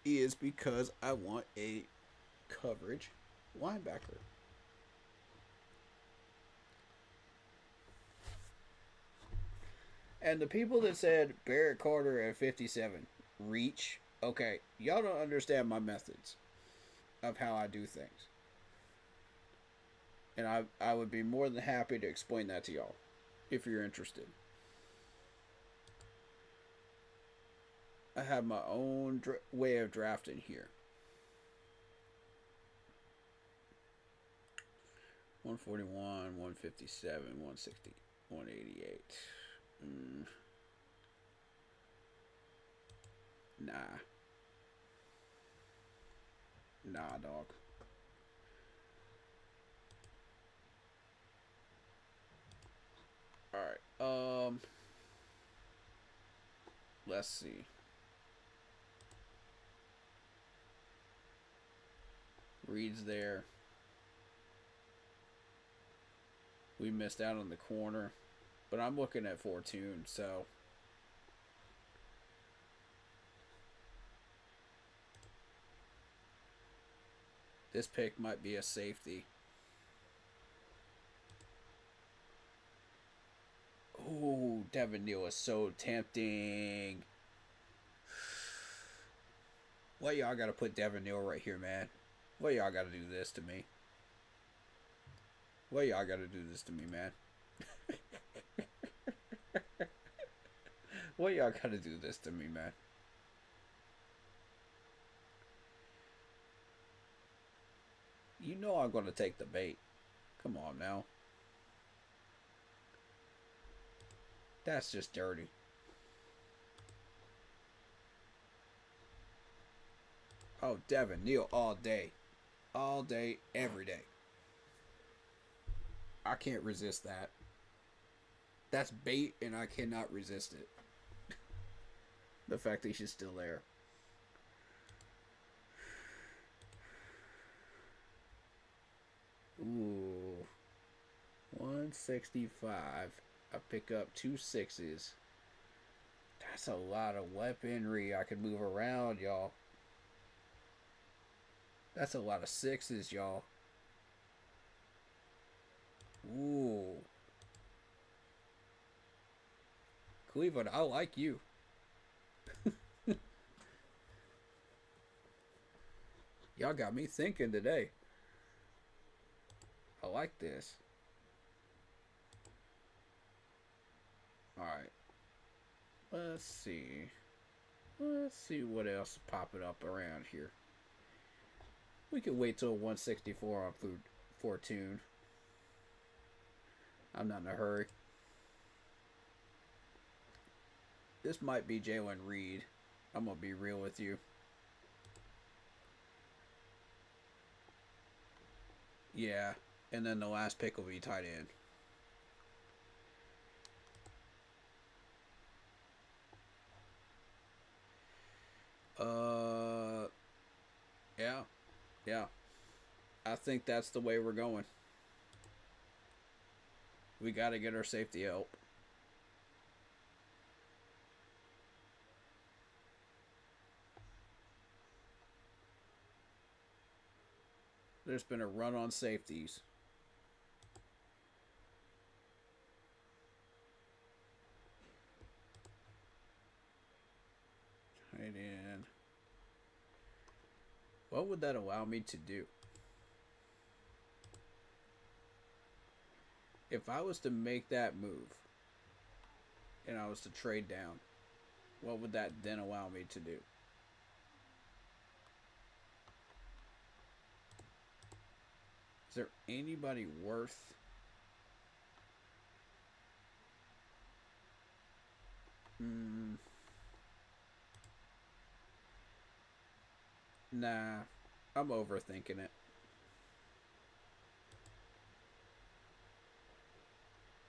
is because I want a coverage linebacker. And the people that said Barrett Carter at 57, reach, okay, y'all don't understand my methods of how I do things. And I would be more than happy to explain that to y'all if you're interested. I have my own way of drafting here. 141, 157, 160, 188. Nah. Nah, dog. Alright, let's see. Reed's there. We missed out on the corner. But I'm looking at Fortune, so... This pick might be a safety. Ooh, Devin Neal is so tempting. Why y'all gotta put Devin Neal right here, man? Why y'all gotta do this to me? Why y'all gotta do this to me, man? Why y'all gotta do this to me, man? You know I'm gonna take the bait. Come on now. That's just dirty. Oh, Devin Neal all day. All day, every day. I can't resist that. That's bait and I cannot resist it. The fact that she's still there. Ooh. 165. I pick up 2 6s. That's a lot of weaponry I could move around, y'all. That's a lot of 6s, y'all. Ooh. Cleveland, I like you. Y'all got me thinking today. I like this. Alright. Let's see. Let's see what else is popping up around here. We can wait till 164 on Fortune. I'm not in a hurry. This might be Jalen Reed. I'm going to be real with you. Yeah. And then the last pick will be tight end. Yeah. Yeah. I think that's the way we're going. We got to get our safety help. There's been a run on safeties. Tight end. What would that allow me to do? If I was to make that move and I was to trade down, what would that then allow me to do? Is there anybody worth... Nah, I'm overthinking it.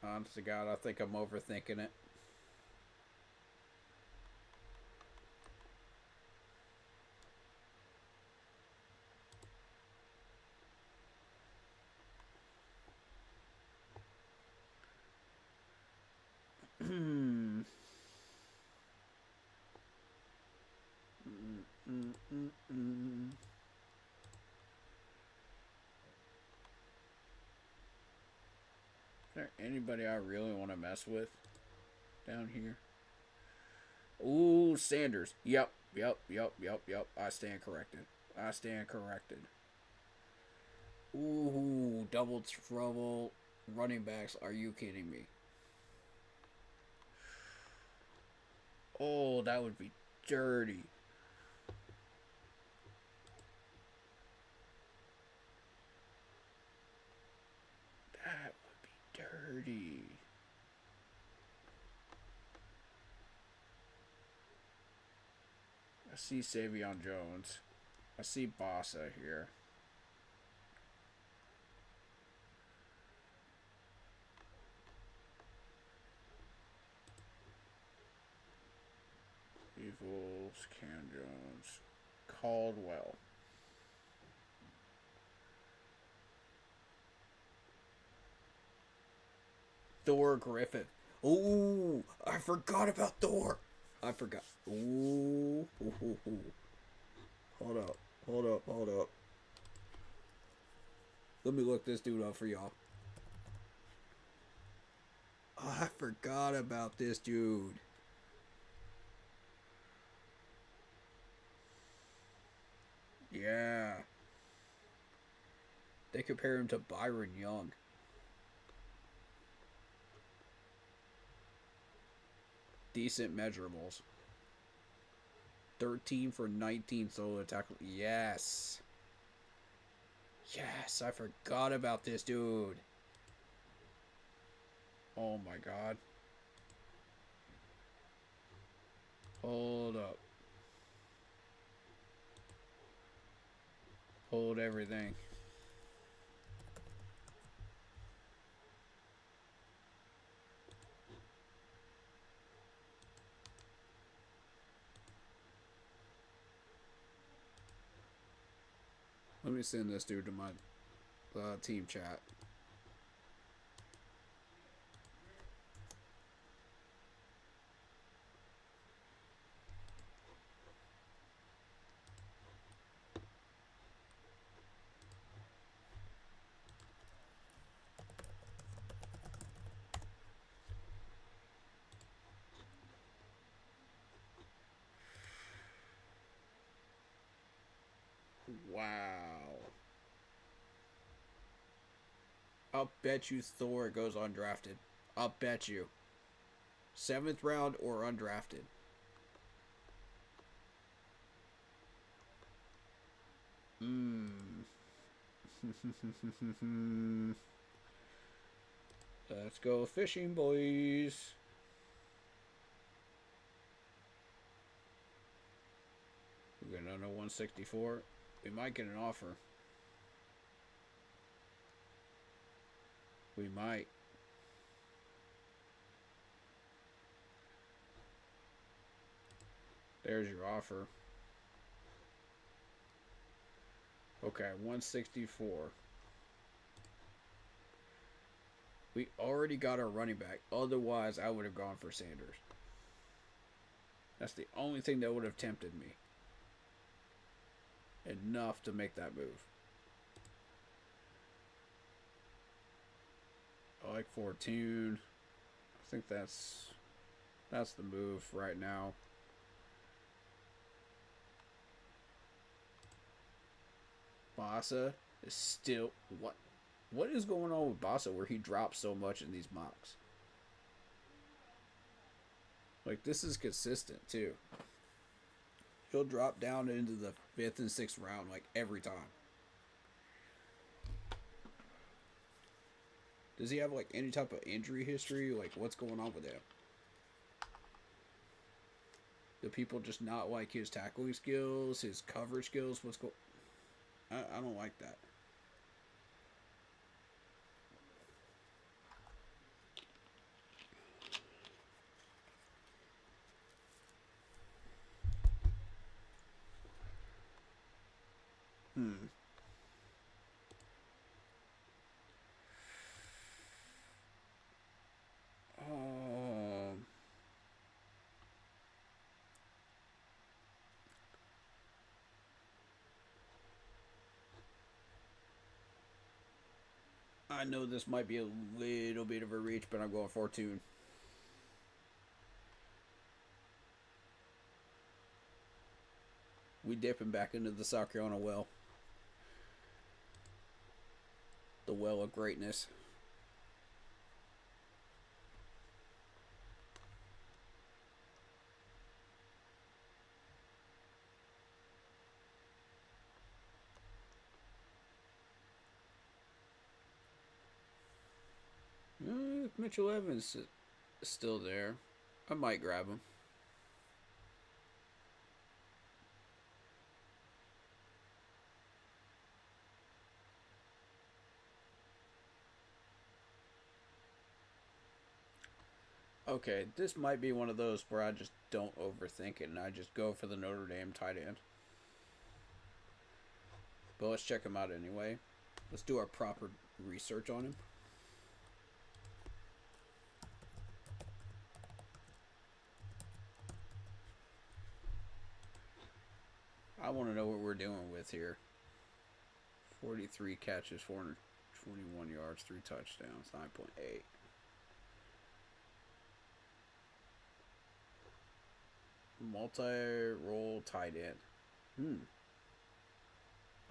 Honest to God, I think I'm overthinking it. Is there anybody I really want to mess with down here? Ooh, Sanders. Yep. I stand corrected. Ooh, double trouble running backs. Are you kidding me? Oh, that would be dirty. That would be dirty. I see Savion Jones. I see Bossa here. Eagles, Cam Jones, Caldwell. Thor Griffith. Ooh, I forgot about Thor. I forgot. Ooh. Hold up. Hold up. Hold up. Let me look this dude up for y'all. Oh, I forgot about this dude. Yeah. They compare him to Byron Young. Decent measurables. 13 for 19 solo tackle. Yes. Yes, I forgot about this dude. Oh my god. Hold up. Hold everything. Let me send this dude to my team chat. Wow. I'll bet you Thor goes undrafted. I'll bet you. 7th round or undrafted. Let's go fishing, boys. We're going under 164. We might get an offer. We might. There's your offer. Okay, 164. We already got our running back. Otherwise, I would have gone for Sanders. That's the only thing that would have tempted me. Enough to make that move. I like Fortune. I think that's the move right now. Bossa is still what is going on with Bossa where he drops so much in these mocks? Like, this is consistent too. He'll drop down into the 5th and 6th round like every time. Does he have like any type of injury history? Like, what's going on with him? Do people just not like his tackling skills, his coverage skills? What's going? I don't like that. I know this might be a little bit of a reach, but I'm going Fortune. We dipping back into the South Carolina well. well of greatness. If Mitchell Evans is still there, I might grab him. Okay, this might be one of those where I just don't overthink it and I just go for the Notre Dame tight end. But let's check him out anyway. Let's do our proper research on him. I want to know what we're dealing with here. 43 catches, 421 yards, 3 touchdowns, 9.8. Multi-role tight end.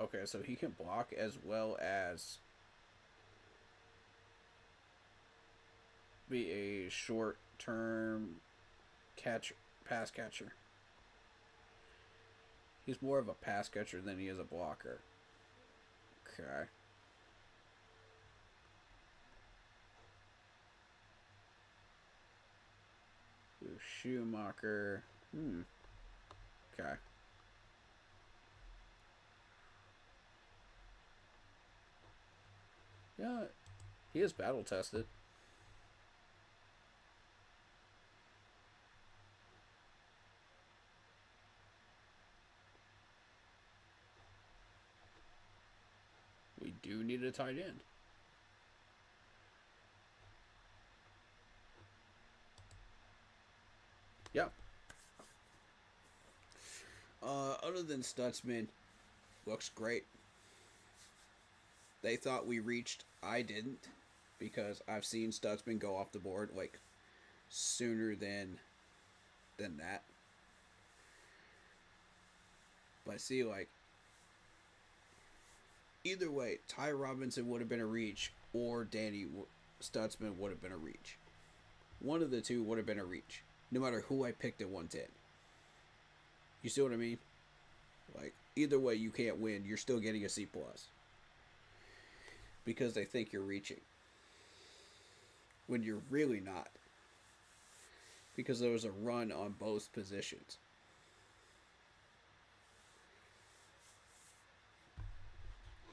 Okay, so he can block as well as be a short-term pass catcher. He's more of a pass catcher than he is a blocker. Okay. Schumacher. Okay. Yeah, he is battle tested. We do need a tight end. Yeah. Other than Stutzman, looks great. They thought we reached. I didn't, because I've seen Stutzman go off the board like sooner than that. But see, like, either way, Ty Robinson would have been a reach, or Danny Stutzman would have been a reach. One of the two would have been a reach, no matter who I picked at 110. You see what I mean? Like, either way, you can't win. You're still getting a C+. Because they think you're reaching. When you're really not. Because there was a run on both positions.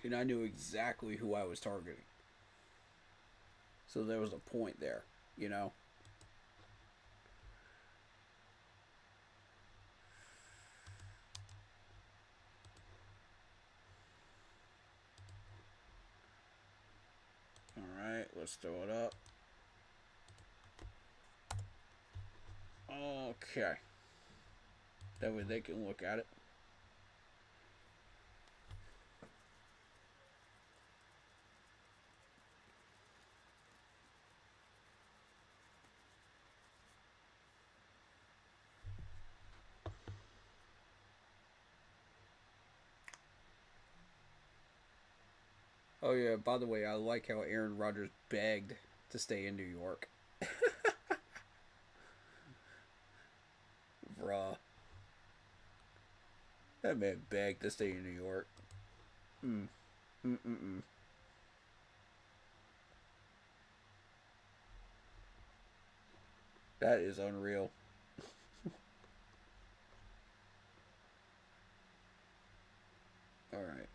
And I knew exactly who I was targeting. So there was a point there, you know? Alright, let's throw it up. Okay. That way they can look at it. Oh yeah, by the way, I like how Aaron Rodgers begged to stay in New York. Bruh. That man begged to stay in New York. That is unreal. Alright.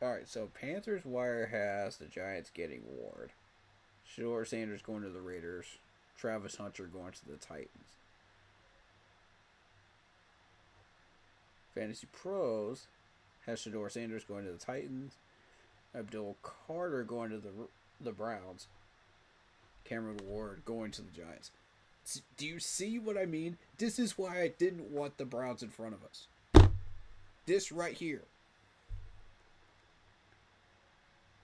Alright, so Panthers Wire has the Giants getting Ward. Shedeur Sanders going to the Raiders. Travis Hunter going to the Titans. Fantasy Pros has Shedeur Sanders going to the Titans. Abdul Carter going to the Browns. Cameron Ward going to the Giants. Do you see what I mean? This is why I didn't want the Browns in front of us. This right here.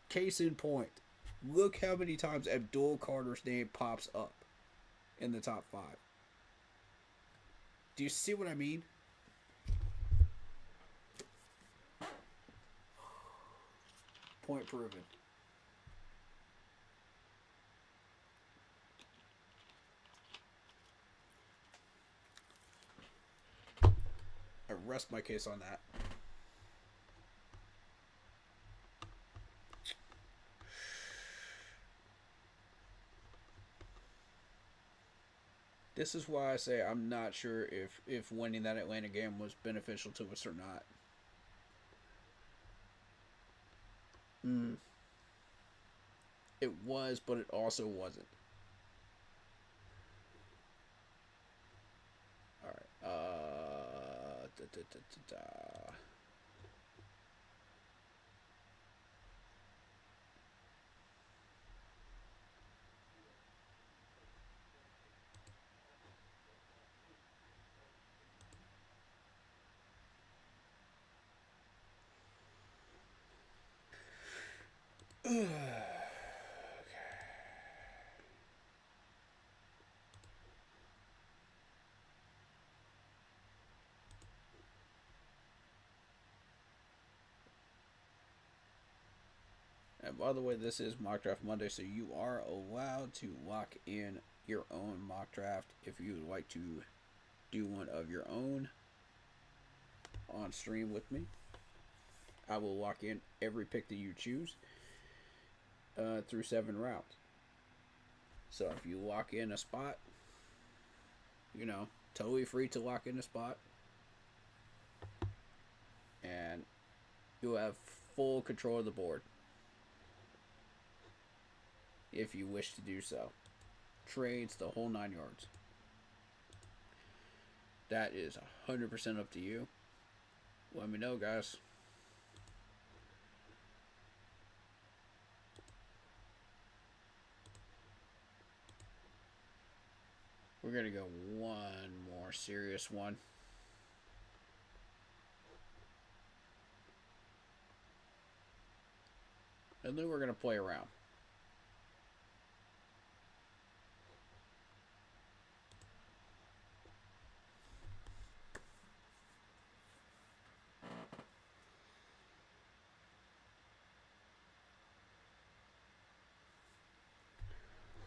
Case in point. Look how many times Abdul Carter's name pops up in the top 5. Do you see what I mean? Point proven. I rest my case on that. This is why I say I'm not sure if winning that Atlanta game was beneficial to us or not. It was, but it also wasn't. Alright. Da, da, da, da, da. And by the way, this is Mock Draft Monday, so you are allowed to lock in your own mock draft if you would like to do one of your own on stream with me. I will lock in every pick that you choose through 7 rounds. So if you lock in a spot, you know, totally free to lock in a spot. And you'll have full control of the board if you wish to do so. Trades, the whole 9 yards. That is 100% up to you. Let me know, guys. We're going to go one more serious one. And then we're going to play around.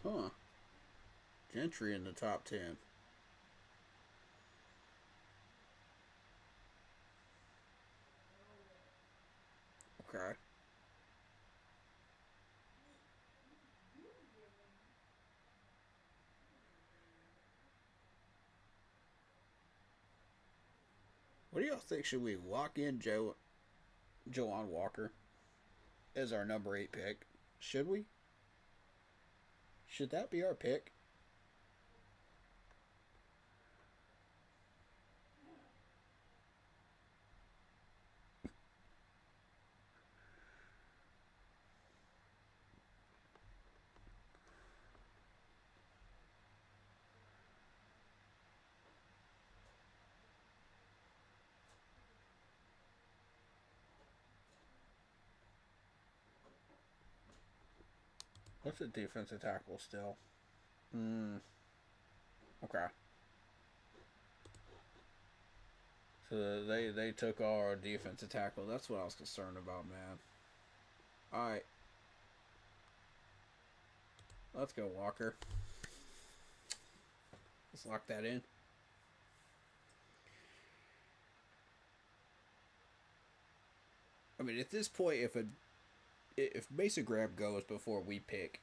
Huh. Gentry in the top 10. Okay. What do y'all think? Should we lock in Joanne Walker as our number 8 pick? Should we? Should that be our pick? What's a defensive tackle still? Okay. So they took our defensive tackle. That's what I was concerned about, man. Alright. Let's go, Walker. Let's lock that in. I mean, at this point, if Mason Graham goes before we pick,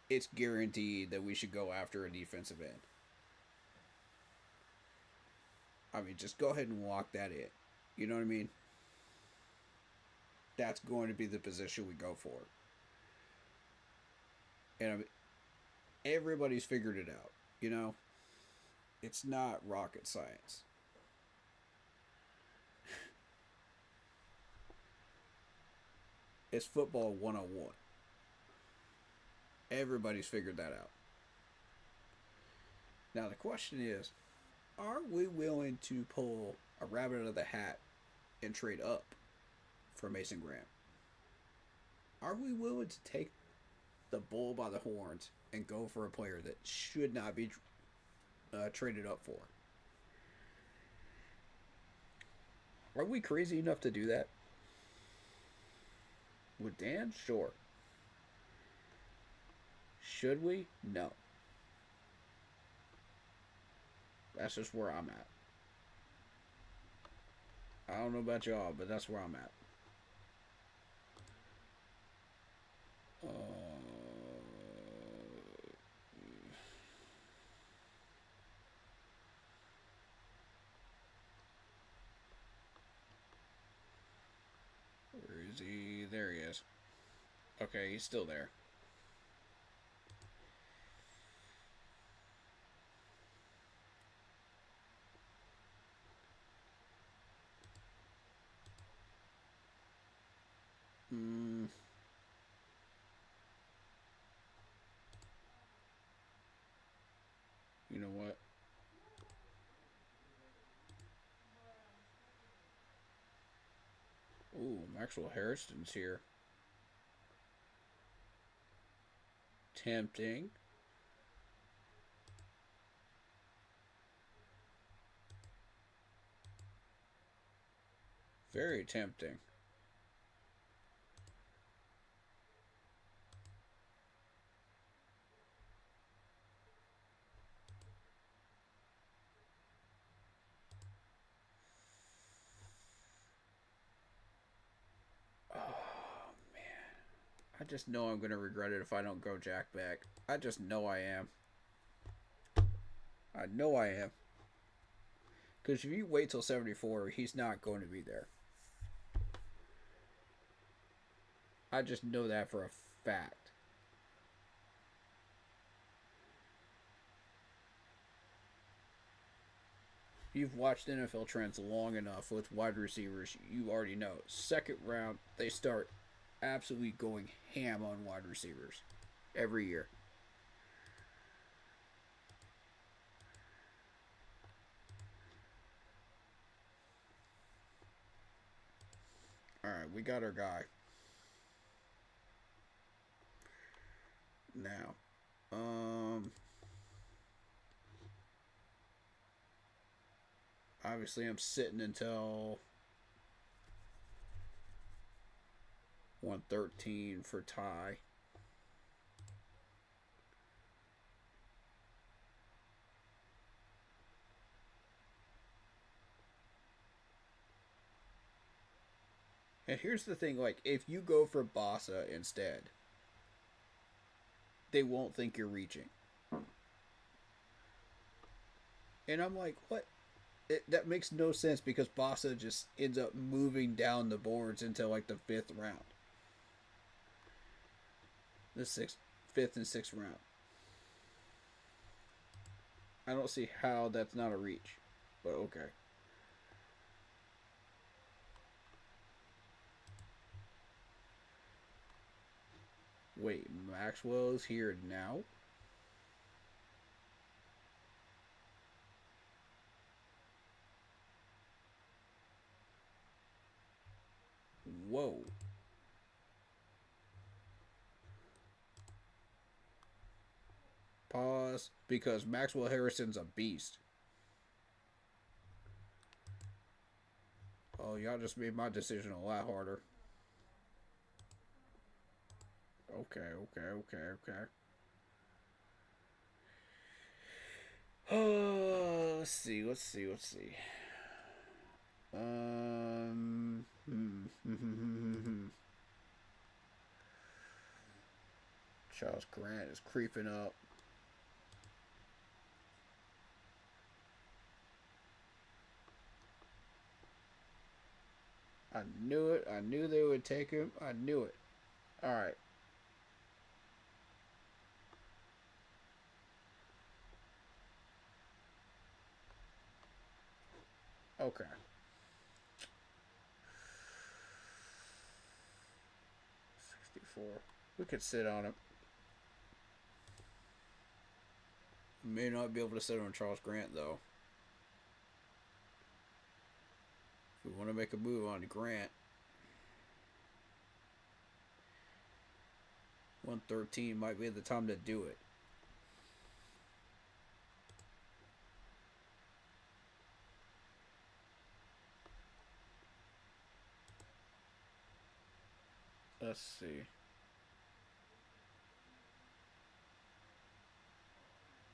it's guaranteed that we should go after a defensive end. I mean, just go ahead and lock that in. You know what I mean? That's going to be the position we go for. And I mean, everybody's figured it out. You know? It's not rocket science. It's football 101. Everybody's figured that out. Now the question is, are we willing to pull a rabbit out of the hat and trade up for Mason Graham? Are we willing to take the bull by the horns and go for a player that should not be traded up for. Are we crazy enough to do that? With Dan? Sure. Should we? No. That's just where I'm at. I don't know about y'all, but that's where I'm at. Where is he? There he is. Okay, he's still there. You know what? Ooh, Maxwell Harrison's here. Tempting. Very tempting. I just know I'm going to regret it if I don't go Jack back. I just know I am. I know I am. Because if you wait till 74, he's not going to be there. I just know that for a fact. If you've watched NFL trends long enough with wide receivers, you already know. Second round, they start absolutely going ham on wide receivers every year. Alright, we got our guy. Now, obviously I'm sitting until 113 for Ty. And here's the thing, like, if you go for Bossa instead, they won't think you're reaching. And I'm like, what? That makes no sense because Bossa just ends up moving down the boards into like the 5th round. The 5th and 6th round. I don't see how that's not a reach, but okay. Wait, Maxwell's here now? Whoa. Pause, because Maxwell Harrison's a beast. Oh, y'all just made my decision a lot harder. Okay. Oh, let's see. Charles Grant is creeping up. I knew it. I knew they would take him. I knew it. All right. Okay. 64. We could sit on him. May not be able to sit on Charles Grant, though. If we want to make a move on Grant. 113 might be the time to do it. Let's see.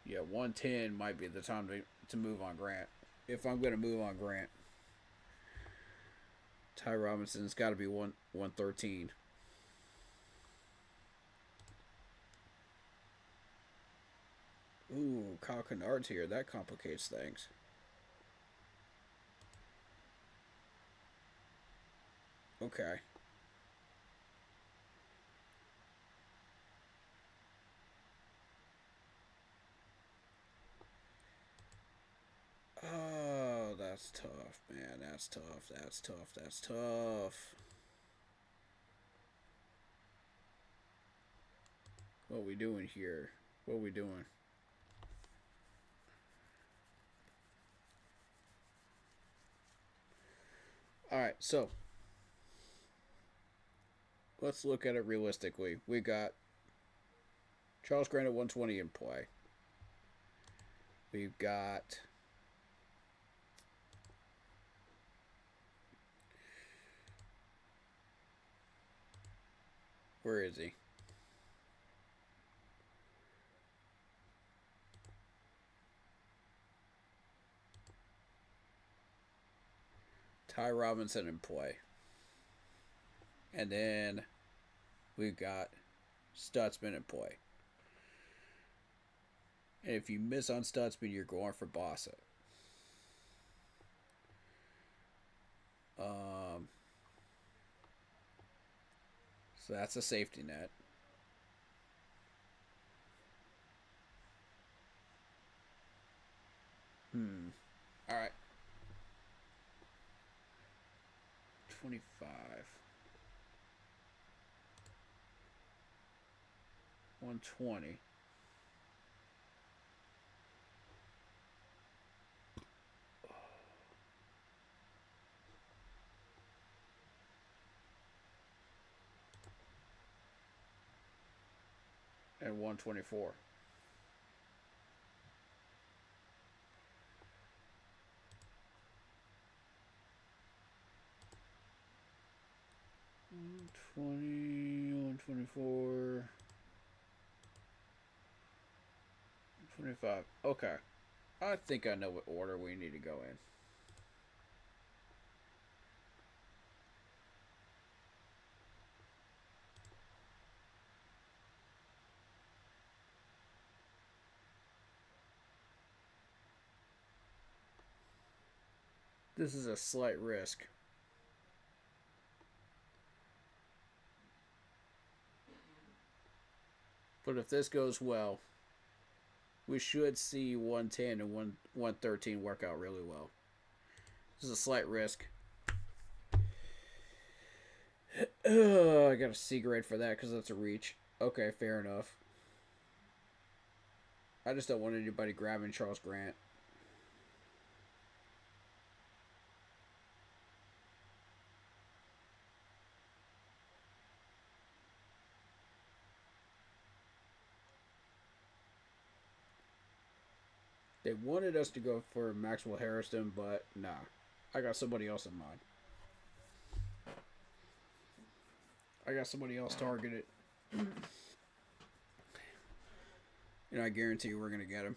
Yeah, 110 might be the time to move on Grant. If I'm going to move on Grant. Ty Robinson's got to be 113. Ooh, Kyle Kennard's here. That complicates things. Okay. Oh, that's tough, man. That's tough. That's tough. That's tough. What we doing here? What we doing? Alright, so let's look at it realistically. We got Charles Grant at 120 in play. We've got where is he? Ty Robinson in play. And then we've got Stutzman in play. And if you miss on Stutzman, you're going for Bossa. So that's a safety net. All right. 25. 120. And 124. $120, $124, $25. Okay. I think I know what order we need to go in. This is a slight risk. But if this goes well, we should see 110 and 113 work out really well. This is a slight risk. I got a C grade for that because that's a reach. Okay, fair enough. I just don't want anybody grabbing Charles Grant. They wanted us to go for Maxwell Harrison, but nah. I got somebody else in mind. I got somebody else targeted. And I guarantee you we're going to get him.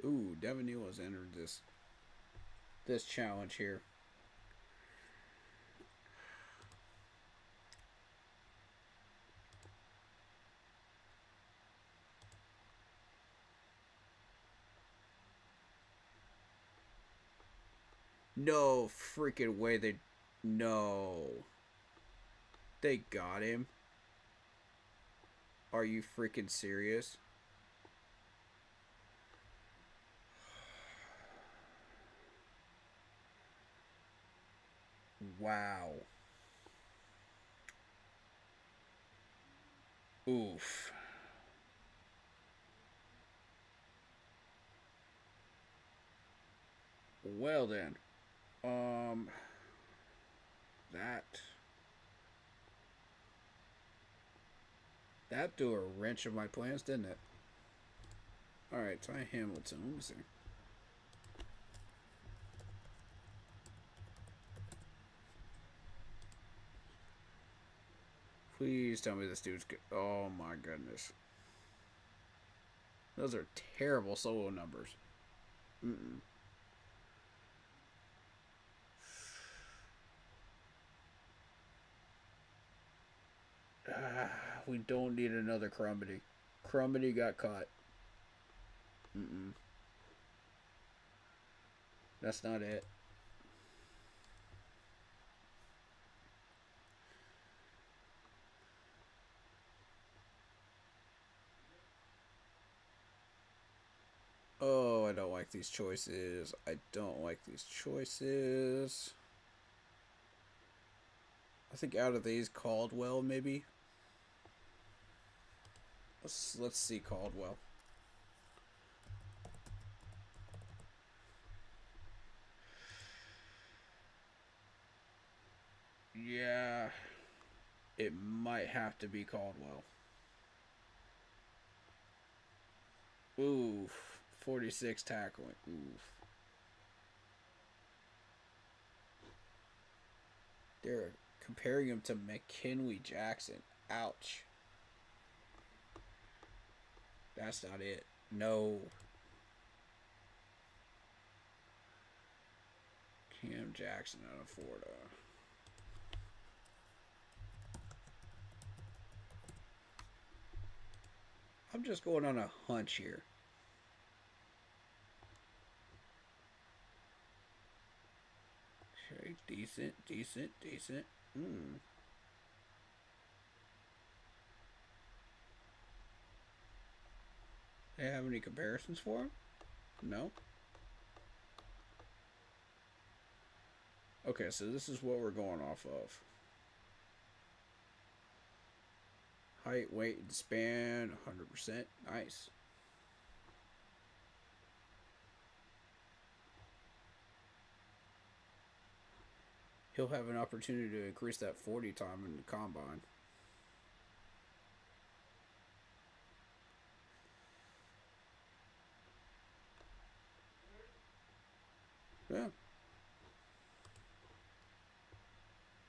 Ooh, Devin Neal has entered this challenge here. No freaking way they... No. They got him. Are you freaking serious? Wow. Oof. Well then. Um that that threw a wrench of my plans, didn't it? Alright, Ty Hamilton. Let me see. Please tell me this dude's good. Oh my goodness. Those are terrible solo numbers. Mm-mm. We don't need another Crumity. Crumity got caught. Mm-mm. That's not it. Oh, I don't like these choices. I don't like these choices. I think out of these, Caldwell, maybe? Let's see Caldwell. Yeah. It might have to be Caldwell. Oof. 46 tackling. Oof. They're comparing him to McKinley Jackson. Ouch. That's not it. No. Cam Jackson out of Florida. I'm just going on a hunch here. Okay, decent. They have any comparisons for him? No. Okay, so this is what we're going off of. Height, weight, and span, 100%. Nice. He'll have an opportunity to increase that 40 time in the combine. Yeah.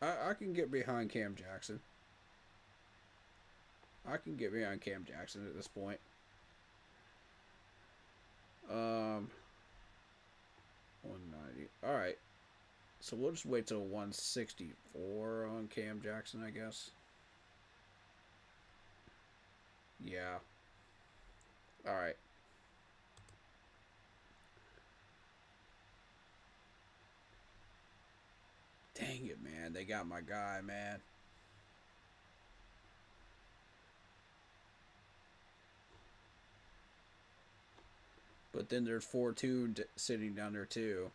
I can get behind Cam Jackson. I can get behind Cam Jackson at this point. 190. Alright. So we'll just wait till 164 on Cam Jackson, I guess. Yeah. Alright. Dang it, man. They got my guy, man. But then there's 4-2 sitting down there, too.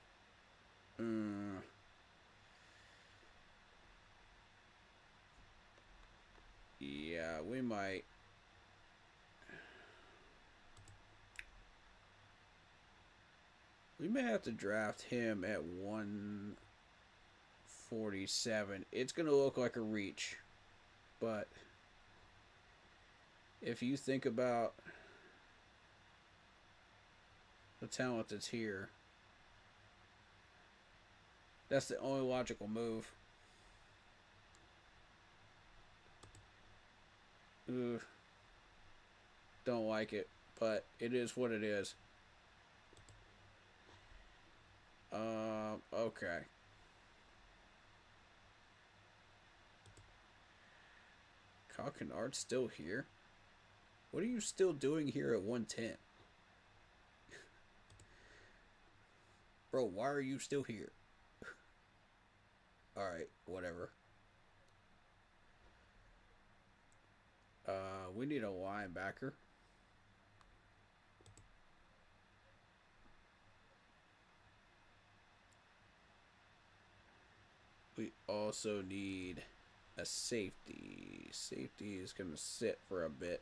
Yeah, we might. We may have to draft him at 147. It's going to look like a reach. But if you think about the talent that's here, that's the only logical move. Ugh. Don't like it, but it is what it is. Okay. Kyle Kennard's still here? What are you still doing here at 110? Bro, why are you still here? Alright, whatever. We need a linebacker. We also need a safety. Safety is going to sit for a bit.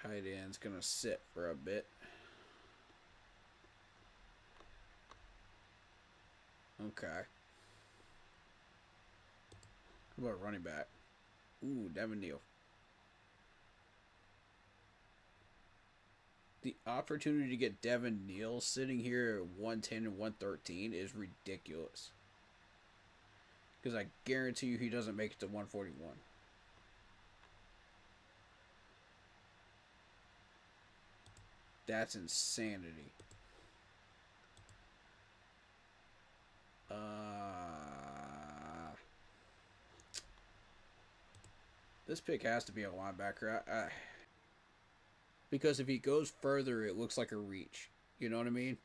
Tight end's going to sit for a bit. Okay. How about running back? Ooh, Devin Neal. The opportunity to get Devin Neal sitting here at 110 and 113 is ridiculous. Because I guarantee you he doesn't make it to 141. That's insanity. This pick has to be a linebacker. Because if he goes further, it looks like a reach. You know what I mean?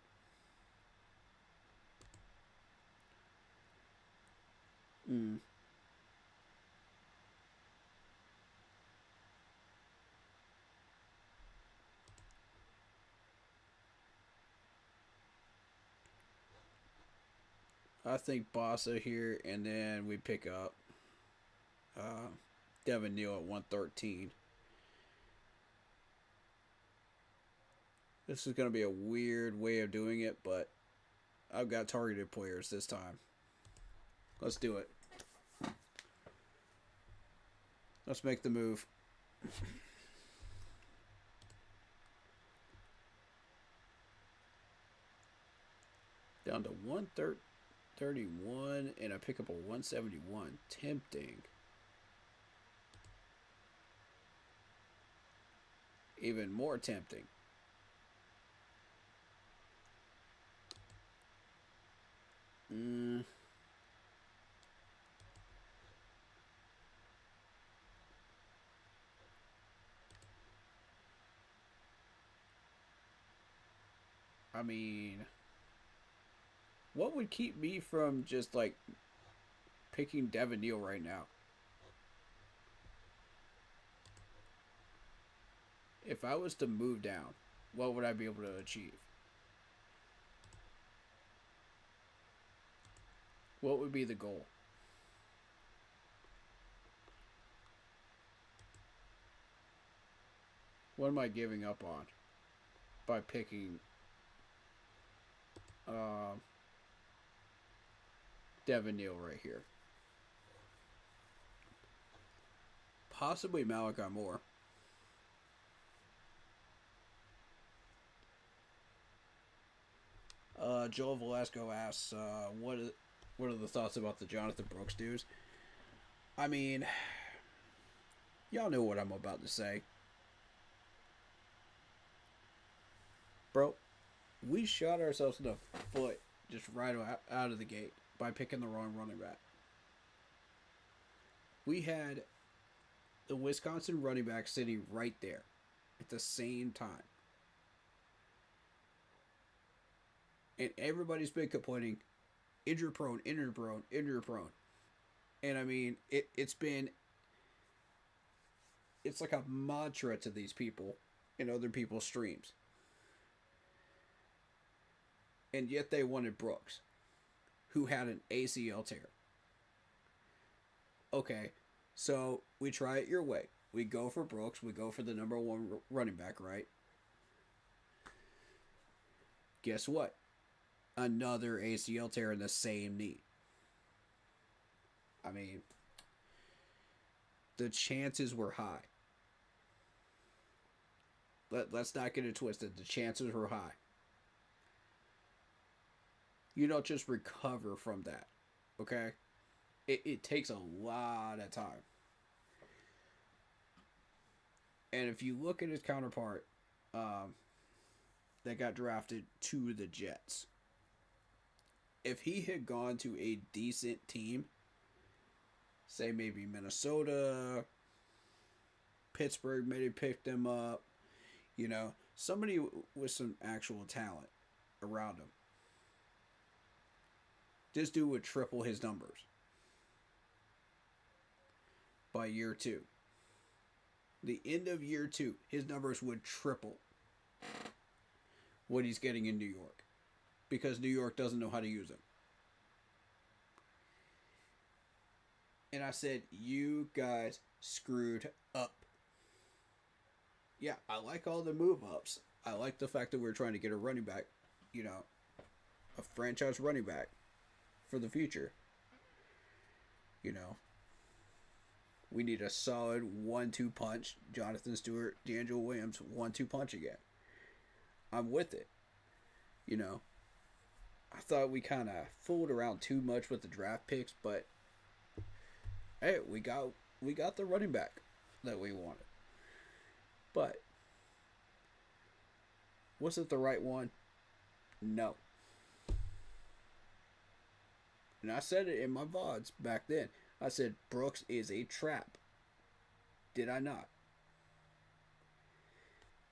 I think Bossa here, and then we pick up Devin Neal at 113. This is going to be a weird way of doing it, but I've got targeted players this time. Let's do it. Let's make the move. Down to 131, and I pick up a 171. Tempting. Even more tempting. I mean, what would keep me from just like picking Devin Neal right now? If I was to move down, what would I be able to achieve? What would be the goal? What am I giving up on by picking Devin Neal right here? Possibly Malachi Moore. Joel Velasco asks, what are the thoughts about the Jonathan Brooks dudes? I mean, y'all know what I'm about to say. Bro, we shot ourselves in the foot just right out of the gate by picking the wrong running back. We had the Wisconsin running back sitting right there at the same time. And everybody's been complaining, injury prone, injury prone, injury prone. And I mean, it's like a mantra to these people in other people's streams. And yet they wanted Brooks, who had an ACL tear. Okay, so we try it your way. We go for Brooks. We go for the number one running back, right? Guess what? Another ACL tear in the same knee. I mean, the chances were high. Let's not get it twisted. The chances were high. You don't just recover from that, okay? It takes a lot of time. And if you look at his counterpart that got drafted to the Jets, if he had gone to a decent team, say maybe Minnesota, Pittsburgh maybe picked him up, you know, somebody with some actual talent around him, this dude would triple his numbers by year 2. the end of year 2, his numbers would triple what he's getting in New York because New York doesn't know how to use him. And I said, you guys screwed up. Yeah, I like all the move ups. I like the fact that we're trying to get a running back, a franchise running back for the future. We need a solid 1-2 punch. Jonathan Stewart, D'Angelo Williams, 1-2 punch again. I'm with it. I thought we kind of fooled around too much with the draft picks, but hey, we got the running back that we wanted. But was it the right one? No. And I said it in my VODs back then. I said Brooks is a trap. Did I not?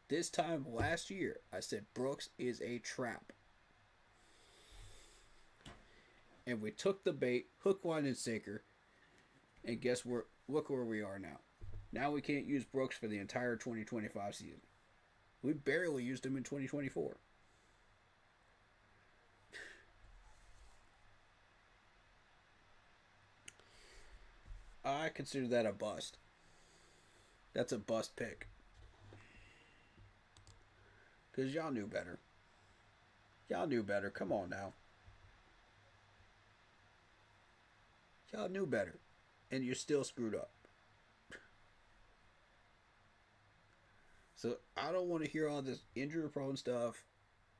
This time last year, I said Brooks is a trap. And we took the bait, hook, line, and sinker. And look where we are now. Now we can't use Brooks for the entire 2025 season. We barely used him in 2024. I consider that a bust. That's a bust pick. Because y'all knew better. Y'all knew better. Come on now. Y'all knew better. And you're still screwed up. So I don't want to hear all this injury prone stuff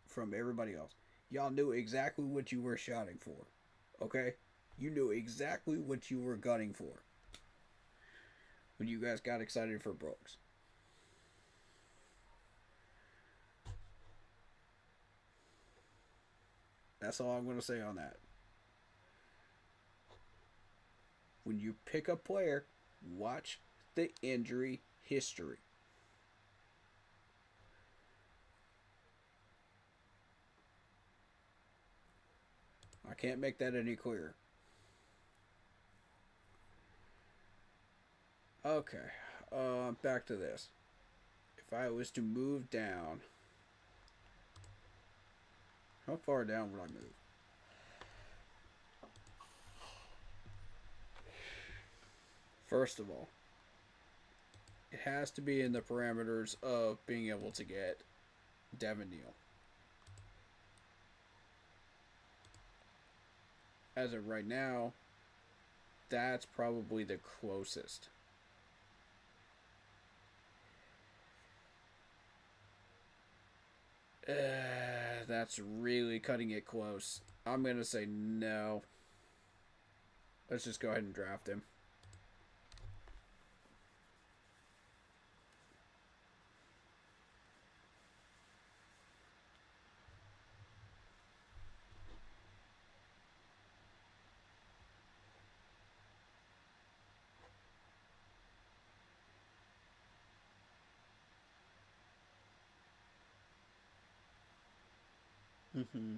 from everybody else. Y'all knew exactly what you were shouting for. Okay? You knew exactly what you were gunning for when you guys got excited for Brooks. That's all I'm going to say on that. When you pick a player, watch the injury history. I can't make that any clearer. Okay, back to this. If I was to move down, how far down would I move? First of all, it has to be in the parameters of being able to get Devin Neal. As of right now, that's probably the closest. That's really cutting it close. I'm going to say no. Let's just go ahead and draft him. Mm-hmm.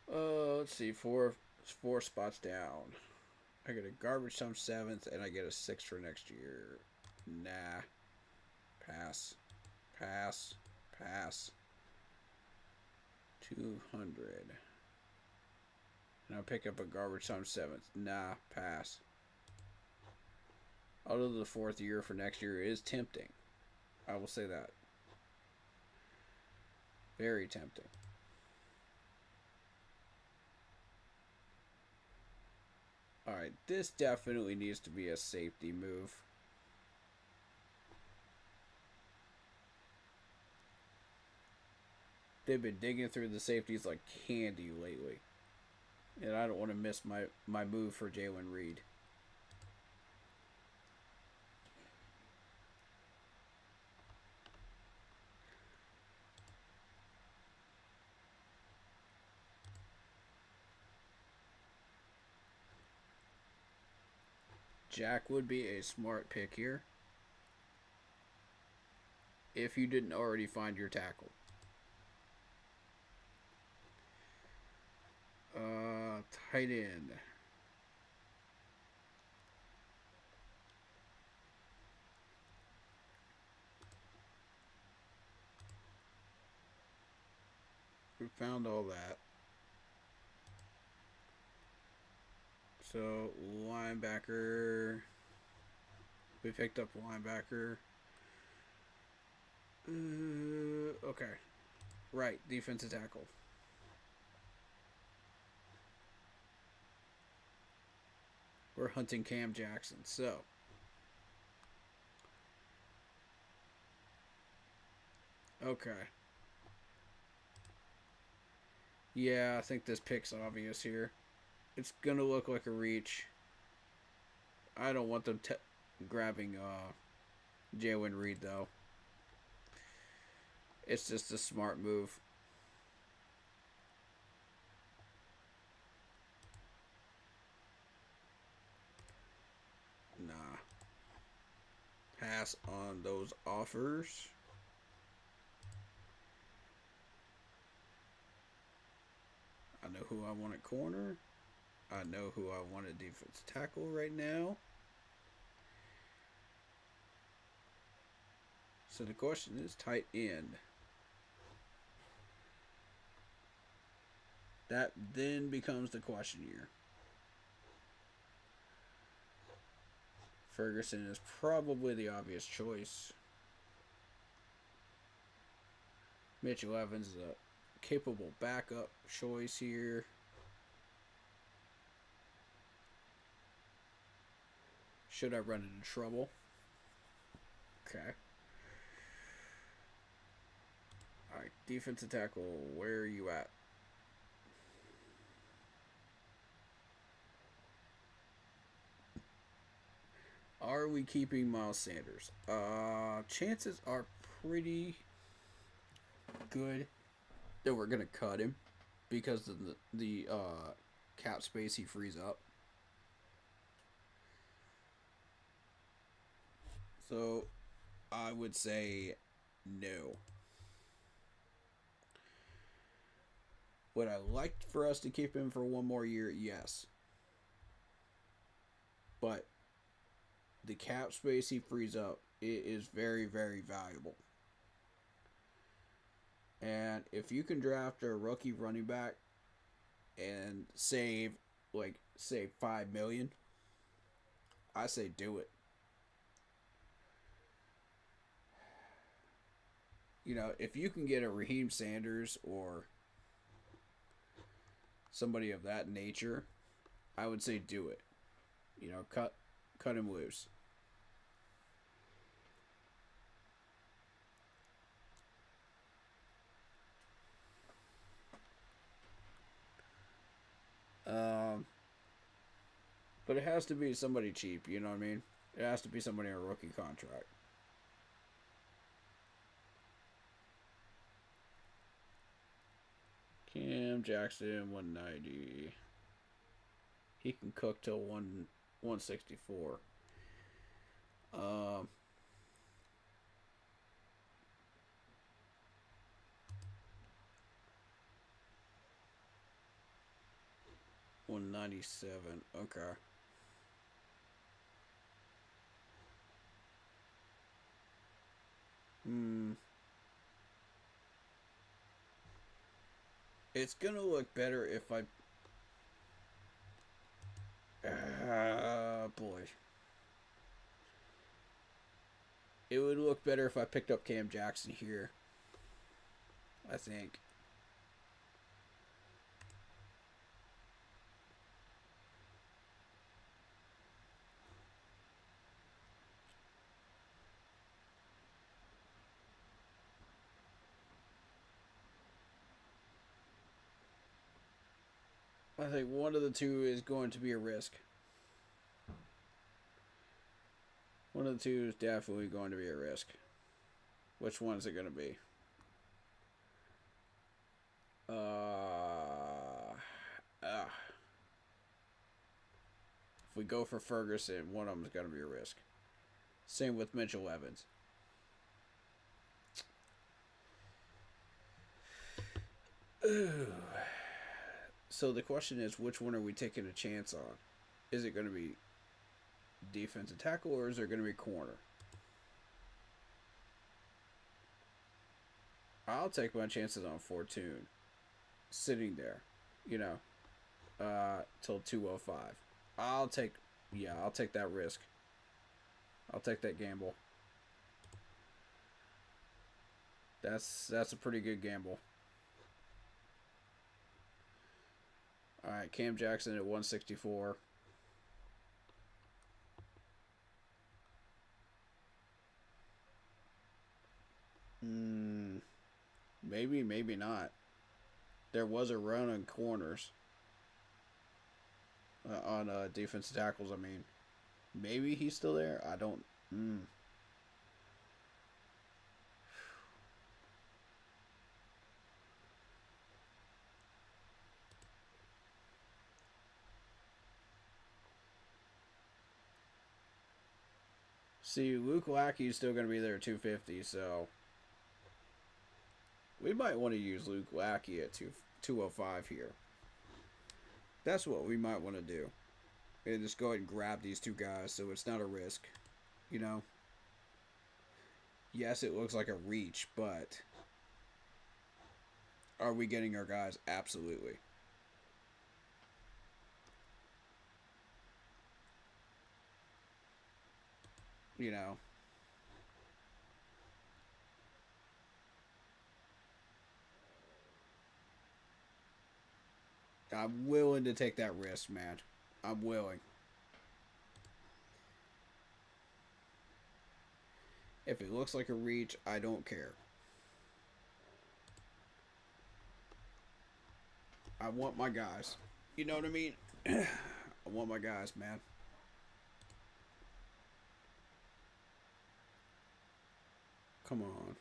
Let's see, four spots down. I get a garbage time 7th, and I get a 6th for next year. Nah. Pass. 200. And I'll pick up a garbage time 7th. Nah, pass. Although the 4th year for next year is tempting. I will say that. Very tempting. Alright, this definitely needs to be a safety move. They've been digging through the safeties like candy lately. And I don't want to miss my move for Jalen Reed. Jack would be a smart pick here. If you didn't already find your tackle. Tight end. We found all that. So, linebacker. We picked up linebacker. Okay. Right, defensive tackle. We're hunting Cam Jackson, so. Okay. Yeah, I think this pick's obvious here. It's gonna look like a reach. I don't want them grabbing Jalen Reed, though. It's just a smart move. Nah. Pass on those offers. I know who I want at corner. I know who I want at defense tackle right now. So the question is tight end. That then becomes the question here. Ferguson is probably the obvious choice. Mitchell Evans is a capable backup choice here. Should I run into trouble? Okay. Alright, defensive tackle, where are you at? Are we keeping Miles Sanders? Chances are pretty good that we're gonna cut him because of the cap space he frees up. So I would say no. Would I like for us to keep him for one more year? Yes. But the cap space he frees up, it is very, very valuable. And if you can draft a rookie running back and save, like, say $5 million, I say do it. You know, if you can get a Raheem Sanders or somebody of that nature, I would say do it. You know, cut him loose. But it has to be somebody cheap, you know what I mean? It has to be somebody on a rookie contract. Cam Jackson, 190. He can cook till 164. 197. Okay. It's gonna look better if I. Boy. It would look better if I picked up Cam Jackson here. I think. I think one of the two is going to be a risk. One of the two is definitely going to be a risk. Which one is it going to be? If we go for Ferguson, one of them is going to be a risk. Same with Mitchell Evans. So the question is, which one are we taking a chance on? Is it going to be defensive tackle or is it going to be corner? I'll take my chances on Fortune sitting there, you know, till 205. I'll take that risk. I'll take that gamble. That's a pretty good gamble. All right, Cam Jackson at 164. Maybe, maybe not. There was a run on corners. On defensive tackles, I mean. Maybe he's still there? I don't... See, Luke Lackey is still going to be there at 250, so... We might want to use Luke Lackey at 205 here. That's what we might want to do. And just go ahead and grab these two guys so it's not a risk. You know? Yes, it looks like a reach, but... Are we getting our guys? Absolutely. You know? I'm willing to take that risk, man. I'm willing. If it looks like a reach, I don't care. I want my guys. You know what I mean? I want my guys, man. Come on.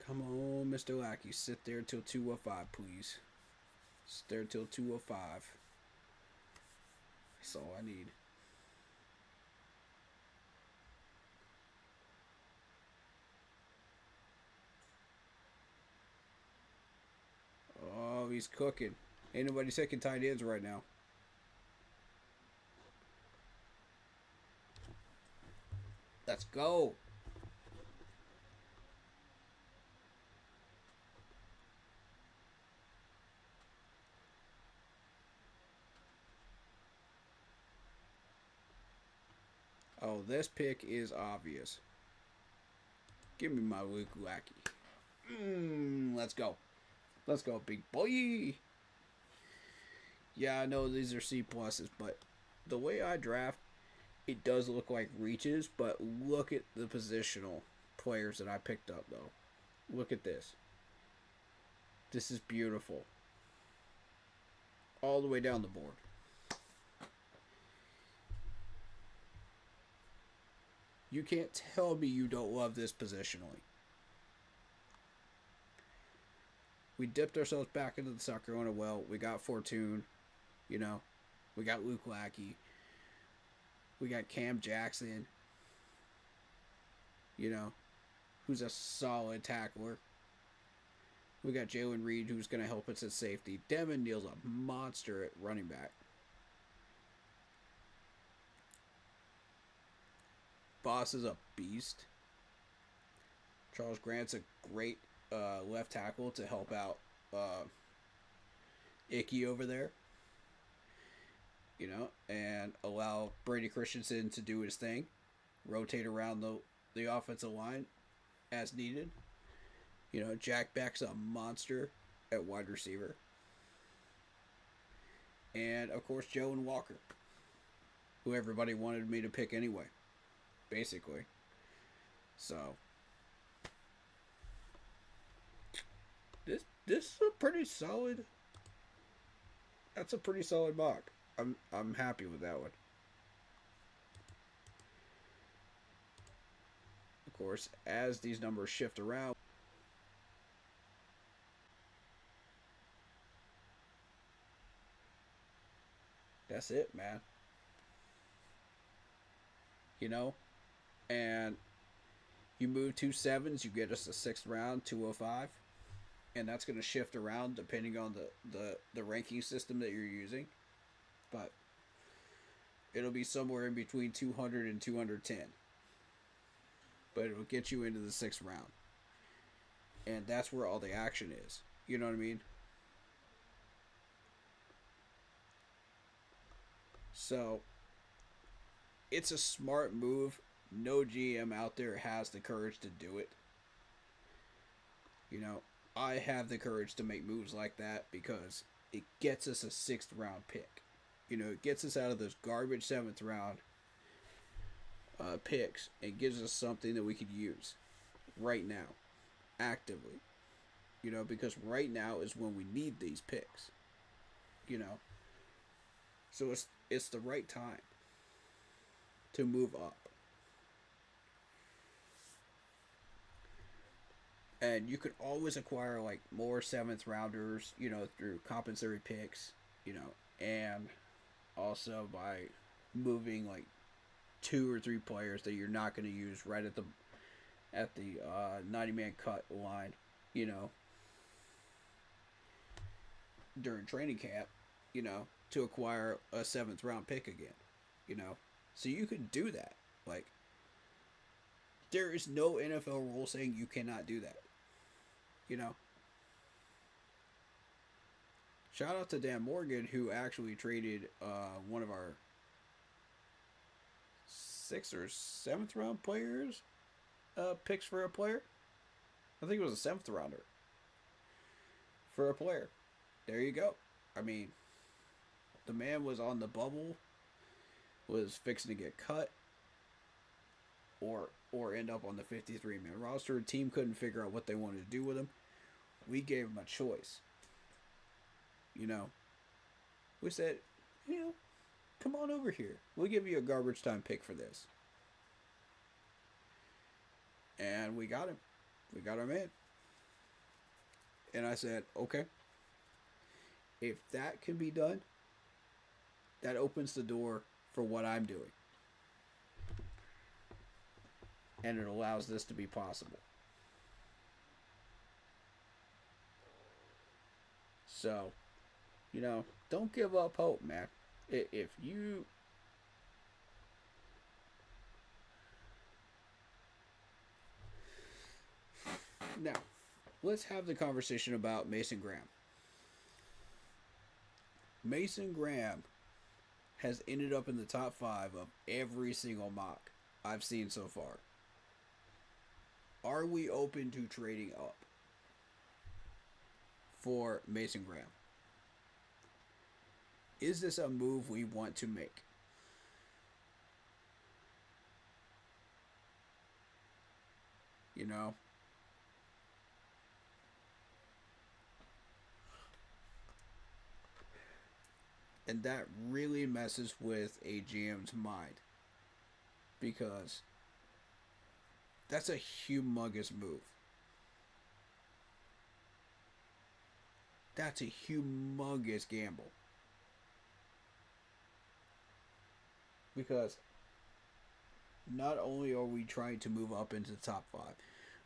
Come on, Mr. Lackey. Sit there till 205, please. Sit there till 205. That's all I need. Oh, he's cooking. Ain't nobody taking tight ends right now. Let's go. Oh, this pick is obvious. Give me my Luke Lackey. Let's go. Let's go, big boy. Yeah, I know these are C pluses, but the way I draft, it does look like reaches, but look at the positional players that I picked up, though. Look at this. This is beautiful. All the way down the board. You can't tell me you don't love this positionally. We dipped ourselves back into the South Carolina well. We got Fortune. You know. We got Luke Lackey. We got Cam Jackson. You know. Who's a solid tackler. We got Jalen Reed, who's going to help us at safety. Devin Neal's a monster at running back. Boss is a beast. Charles Grant's a great left tackle to help out Icky over there. You know, and allow Brady Christensen to do his thing. Rotate around the offensive line as needed. You know, Jack Beck's a monster at wide receiver. And, of course, Joe and Walker, who everybody wanted me to pick anyway. Basically. So this is a pretty solid. That's a pretty solid mock. I'm happy with that one. Of course, as these numbers shift around, that's it, man. You know? And you move 2 sevens, you get us a 6th round, 205. and that's going to shift around depending on the ranking system that you're using. But it'll be somewhere in between 200 and 210. But it'll get you into the 6th round. And that's where all the action is. You know what I mean? So, it's a smart move. No GM out there has the courage to do it. You know, I have the courage to make moves like that because it gets us a 6th round pick. You know, it gets us out of those garbage 7th round picks and gives us something that we could use right now, actively. You know, because right now is when we need these picks. You know, so it's the right time to move up. And you could always acquire like more 7th rounders, you know, through compensatory picks, you know, and also by moving like 2 or 3 players that you're not going to use right at the 90-man cut line, you know, during training camp, you know, to acquire a 7th round pick again, you know. So you can do that. Like, there is no NFL rule saying you cannot do that. You know? Shout out to Dan Morgan, who actually traded one of our 6th or 7th round players, picks for a player. I think it was a 7th rounder for a player. There you go. I mean, the man was on the bubble, was fixing to get cut, or end up on the 53-man roster. The team couldn't figure out what they wanted to do with him. We gave him a choice. You know, we said, you know, come on over here. We'll give you a garbage time pick for this. And we got him. We got our man. And I said, okay, if that can be done, that opens the door for what I'm doing. And it allows this to be possible. So, you know, don't give up hope, man. If you... Now, let's have the conversation about Mason Graham. Mason Graham has ended up in the top 5 of every single mock I've seen so far. Are we open to trading up for Mason Graham? Is this a move we want to make? You know? And that really messes with a GM's mind. Because that's a humongous move. That's a humongous gamble. Because not only are we trying to move up into the top 5,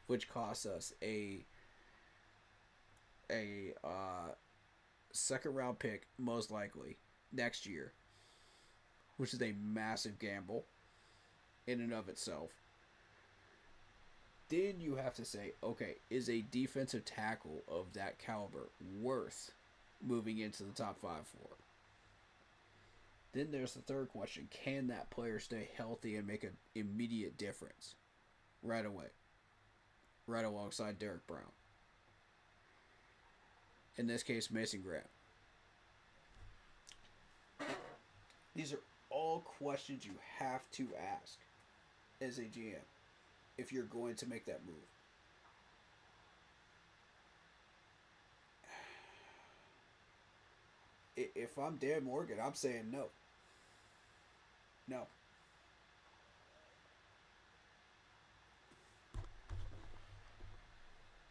which costs us a 2nd round pick, most likely, next year, which is a massive gamble in and of itself. Then you have to say, okay, is a defensive tackle of that caliber worth moving into the top 5 for? Then there's the third question. Can that player stay healthy and make an immediate difference right away? Right alongside Derek Brown. In this case, Mason Graham. These are all questions you have to ask as a GM if you're going to make that move. If I'm Dan Morgan, I'm saying no. No.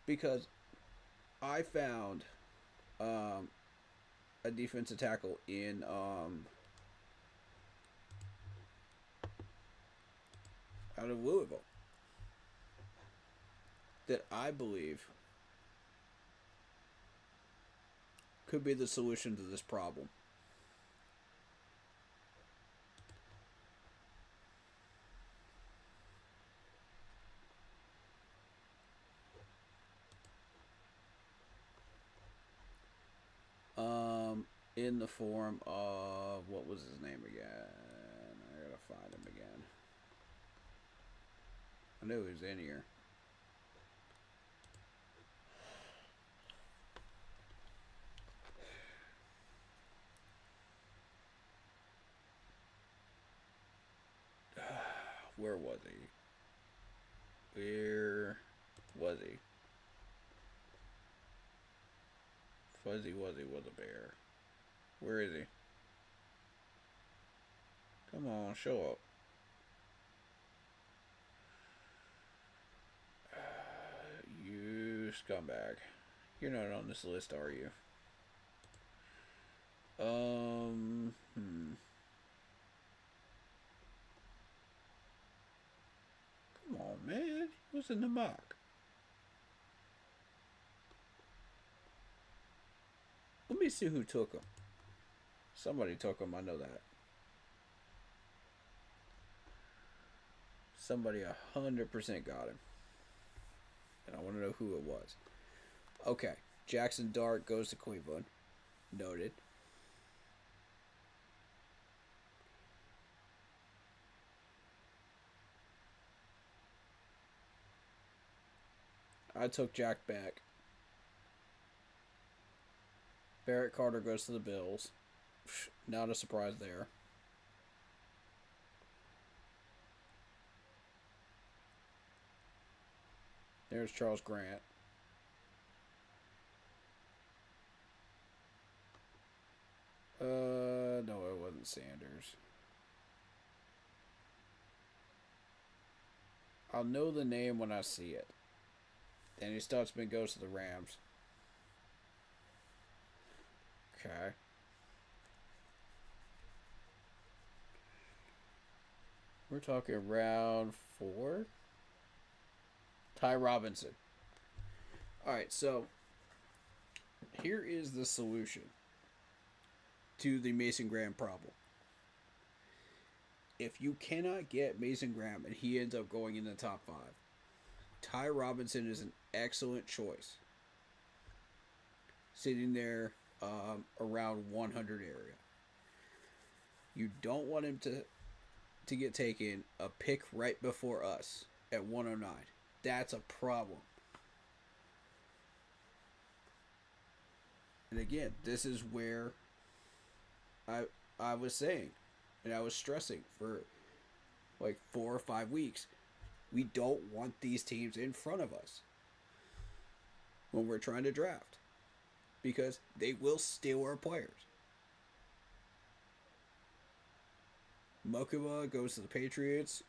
Because I found a defensive tackle in out of Louisville that I believe could be the solution to this problem. In the form of, what was his name again? I gotta find him again. I knew he was in here. Where was he? Where was he? Fuzzy Wuzzy was a bear. Where is he? Come on, show up. You scumbag. You're not on this list, are you? Come on, man. He was in the mock. Let me see who took him. Somebody took him, I know that. Somebody 100% got him. And I want to know who it was. Okay. Jackson Dart goes to Cleveland. Noted. I took Jack back. Barrett Carter goes to the Bills. Not a surprise there. There's Charles Grant. No, it wasn't Sanders. I'll know the name when I see it. Danny Stutzman goes to the Rams. Okay. We're talking round 4. Ty Robinson. Alright, so here is the solution to the Mason Graham problem. If you cannot get Mason Graham and he ends up going in the top 5, Ty Robinson is an excellent choice. Sitting there around 100 area. You don't want him to get taken a pick right before us at 109. That's a problem. And again, this is where I was saying, and I was stressing for like 4 or 5 weeks, we don't want these teams in front of us when we're trying to draft, because they will steal our players. Mokuba goes to the Patriots,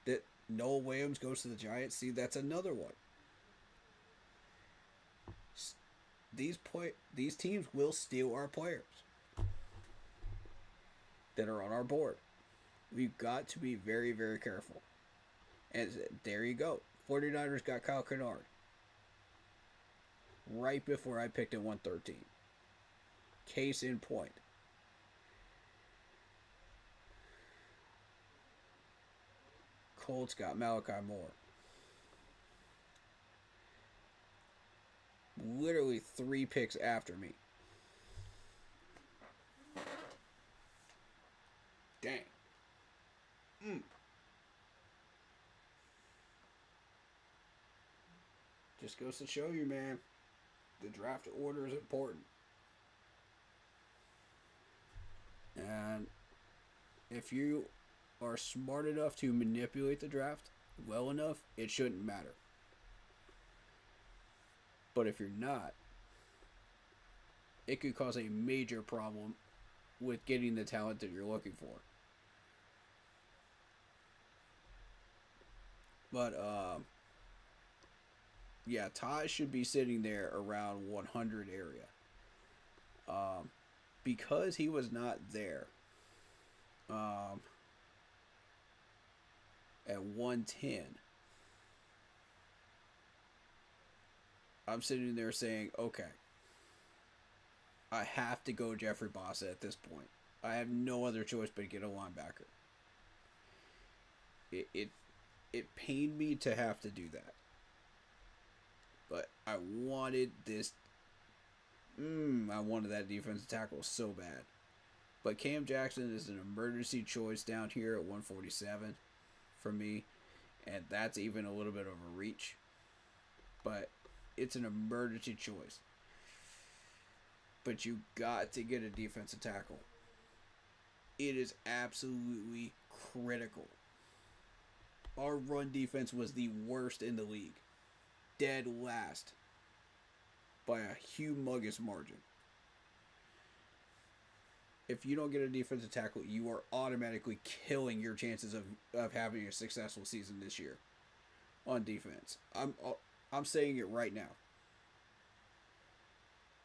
that Noah Williams goes to the Giants. See, that's another one. These teams will steal our players that are on our board. We've got to be very, very careful. And there you go. 49ers got Kyle Kennard right before I picked at 113. Case in point. Colts got Malachi Moore. Literally 3 picks after me. Dang. Just goes to show you, man. The draft order is important. And if you are smart enough to manipulate the draft well enough, it shouldn't matter. But if you're not, it could cause a major problem with getting the talent that you're looking for. But, yeah, Ty should be sitting there around 100 area. Because he was not there at 110, I'm sitting there saying, okay, I have to go Jeffrey Bossa at this point. I have no other choice but to get a linebacker. It pained me to have to do that. But I wanted this. I wanted that defensive tackle so bad. But Cam Jackson is an emergency choice down here at 147 for me. And that's even a little bit of a reach. But it's an emergency choice. But you got to get a defensive tackle. It is absolutely critical. Our run defense was the worst in the league. Dead last. By a humongous margin. If you don't get a defensive tackle, you are automatically killing your chances of having a successful season this year on defense. I'm saying it right now.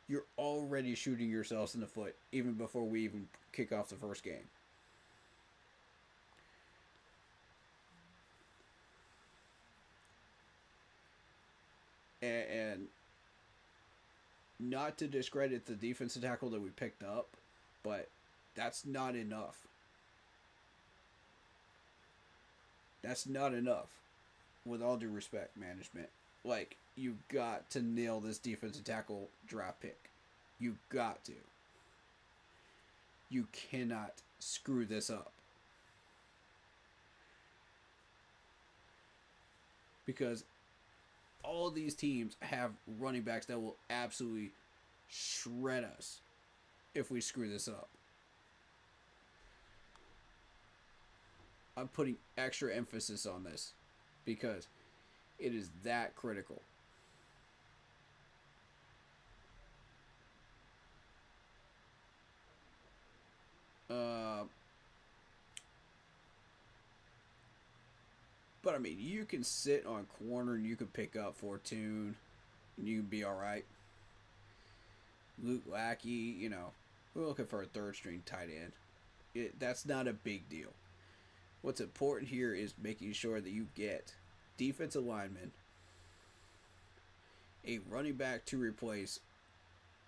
You're already shooting yourselves in the foot even before we even kick off the first game. And not to discredit the defensive tackle that we picked up, but that's not enough. That's not enough. With all due respect, management. Like, you got to nail this defensive tackle draft pick. You got to. You cannot screw this up. Because all of these teams have running backs that will absolutely shred us if we screw this up. I'm putting extra emphasis on this because it is that critical. But I mean, you can sit on corner and you can pick up Fortune and you can be alright. Luke Lackey, we're looking for a third string tight end. That's not a big deal. What's important here is making sure that you get defensive linemen, a running back to replace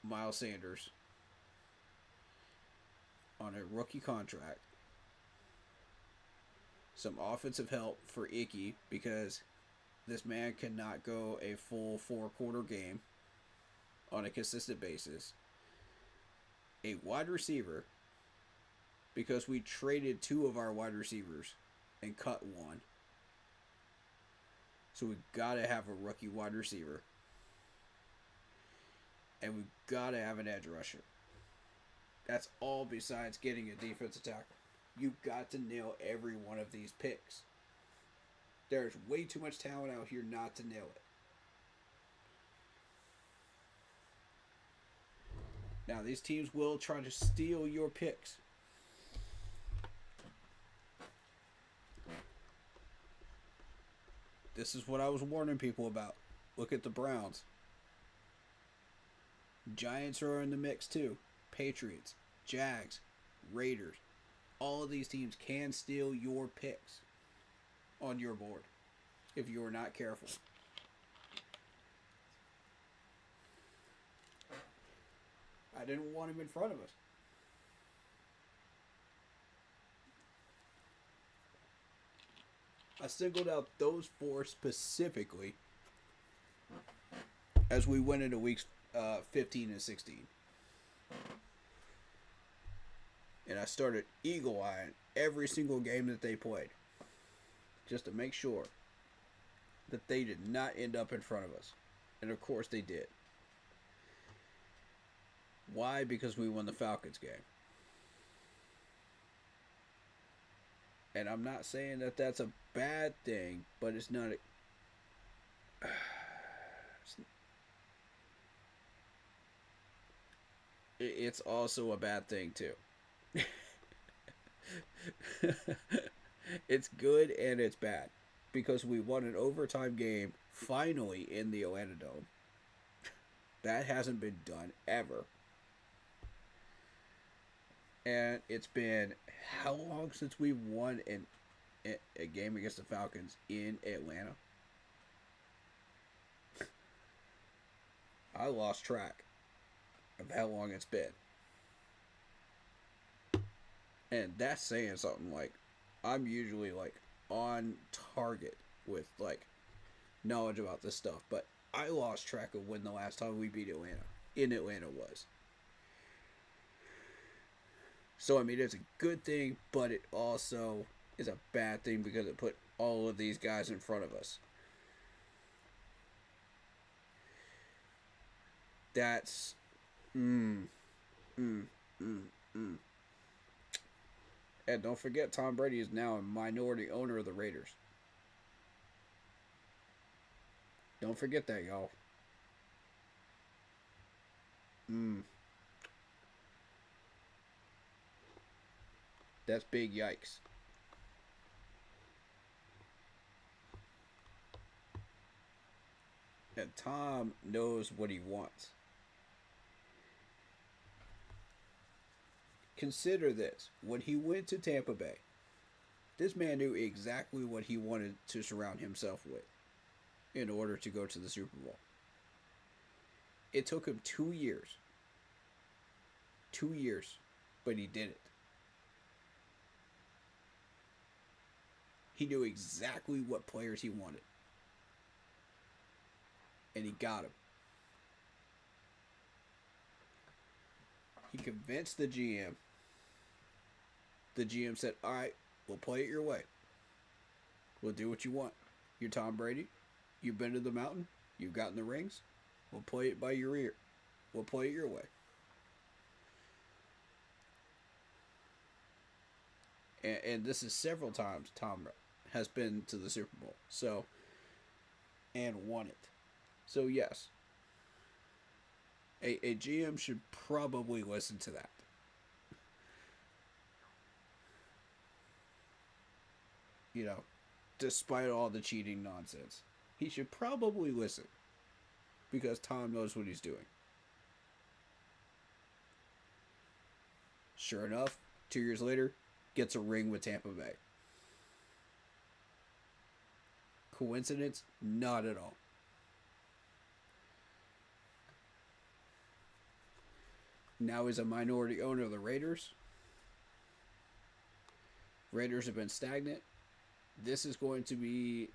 Miles Sanders on a rookie contract, some offensive help for Icky because this man cannot go a full 4-quarter game on a consistent basis, a wide receiver because we traded 2 of our wide receivers and cut 1. So we gotta have a rookie wide receiver. And we gotta have an edge rusher. That's all besides getting a defensive tackle. You got to nail every one of these picks. There's way too much talent out here not to nail it. Now, these teams will try to steal your picks. This is what I was warning people about. Look at the Browns. Giants are in the mix too. Patriots, Jags, Raiders. All of these teams can steal your picks on your board if you are not careful. I didn't want him in front of us. I singled out those 4 specifically as we went into weeks 15 and 16. And I started eagle-eyeing every single game that they played just to make sure that they did not end up in front of us. And of course they did. Why? Because we won the Falcons game. And I'm not saying that that's a bad thing, but it's not it's also a bad thing too. It's good and it's bad because we won an overtime game finally in the Atlanta Dome. That hasn't been done ever. And it's been how long since we won a game against the Falcons in Atlanta? I lost track. of how long it's been. And that's saying something. Like, I'm usually like on target with like knowledge about this stuff, but I lost track of when the last time we beat Atlanta in Atlanta was. So I mean, it's a good thing, but it also is a bad thing because it put all of these guys in front of us. That's mm, mm, mm, mm. And don't forget, Tom Brady is now a minority owner of the Raiders. Don't forget that, y'all. Mm, that's big yikes. And Tom knows what he wants. Consider this. When he went to Tampa Bay, this man knew exactly what he wanted to surround himself with in order to go to the Super Bowl. It took him 2 years. 2 years. But he did it. He knew exactly what players he wanted. And he got them. He convinced the GM. The GM said, all right, we'll play it your way. We'll do what you want. You're Tom Brady. You've been to the mountain. You've gotten the rings. We'll play it by your ear. We'll play it your way. And this is several times Tom has been to the Super Bowl. So, and won it. So, yes. A GM should probably listen to that. You know, despite all the cheating nonsense. He should probably listen. Because Tom knows what he's doing. Sure enough, 2 years later, gets a ring with Tampa Bay. Coincidence? Not at all. Now he's a minority owner of the Raiders. Raiders have been stagnant. This is going to be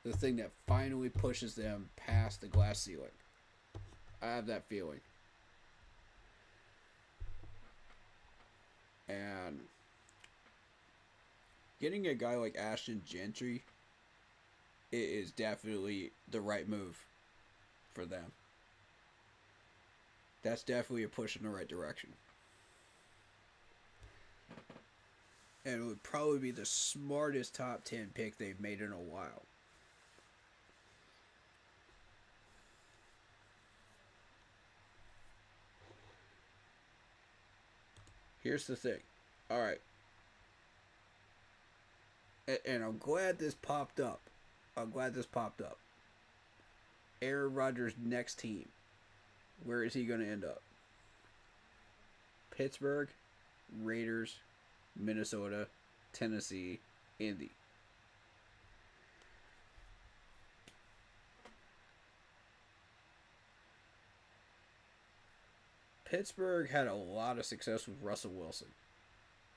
the thing that finally pushes them past the glass ceiling. I have that feeling. And getting a guy like Ashton Gentry is definitely the right move for them. That's definitely a push in the right direction. And it would probably be the smartest top 10 pick they've made in a while. Here's the thing. Alright. And I'm glad this popped up. Aaron Rodgers' next team. Where is he going to end up? Pittsburgh, Raiders, Minnesota, Tennessee, Indy. Pittsburgh had a lot of success with Russell Wilson.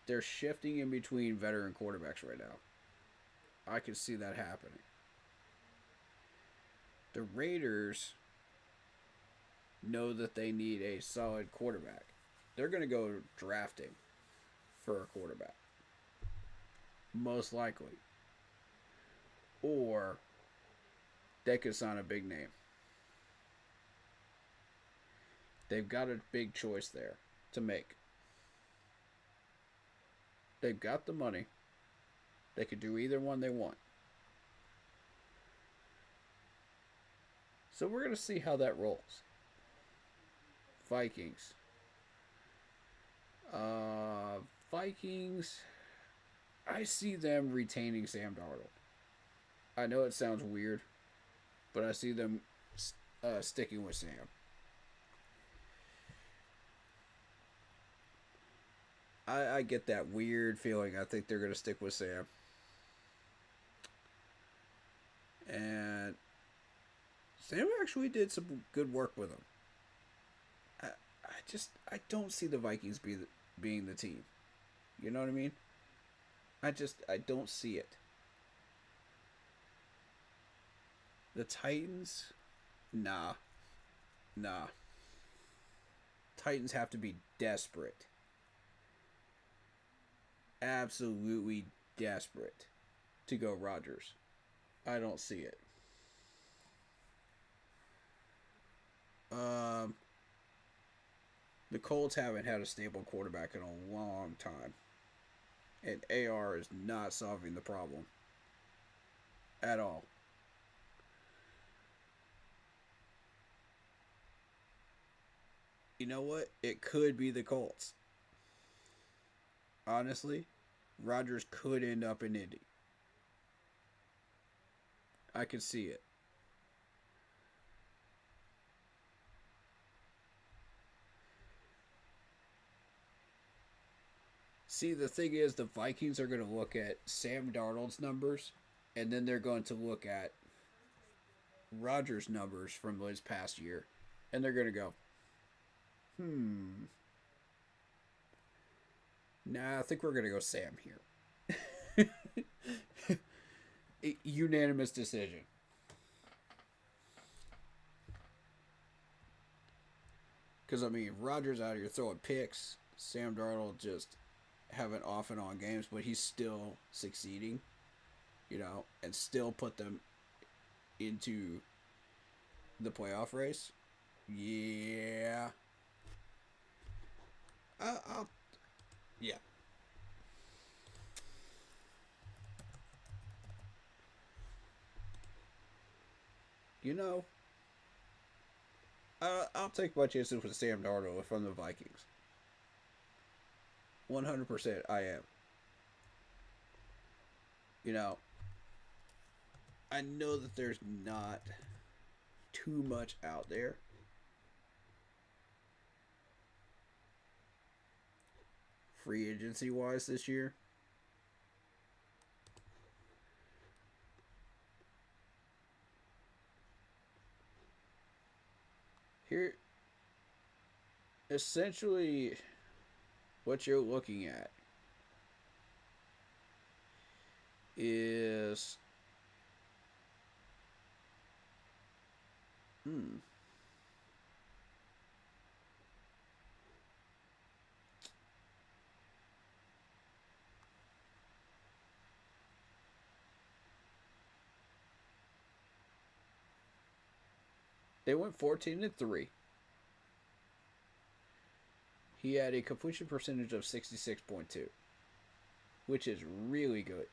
They're shifting in between veteran quarterbacks right now. I can see that happening. The Raiders know that they need a solid quarterback. They're going to go drafting for a quarterback. Most likely. Or they could sign a big name. They've got a big choice there to make. They've got the money. They could do either one they want. So we're going to see how that rolls. Vikings. Vikings. I see them retaining Sam Darnold. I know it sounds weird, but I see them sticking with Sam. I get that weird feeling. I think they're going to stick with Sam. And Sam actually did some good work with him. I don't see the Vikings being the team. You know what I mean? I don't see it. The Titans, nah. Nah. Titans have to be desperate. Absolutely desperate to go Rodgers. I don't see it. The Colts haven't had a stable quarterback in a long time. And AR is not solving the problem. At all. You know what? It could be the Colts. Honestly, Rodgers could end up in Indy. I could see it. See, the thing is, the Vikings are going to look at Sam Darnold's numbers, and then they're going to look at Rodgers' numbers from his past year, and they're going to go, nah, I think we're going to go Sam here. Unanimous decision. Because, I mean, Rodgers out here throwing picks, Sam Darnold just having off and on games, but he's still succeeding, and still put them into the playoff race. Yeah. Yeah. I'll take my chances with Sam Darnold if I'm the Vikings. 100% I am. I know that there's not too much out there. Free agency wise this year. Here, essentially, what you're looking at is they went 14-3. He had a completion percentage of 66.2, which is really good.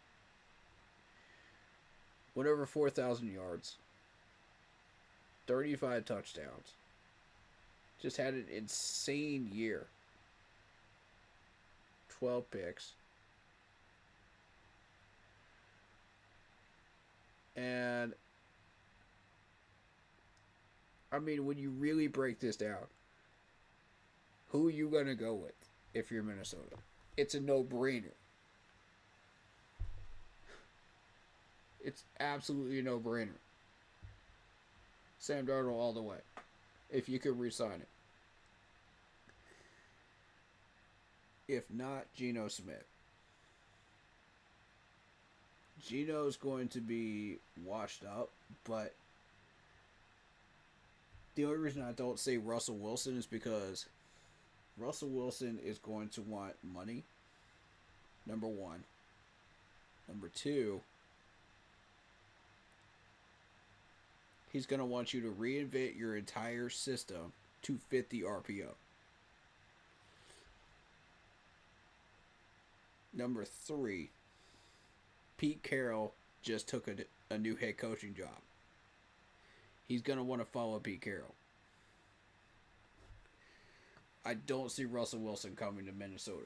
Went over 4,000 yards, 35 touchdowns. Just had an insane year. 12 picks. And I mean, when you really break this down, who are you going to go with if you're Minnesota? It's a no-brainer. It's absolutely a no-brainer. Sam Darnold all the way. If you could re-sign it. If not, Geno Smith. Geno's going to be washed up, but the only reason I don't say Russell Wilson is because Russell Wilson is going to want money, number one. Number two, he's going to want you to reinvent your entire system to fit the RPO. Number three, Pete Carroll just took a new head coaching job. He's going to want to follow Pete Carroll. I don't see Russell Wilson coming to Minnesota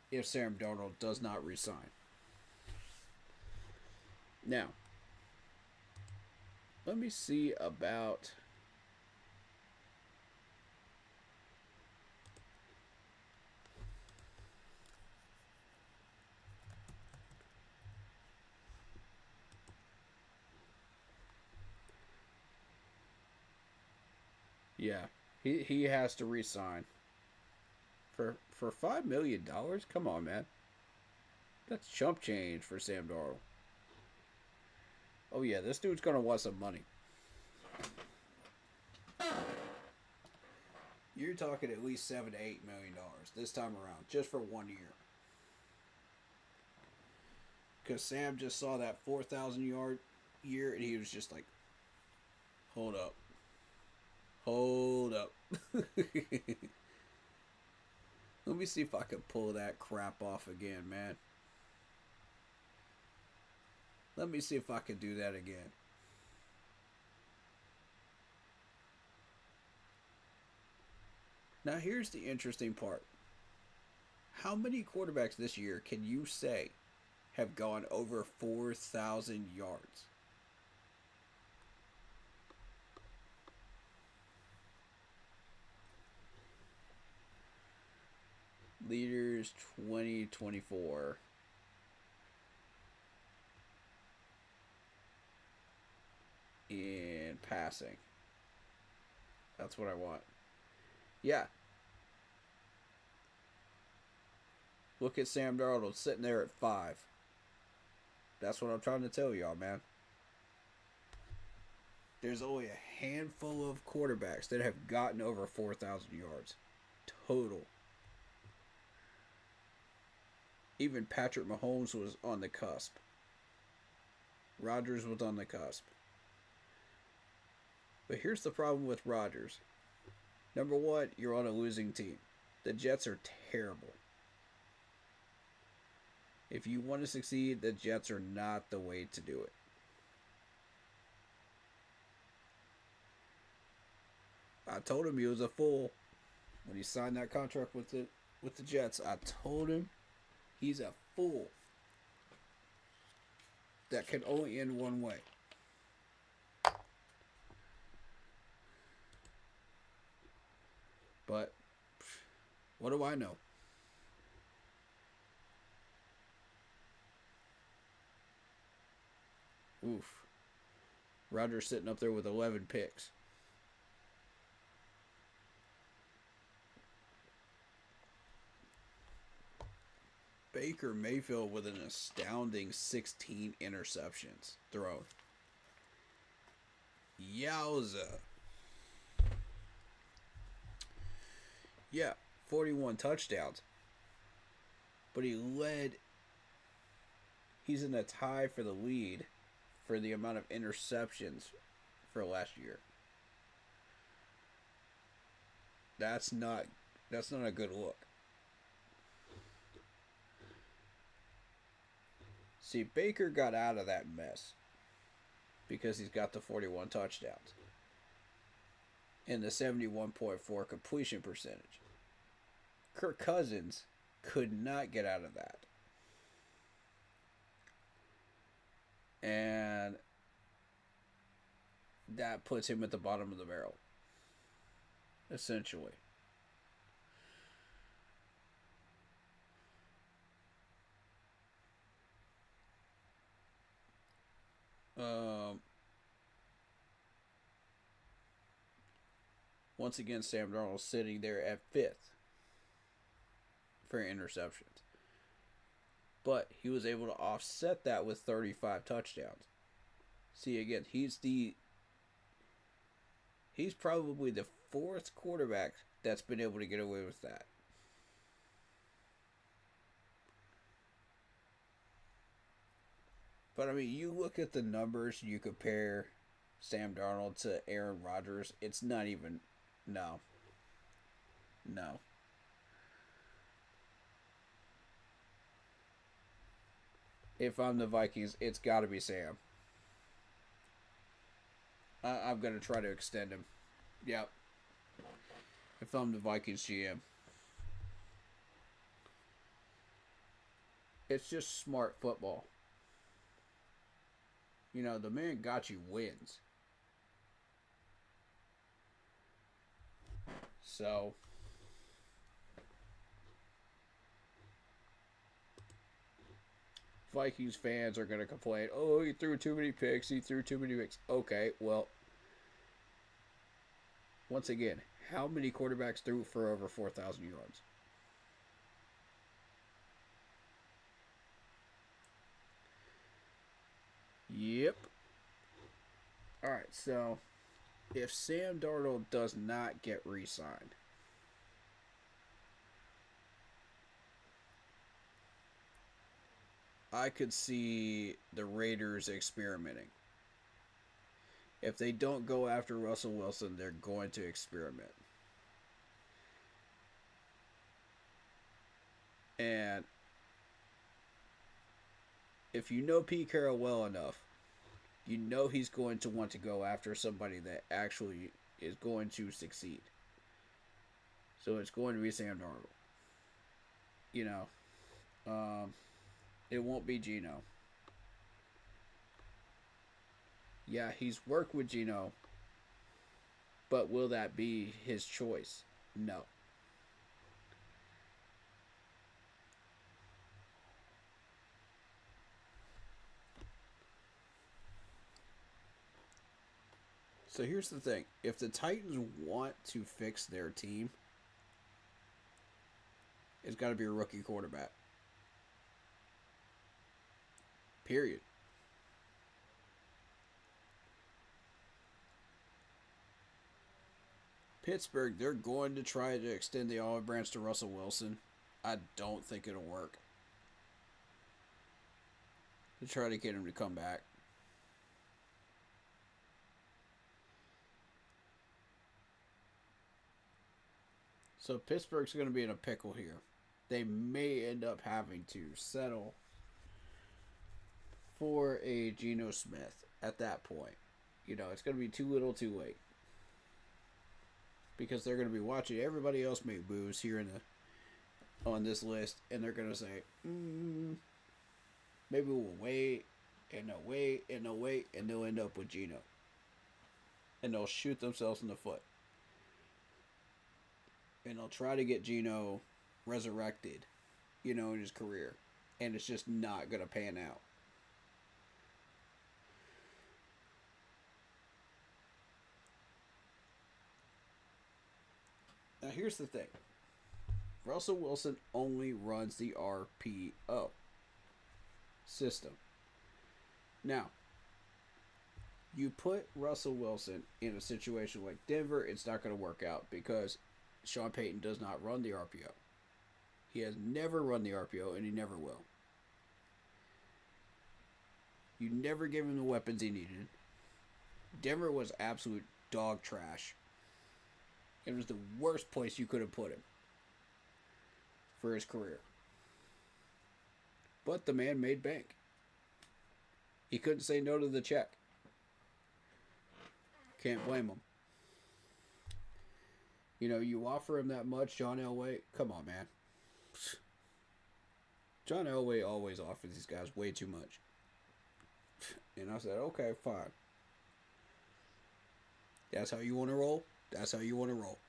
if Sam Darnold does not resign. Now, let me see about yeah, he has to resign. For $5 million? Come on, man. That's chump change for Sam Darnold. Oh yeah, this dude's gonna want some money. You're talking at least $7 to $8 million this time around, just for 1 year. Because Sam just saw that 4,000-yard year, and he was just like, hold up. Hold up. Let me see if I can pull that crap off again, man. Let me see if I can do that again. Now here's the interesting part. How many quarterbacks this year can you say have gone over 4,000 yards? Leaders 2024. In passing. That's what I want. Yeah. Look at Sam Darnold sitting there at 5. That's what I'm trying to tell y'all, man. There's only a handful of quarterbacks that have gotten over 4,000 yards. Total. Even Patrick Mahomes was on the cusp. Rodgers was on the cusp. But here's the problem with Rodgers. Number one, you're on a losing team. The Jets are terrible. If you want to succeed, the Jets are not the way to do it. I told him he was a fool when he signed that contract with the Jets. I told him he's a fool. That can only end one way. But what do I know? Oof. Rodgers sitting up there with 11 picks. Baker Mayfield with an astounding 16 interceptions thrown. Yowza. Yeah, 41 touchdowns. But he's in a tie for the lead for the amount of interceptions for last year. That's not a good look. See, Baker got out of that mess because he's got the 41 touchdowns and the 71.4 completion percentage. Kirk Cousins could not get out of that. And that puts him at the bottom of the barrel, essentially. Once again, Sam Darnold sitting there at 5th for interceptions. But he was able to offset that with 35 touchdowns. See, again, he's probably the 4th quarterback that's been able to get away with that. But, I mean, you look at the numbers, you compare Sam Darnold to Aaron Rodgers, it's not even... No. If I'm the Vikings, it's got to be Sam. I'm going to try to extend him. Yep. If I'm the Vikings GM. It's just smart football. You know, the man got you wins. So, Vikings fans are going to complain, oh, he threw too many picks, Okay, well, once again, how many quarterbacks threw for over 4,000 yards? Yep. Alright, so if Sam Darnold does not get re signed, I could see the Raiders experimenting. If they don't go after Russell Wilson, they're going to experiment. And if you know Pete Carroll well enough, you know he's going to want to go after somebody that actually is going to succeed. So it's going to be Sam Darnold. You know, it won't be Geno. Yeah, he's worked with Geno, but will that be his choice? No. So here's the thing. If the Titans want to fix their team, it's got to be a rookie quarterback. Period. Pittsburgh, they're going to try to extend the olive branch to Russell Wilson. I don't think it'll work. To try to get him to come back. So Pittsburgh's going to be in a pickle here. They may end up having to settle for a Geno Smith at that point. You know, it's going to be too little too late. Because they're going to be watching everybody else make moves here on this list, and they're going to say, maybe we'll wait, and they'll wait, and they'll wait, and they'll end up with Geno. And they'll shoot themselves in the foot. And they'll try to get Geno resurrected, you know, in his career. And it's just not going to pan out. Now, here's the thing. Russell Wilson only runs the RPO system. Now, you put Russell Wilson in a situation like Denver, it's not going to work out because Sean Payton does not run the RPO. He has never run the RPO, and he never will. You never gave him the weapons he needed. Denver was absolute dog trash. It was the worst place you could have put him for his career. But the man made bank. He couldn't say no to the check. Can't blame him. You know, you offer him that much, John Elway. Come on, man. John Elway always offers these guys way too much. And I said, okay, fine. That's how you want to roll? That's how you want to roll.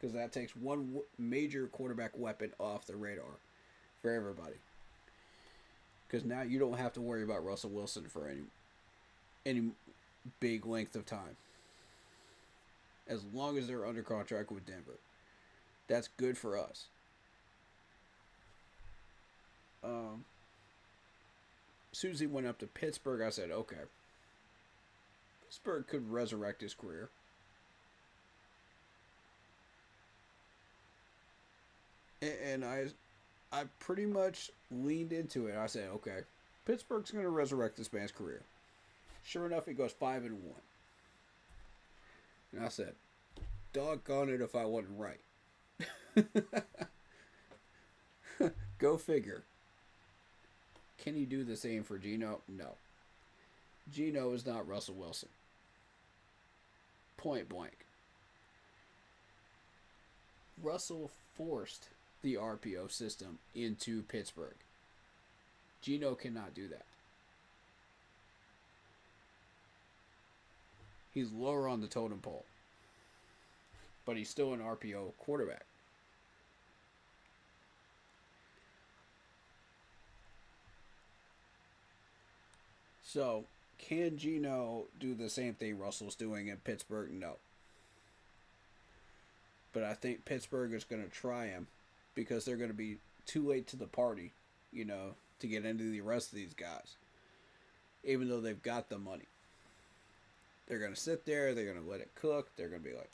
Because that takes one major quarterback weapon off the radar for everybody. Because now you don't have to worry about Russell Wilson for any big length of time. As long as they're under contract with Denver. That's good for us. As soon as he went up to Pittsburgh, I said, okay. Pittsburgh could resurrect his career. And I pretty much leaned into it. I said, okay, Pittsburgh's going to resurrect this man's career. Sure enough, he goes 5-1. And I said, doggone it if I wasn't right. Go figure. Can he do the same for Geno? No. Geno is not Russell Wilson. Point blank. Russell forced the RPO system into Pittsburgh. Geno cannot do that. He's lower on the totem pole. But he's still an RPO quarterback. So, can Geno do the same thing Russell's doing in Pittsburgh? No. But I think Pittsburgh is going to try him because they're going to be too late to the party, you know, to get into the rest of these guys. even though they've got the money. They're going to sit there. They're going to let it cook. They're going to be like,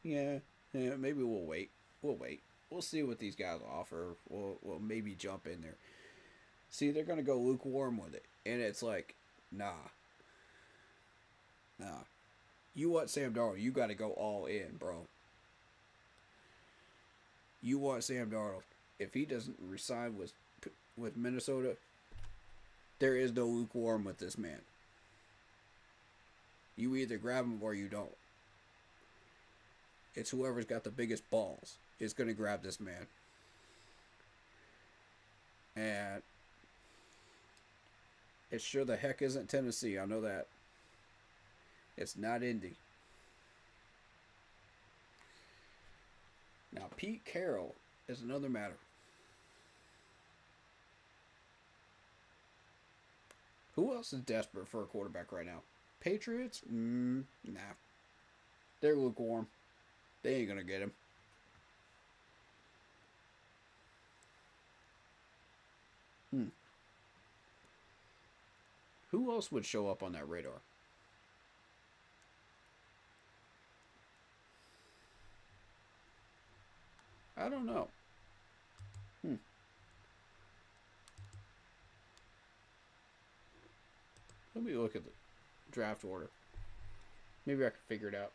yeah, maybe we'll wait. We'll wait. We'll see what these guys offer. We'll maybe jump in there. See, they're going to go lukewarm with it. And it's like, nah. You want Sam Darnold, you got to go all in, bro. You want Sam Darnold. If he doesn't resign with Minnesota, there is no lukewarm with this man. You either grab him or you don't. It's whoever's got the biggest balls is going to grab this man. And it sure the heck isn't Tennessee. I know that. It's not Indy. Now, Pete Carroll is another matter. Who else is desperate for a quarterback right now? Patriots? Nah. They're lukewarm. They ain't going to get him. Who else would show up on that radar? I don't know. Let me look at the draft order. Maybe I can figure it out.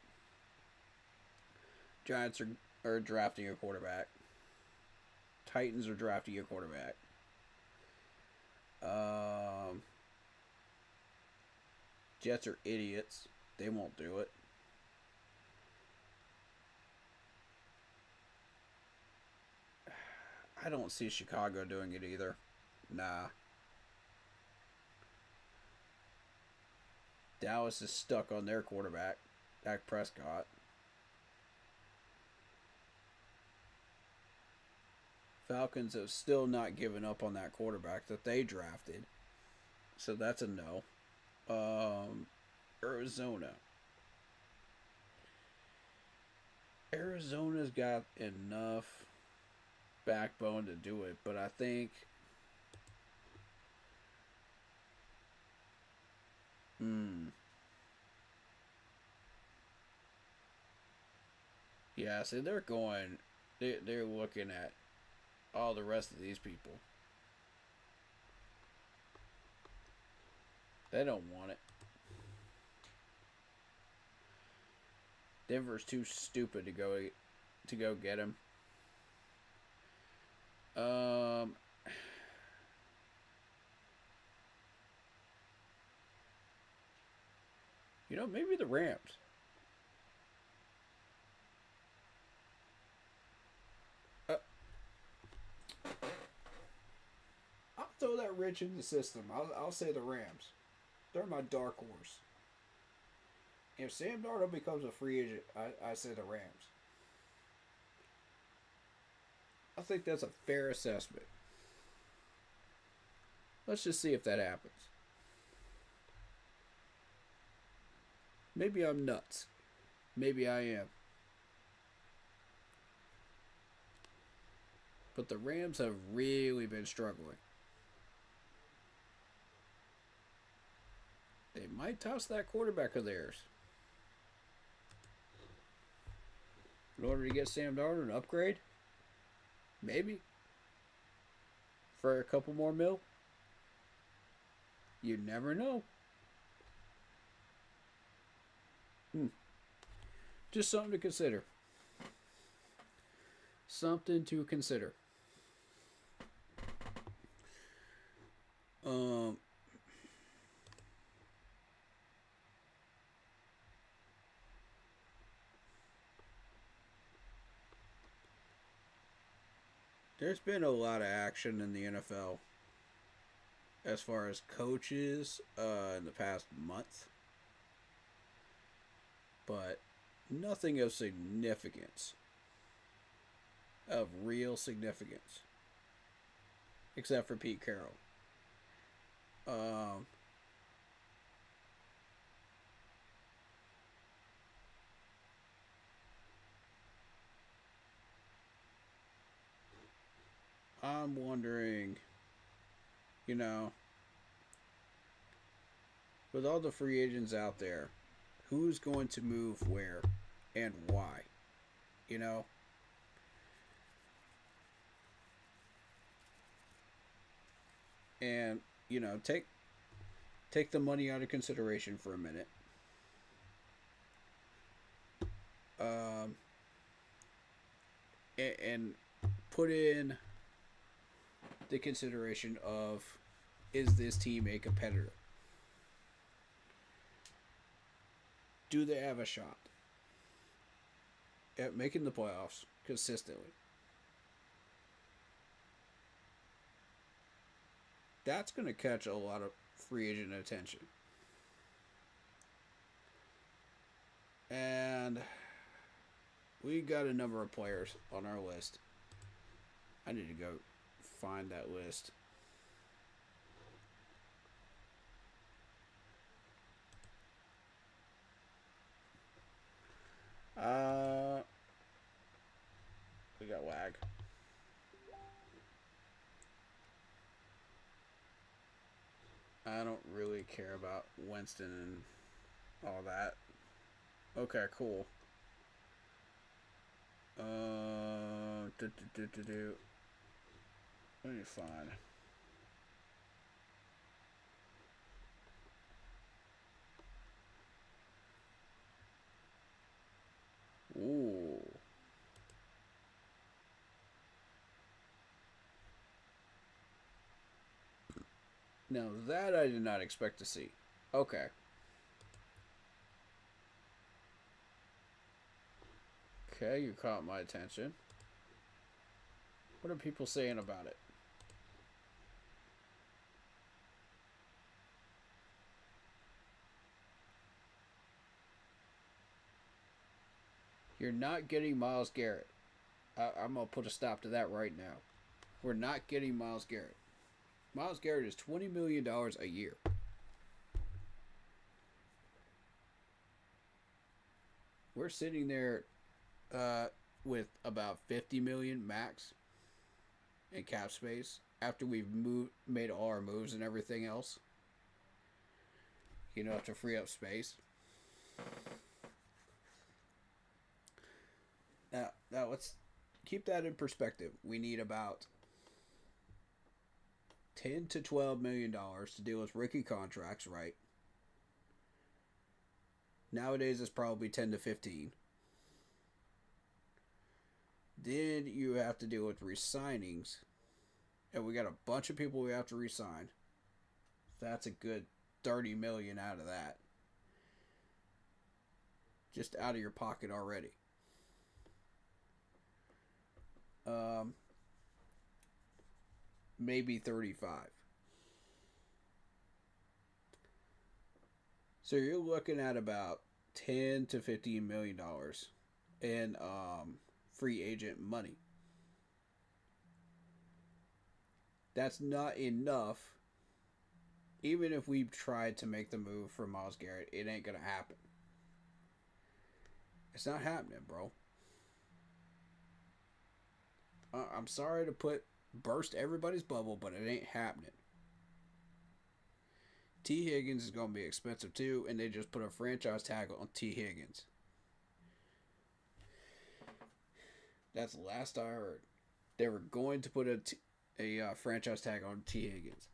Giants are drafting a quarterback. Titans are drafting a quarterback. Jets are idiots. They won't do it. I don't see Chicago doing it either. Nah. Dallas is stuck on their quarterback, Dak Prescott. Falcons have still not given up on that quarterback that they drafted. So that's a no. Arizona. Arizona's got enough backbone to do it, but I think yeah, see they're looking at all the rest of these people. They don't want it. Denver's too stupid to go get him. Maybe the Rams. I'll throw that rich in the system. I'll say the Rams. They're my dark horse. If Sam Darnold becomes a free agent, I say the Rams. I think that's a fair assessment. Let's just see if that happens. Maybe I'm nuts. Maybe I am. But the Rams have really been struggling. They might toss that quarterback of theirs. In order to get Sam Darnold an upgrade? Maybe. For a couple more mil? You never know. Just something to consider. Something to consider. There's been a lot of action in the NFL as far as coaches in the past month. But nothing of significance. Of real significance. Except for Pete Carroll. I'm wondering, with all the free agents out there, who's going to move where and why? You know? And, take the money out of consideration for a minute. Um, and put in the consideration of, is this team a competitor? Do they have a shot at making the playoffs consistently? That's going to catch a lot of free agent attention. And we got a number of players on our list. I need to go find that list. We got lag. I don't really care about Winston and all that. Okay, cool. Let me find. Ooh. Now that I did not expect to see. Okay. Okay, you caught my attention. What are people saying about it? You're not getting Myles Garrett. I'm going to put a stop to that right now. We're not getting Myles Garrett. Myles Garrett is $20 million a year. We're sitting there with about $50 million max in cap space after we've made all our moves and everything else. To free up space. Now let's keep that in perspective. We need about $10 to $12 million to deal with rookie contracts, right? Nowadays it's probably 10 to 15. Then you have to deal with re-signings, and we got a bunch of people we have to re-sign. That's a good 30 million out of that. Just out of your pocket already. Maybe 35. So you're looking at about 10 to $15 million in free agent money. That's not enough. Even if we tried to make the move for Myles Garrett, it ain't gonna happen. It's not happening, bro. I'm sorry to burst everybody's bubble, but it ain't happening. T. Higgins is going to be expensive too, and they just put a franchise tag on T. Higgins. That's the last I heard. They were going to put a franchise tag on T. Higgins.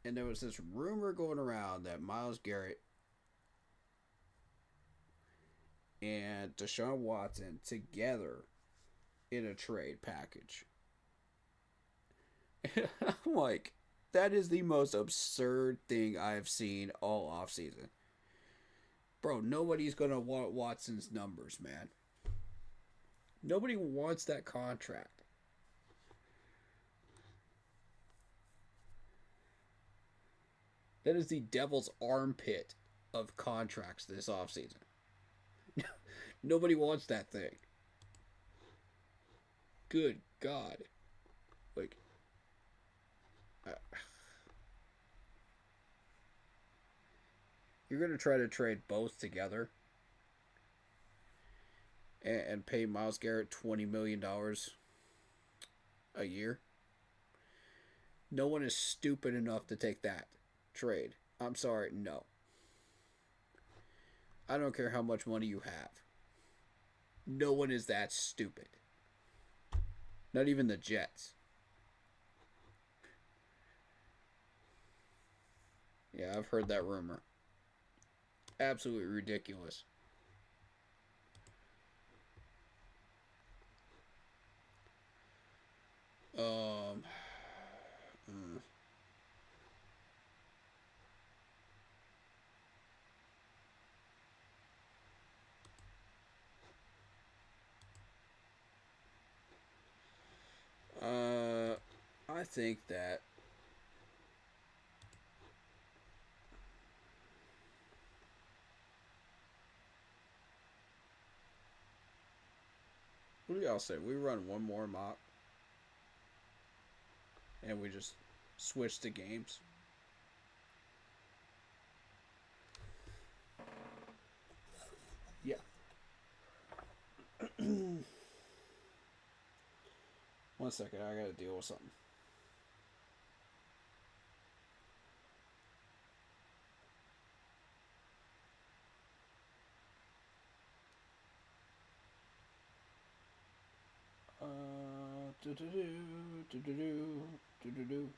And there was this rumor going around that Myles Garrett and Deshaun Watson together in a trade package. I'm like, that is the most absurd thing I've seen all offseason. Bro, nobody's going to want Watson's numbers, man. Nobody wants that contract. That is the devil's armpit of contracts this offseason. Nobody wants that thing. Good God. Like, you're going to try to trade both together and pay Myles Garrett $20 million a year? No one is stupid enough to take that trade. I'm sorry, no. I don't care how much money you have. No one is that stupid. Not even the Jets. Yeah, I've heard that rumor. Absolutely ridiculous. Um, mm. I think that what do y'all say? We run one more mock and we just switch the games. Yeah. One second, I gotta deal with something. Do do do do do do do do.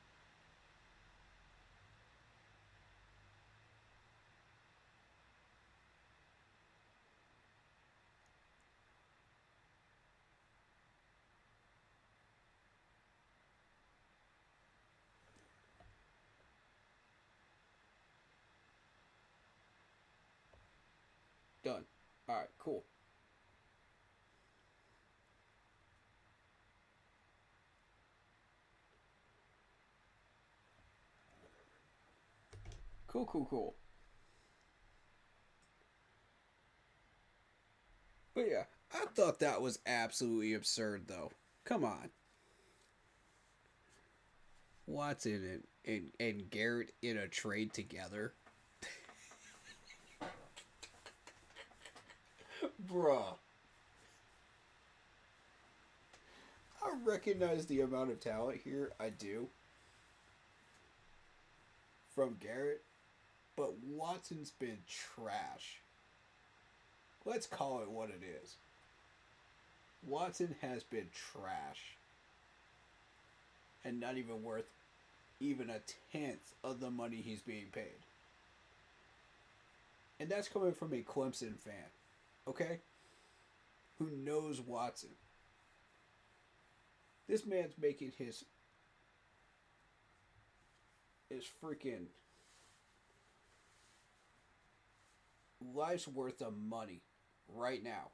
Done. All right, cool. Cool, cool, cool. But yeah, I thought that was absolutely absurd, though. Come on. Watson and Garrett in a trade together. Bruh. I recognize the amount of talent here. I do. From Garrett. But Watson's been trash. Let's call it what it is. Watson has been trash. And not even worth even a tenth of the money he's being paid. And that's coming from a Clemson fan. Okay? Who knows Watson. This man's making his freaking life's worth of money right now.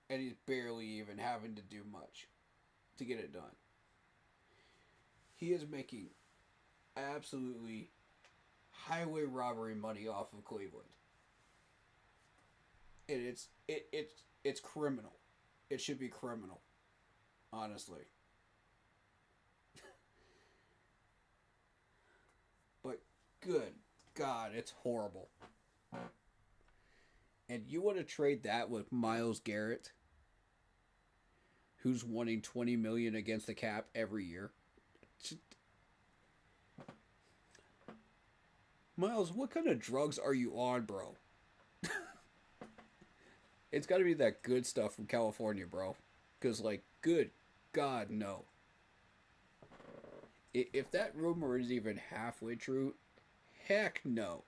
And he's barely even having to do much to get it done. He is making absolutely highway robbery money off of Cleveland. And it's criminal. It should be criminal. Honestly. But good God, it's horrible. And you want to trade that with Myles Garrett, who's wanting $20 million against the cap every year? Myles, what kind of drugs are you on, bro? It's got to be that good stuff from California, bro. Because, like, good God, no. If that rumor is even halfway true, heck no.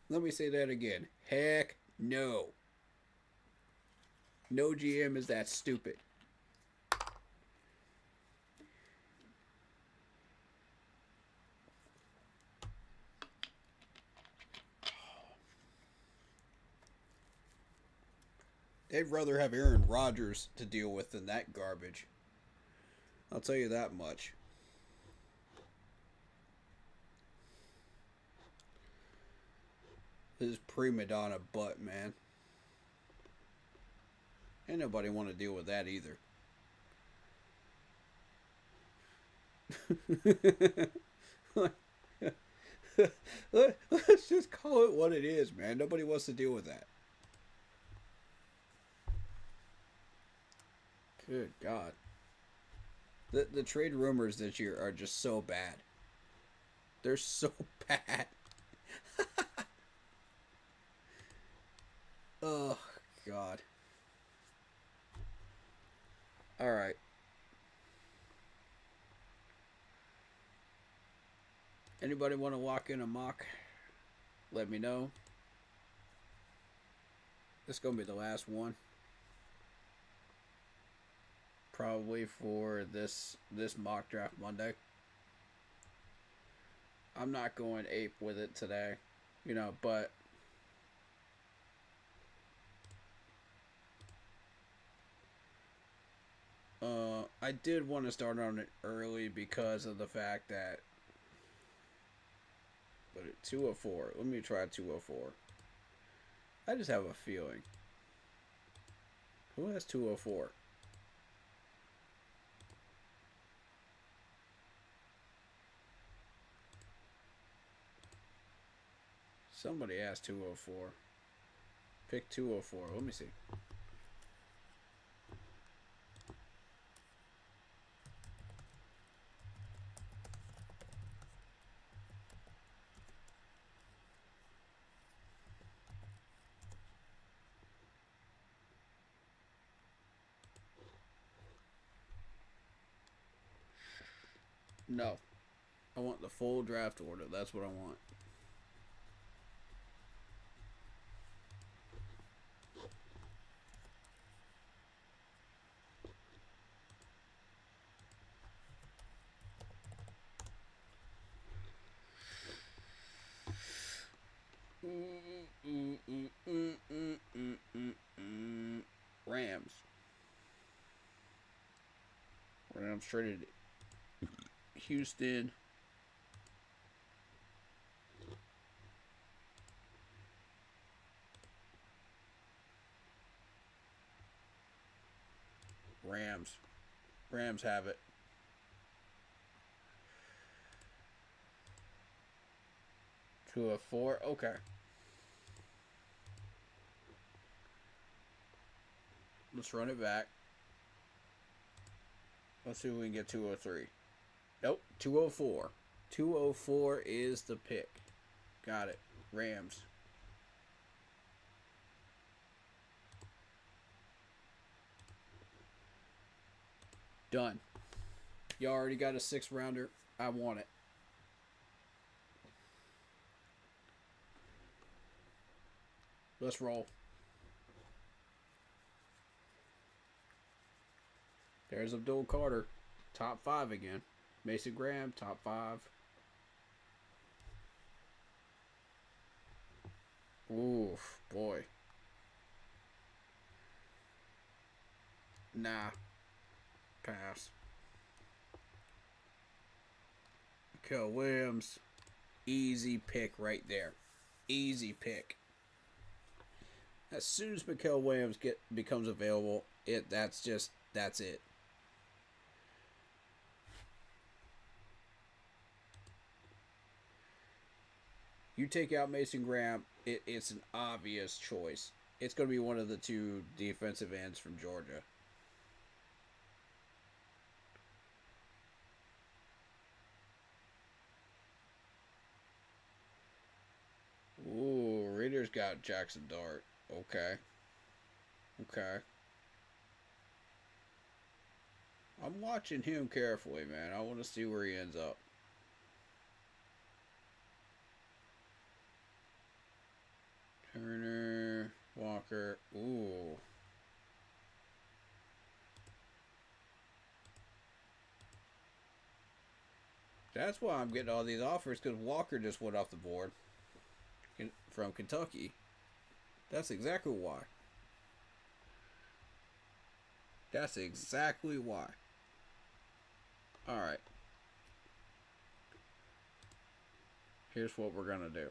Let me say that again. Heck no. No GM is that stupid. They'd rather have Aaron Rodgers to deal with than that garbage. I'll tell you that much. His prima donna butt, man. Ain't nobody want to deal with that either. Let's just call it what it is, man. Nobody wants to deal with that. Good God. The trade rumors this year are just so bad. They're so bad. Oh God. All right. Anybody want to lock in a mock? Let me know. This is gonna be the last one. Probably for this mock draft Monday. I'm not going ape with it today, but I did want to start on it early because of the fact that. But at 204, let me try 204. I just have a feeling. Who has 204? Somebody has 204. Pick 204. Let me see. No. I want the full draft order. That's what I want. Rams. Rams traded Houston. Rams have it. Two of four. Okay. Let's run it back. Let's see if we can get 203. Nope. 204. 204 is the pick. Got it. Rams. Done. You already got a 6th rounder. I want it. Let's roll. There's Abdul Carter. Top 5 again. Mason Graham, top 5. Oof, boy. Nah. Pass. Mikael Williams. Easy pick right there. Easy pick. As soon as Mikael Williams becomes available, that's it. You take out Mason Graham, it's an obvious choice. It's going to be one of the 2 defensive ends from Georgia. Ooh, Raiders got Jackson Dart. Okay. I'm watching him carefully, man. I want to see where he ends up. Turner, Walker. Ooh. That's why I'm getting all these offers, because Walker just went off the board from Kentucky. That's exactly why. That's exactly why. Alright. Here's what we're going to do.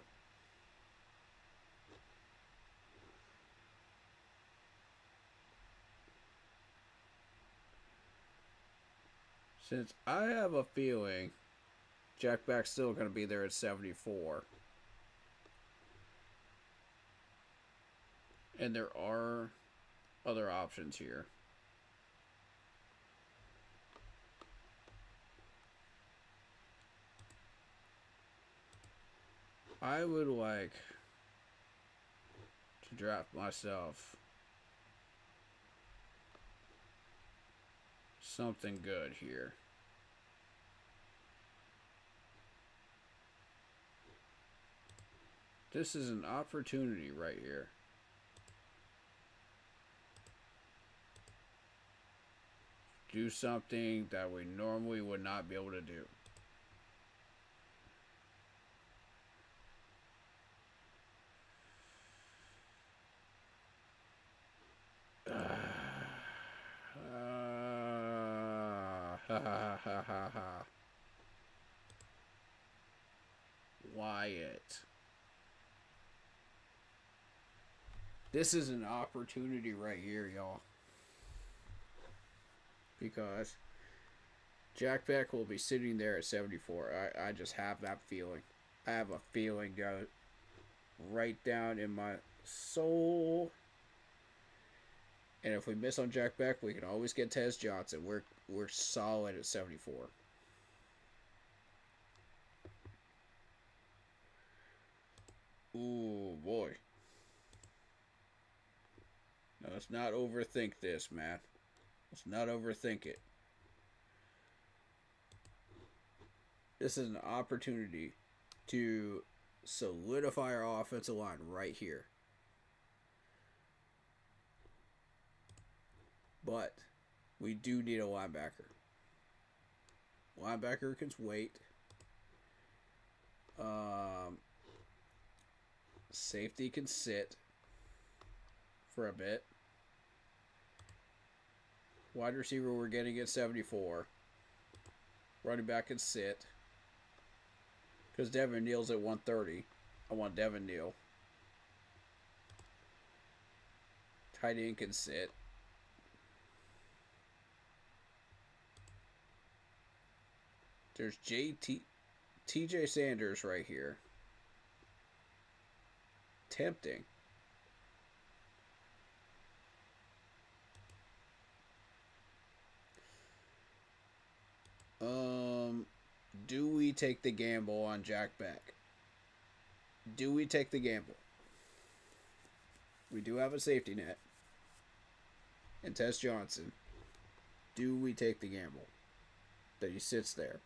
Since I have a feeling Jack Back's still going to be there at 74. And there are other options here. I would like to draft myself something good here. This is an opportunity right here. Do something that we normally would not be able to do. Wyatt. This is an opportunity right here, y'all. Because Jack Beck will be sitting there at 74. I just have that feeling. I have a feeling right down in my soul. And if we miss on Jack Beck, we can always get Tez Johnson. We're solid at 74. Ooh, boy. Now, let's not overthink this, man. Let's not overthink it. This is an opportunity to solidify our offensive line right here. But we do need a linebacker. Linebacker can wait. Safety can sit for a bit. Wide receiver we're getting at 74. Running back can sit. Because Devin Neal's at 130. I want Devin Neal. Tight end can sit. There's TJ Sanders right here. Tempting. Do we take the gamble on Jack Beck? Do we take the gamble? We do have a safety net. And Tez Johnson. Do we take the gamble that he sits there?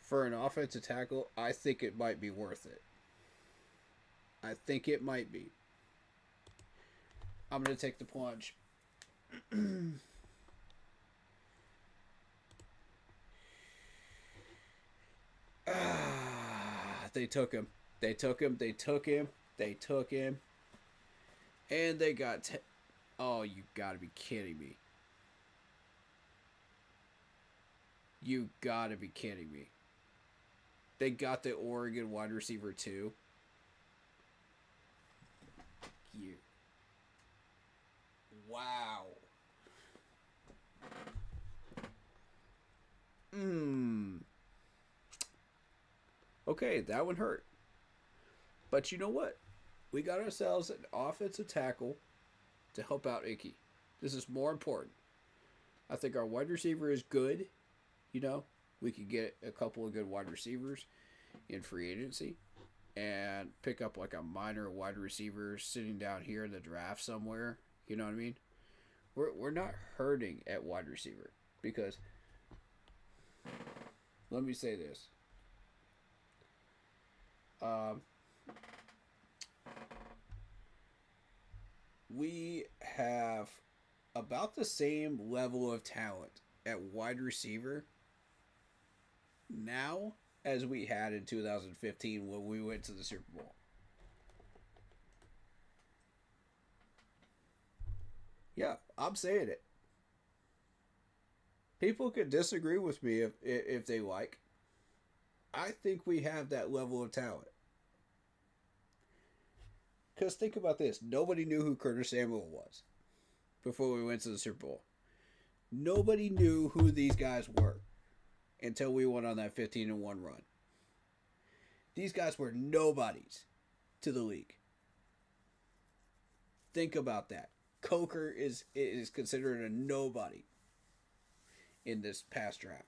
For an offensive tackle, I think it might be worth it. I think it might be. I'm going to take the plunge. They took him. They took him. They took him. They took him. And they got... Oh, you gotta be kidding me. You gotta be kidding me. They got the Oregon wide receiver too. You. Wow. Okay, that one hurt. But you know what? We got ourselves an offensive tackle to help out Ickey. This is more important. I think our wide receiver is good. You know, we could get a couple of good wide receivers in free agency and pick up like a minor wide receiver sitting down here in the draft somewhere. You know what I mean? We're not hurting at wide receiver because let me say this. We have about the same level of talent at wide receiver now as we had in 2015 when we went to the Super Bowl. Yeah, I'm saying it. People could disagree with me if they like. I think we have that level of talent. Because think about this. Nobody knew who Curtis Samuel was before we went to the Super Bowl. Nobody knew who these guys were until we went on that 15-1 run. These guys were nobodies to the league. Think about that. Coker is considered a nobody in this past draft.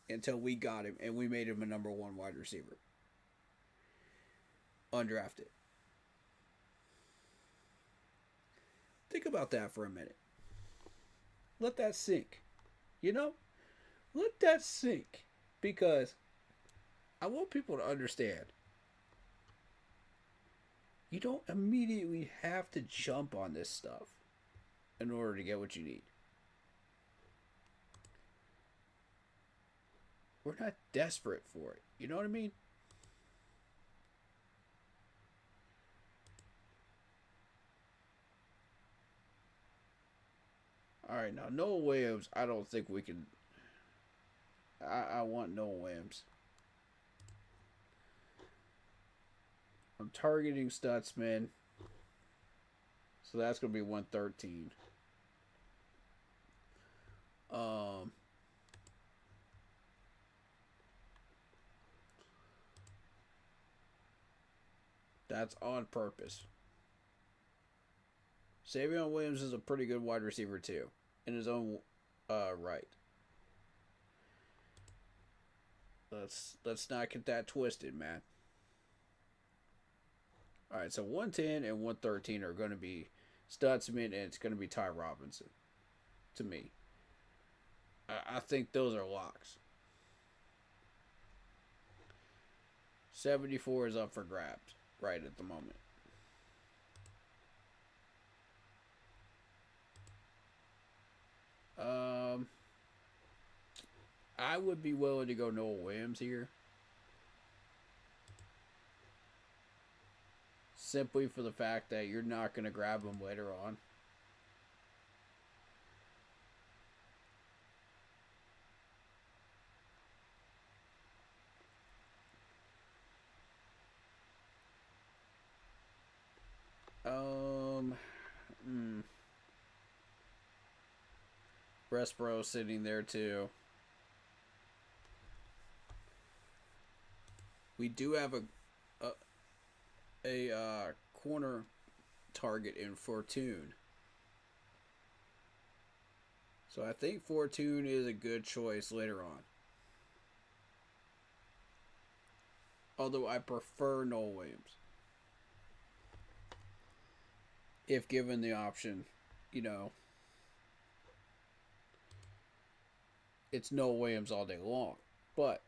until we got him and we made him a number one wide receiver. Undrafted. Think about that for a minute. Let that sink. You know? Let that sink. Because I want people to understand. You don't immediately have to jump on this stuff in order to get what you need. We're not desperate for it. You know what I mean? Alright, now Noah Williams, I don't think we can. I want Noah Williams. I'm targeting Stutzman. So that's going to be 113. That's on purpose. Savion Williams is a pretty good wide receiver too, in his own right. Let's not get that twisted, man. All right, so 110 and 113 are going to be Stutzman, and it's going to be Ty Robinson. To me, I think those are locks. 74 is up for grabs right at the moment. I would be willing to go Noah Williams here. Simply for the fact that you're not going to grab him later on. Westboro sitting there too. We do have a corner target in Fortune. So I think Fortune is a good choice later on. Although I prefer Noah Williams. If given the option, you know, it's Noah Williams all day long. But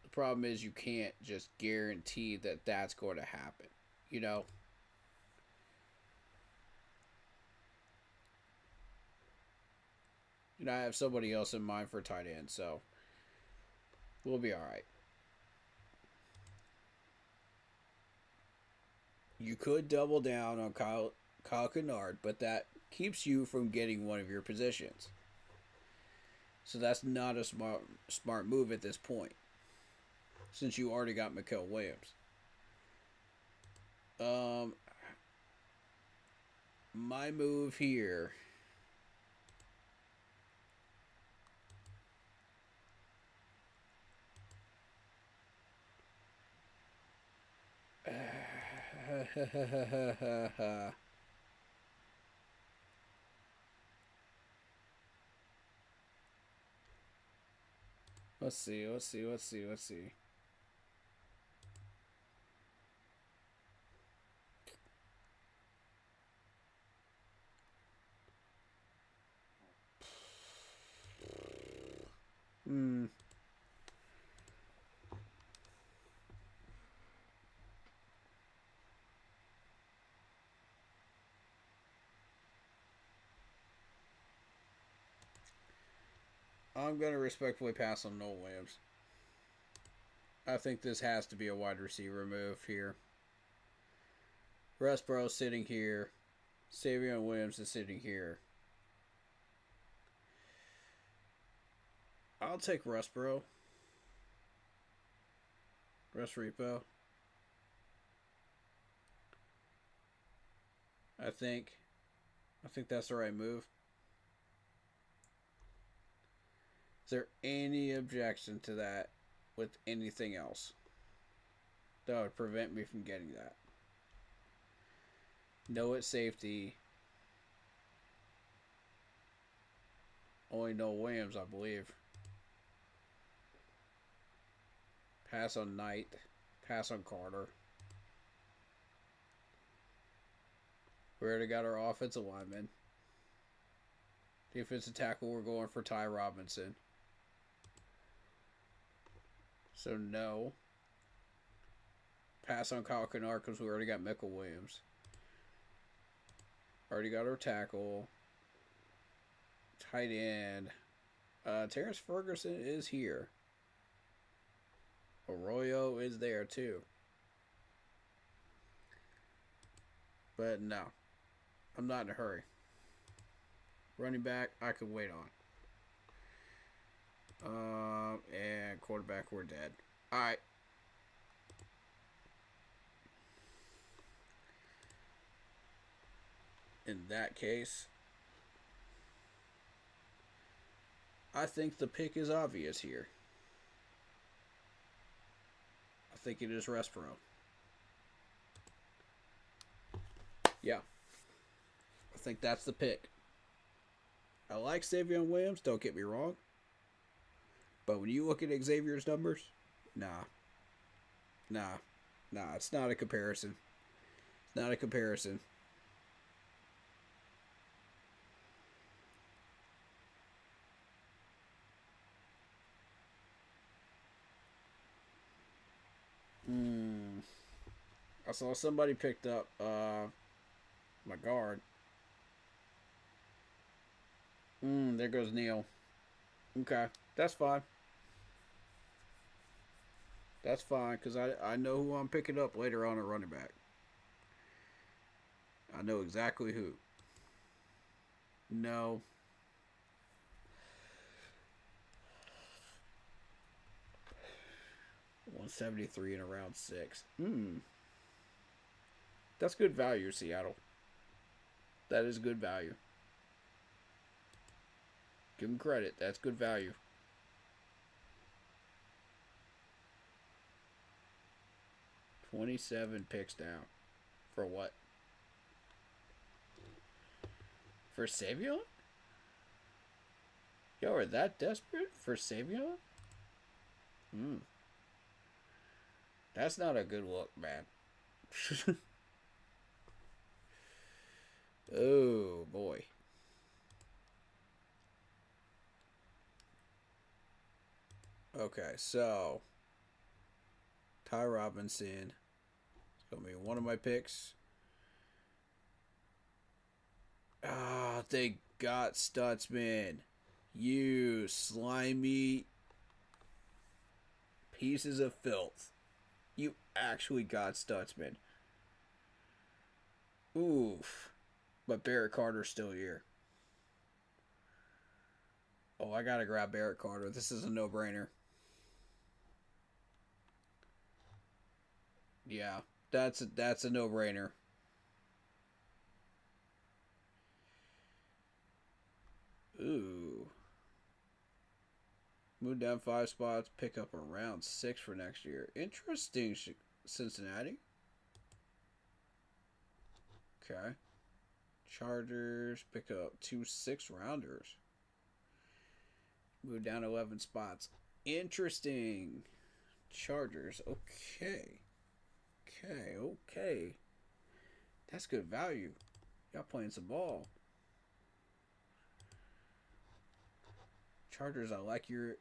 the problem is you can't just guarantee that that's going to happen. You know? You know, I have somebody else in mind for tight end, so we'll be all right. You could double down on Kyle Kennard, but that keeps you from getting one of your positions. So that's not a smart move at this point, since you already got Mikael Williams. My move here. Let's see. I'm going to respectfully pass on Noah Williams. I think this has to be a wide receiver move here. Westboro sitting here. Savion Williams is sitting here. I'll take Westboro. Russ Repo. I think that's the right move. Is there any objection to that with anything else that would prevent me from getting that? No, it's safety. Only no Williams, I believe. Pass on Knight. Pass on Carter. We already got our offensive lineman. Defensive tackle, we're going for Ty Robinson. So no. Pass on Kyle Kennard because we already got Michael Williams. Already got our tackle. Tight end. Terrence Ferguson is here. Arroyo is there too. But no. I'm not in a hurry. Running back, I could wait on. And quarterback, we're dead. Alright. In that case, I think the pick is obvious here. I think it is Respro. Yeah. I think that's the pick. I like Savion Williams, don't get me wrong. But when you look at Xavier's numbers, nah, it's not a comparison. It's not a comparison. I saw somebody picked up my guard. There goes Neil. Okay, that's fine. That's fine, because I know who I'm picking up later on at running back. I know exactly who. No. $173 in a round 6. That's good value, Seattle. That is good value. Give them credit. That's good value. $27 picks down. For what? For Savion? Yo, are that desperate for Savion? That's not a good look, man. Oh, boy. Okay, so Ty Robinson is going to be one of my picks. They got Stutzman. You slimy pieces of filth. You actually got Stutzman. Oof. But Barrett Carter's still here. Oh, I gotta grab Barrett Carter. This is a no-brainer. Yeah, that's a no-brainer. Ooh. Move down 5 spots, pick up around 6 for next year. Interesting, Cincinnati. Okay. Chargers, pick up 2 6-rounders. Move down 11 spots. Interesting. Chargers, okay. Okay. That's good value. Y'all playing some ball. Chargers, I like your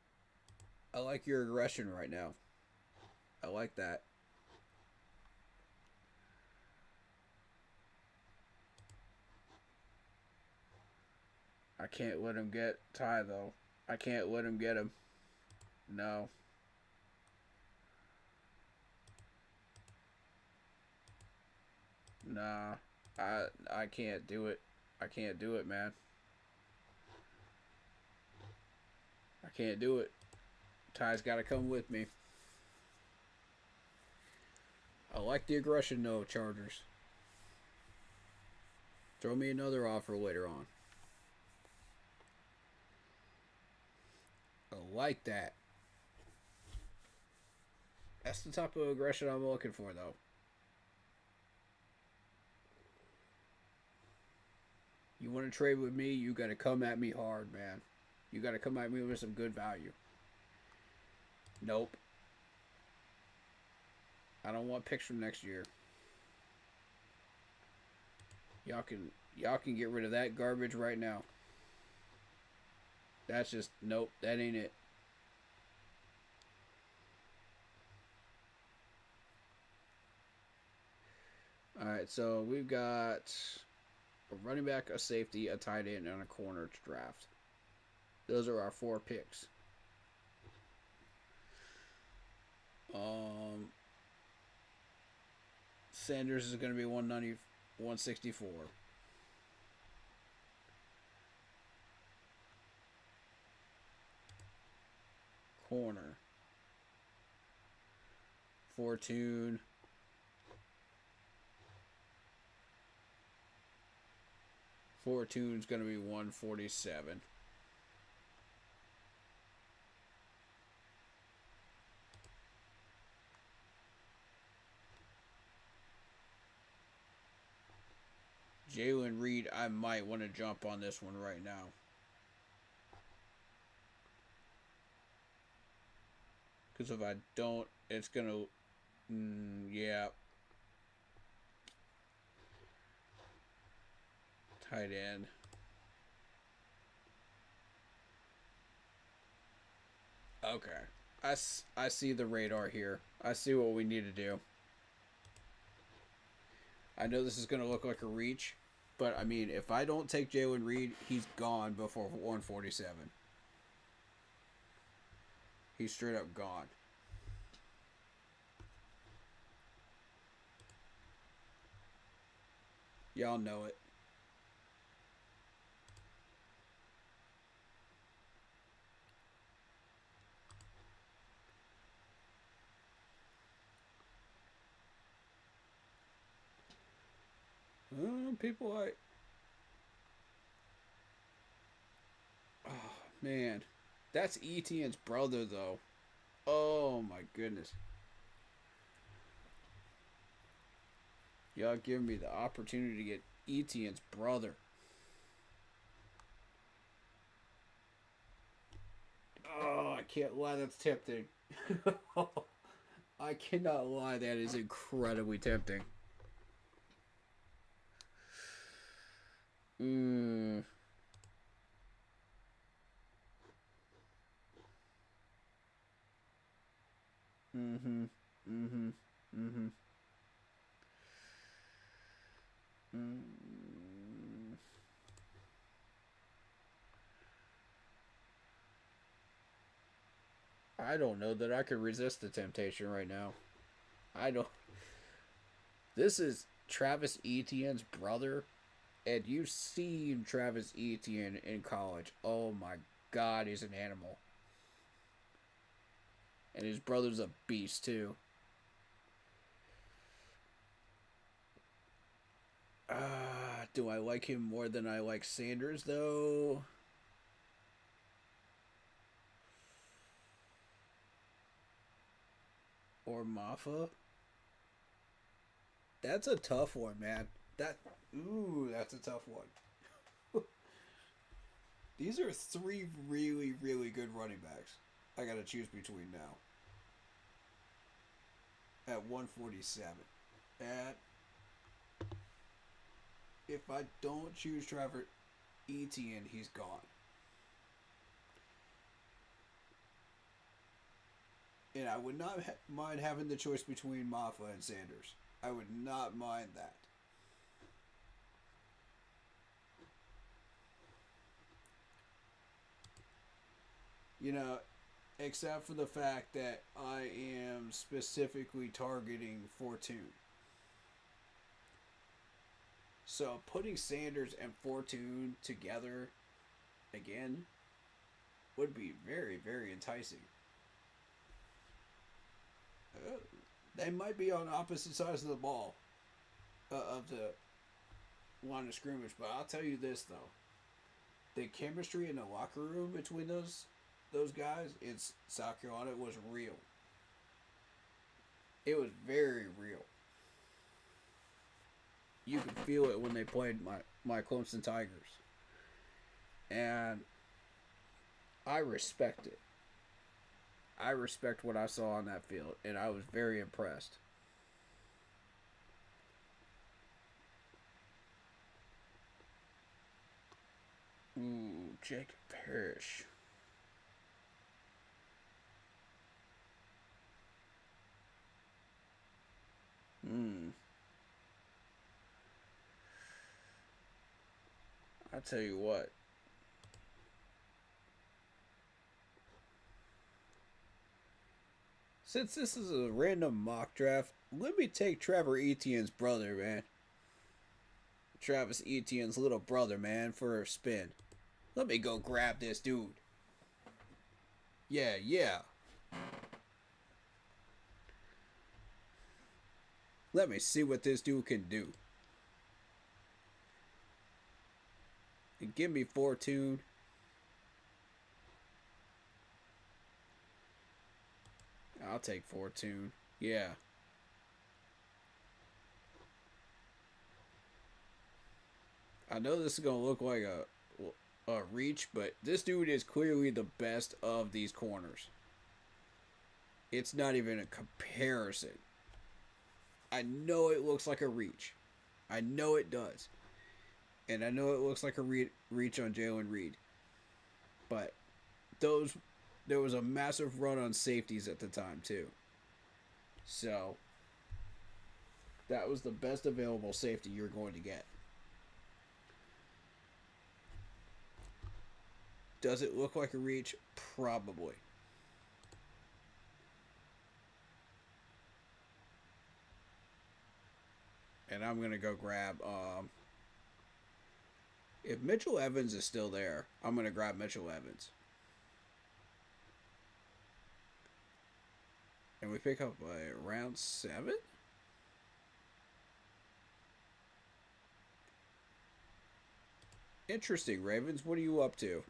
aggression right now. I like that. I can't let him get Ty, though. I can't let him get him. No. Nah. I can't do it. I can't do it, man. I can't do it. Ty's got to come with me. I like the aggression, though, Chargers. Throw me another offer later on. I like that. That's the type of aggression I'm looking for, though. You want to trade with me, you got to come at me hard, man. You got to come at me with some good value. Nope. I don't want picks from next year. Y'all can get rid of that garbage right now. That's just nope, that ain't it. Alright, so we've got a running back, a safety, a tight end, and a corner to draft. Those are our 4 picks. Sanders is going to be 190, 164. Corner. Fortune. Fortune's going to be 147. Jalen Reed, I might want to jump on this one right now. Because if I don't, it's going to... yeah. Tight end. Okay. I see the radar here. I see what we need to do. I know this is going to look like a reach, but I mean, if I don't take Jalen Reed, he's gone before 147. He's straight up gone. Y'all know it. People like... oh, man. That's Etienne's brother, though. Oh, my goodness. Y'all give me the opportunity to get Etienne's brother. Oh, I can't lie. That's tempting. I cannot lie. That is incredibly tempting. Mm. Mm-hmm. Mm-hmm. Mm-hmm. Mm. I don't know that I could resist the temptation right now. I don't. This is Travis Etienne's brother, and you've seen Travis Etienne in college. Oh my God, he's an animal. And his brother's a beast, too. Do I like him more than I like Sanders, though? Or Maffa? That's a tough one, man. That's a tough one. These are 3 really, really good running backs I gotta choose between now. At 147. If I don't choose Trevor Etienne, he's gone. And I would not mind having the choice between Maffa and Sanders. I would not mind that. You know, except for the fact that I am specifically targeting Fortune. So putting Sanders and Fortune together again would be very, very enticing. They might be on opposite sides of the ball of the line of scrimmage, but I'll tell you this though: the chemistry in the locker room between those guys in South Carolina was real. It was very real. You could feel it when they played my Clemson Tigers, and I respect it. I respect what I saw on that field, and I was very impressed. Ooh, Jacob Parrish. I'll tell you what. Since this is a random mock draft, let me take Trevor Etienne's brother, man. Travis Etienne's little brother, man, for a spin. Let me go grab this dude. Yeah. Let me see what this dude can do. And give me Fortune. I'll take Fortune. Yeah. I know this is going to look like a reach, but this dude is clearly the best of these corners. It's not even a comparison. I know it looks like a reach. I know it does. And I know it looks like a reach on Jalen Reed. But there was a massive run on safeties at the time, too. So, that was the best available safety you're going to get. Does it look like a reach? Probably. And I'm going to go grab... if Mitchell Evans is still there, I'm going to grab Mitchell Evans. And we pick up round 7? Interesting, Ravens. What are you up to?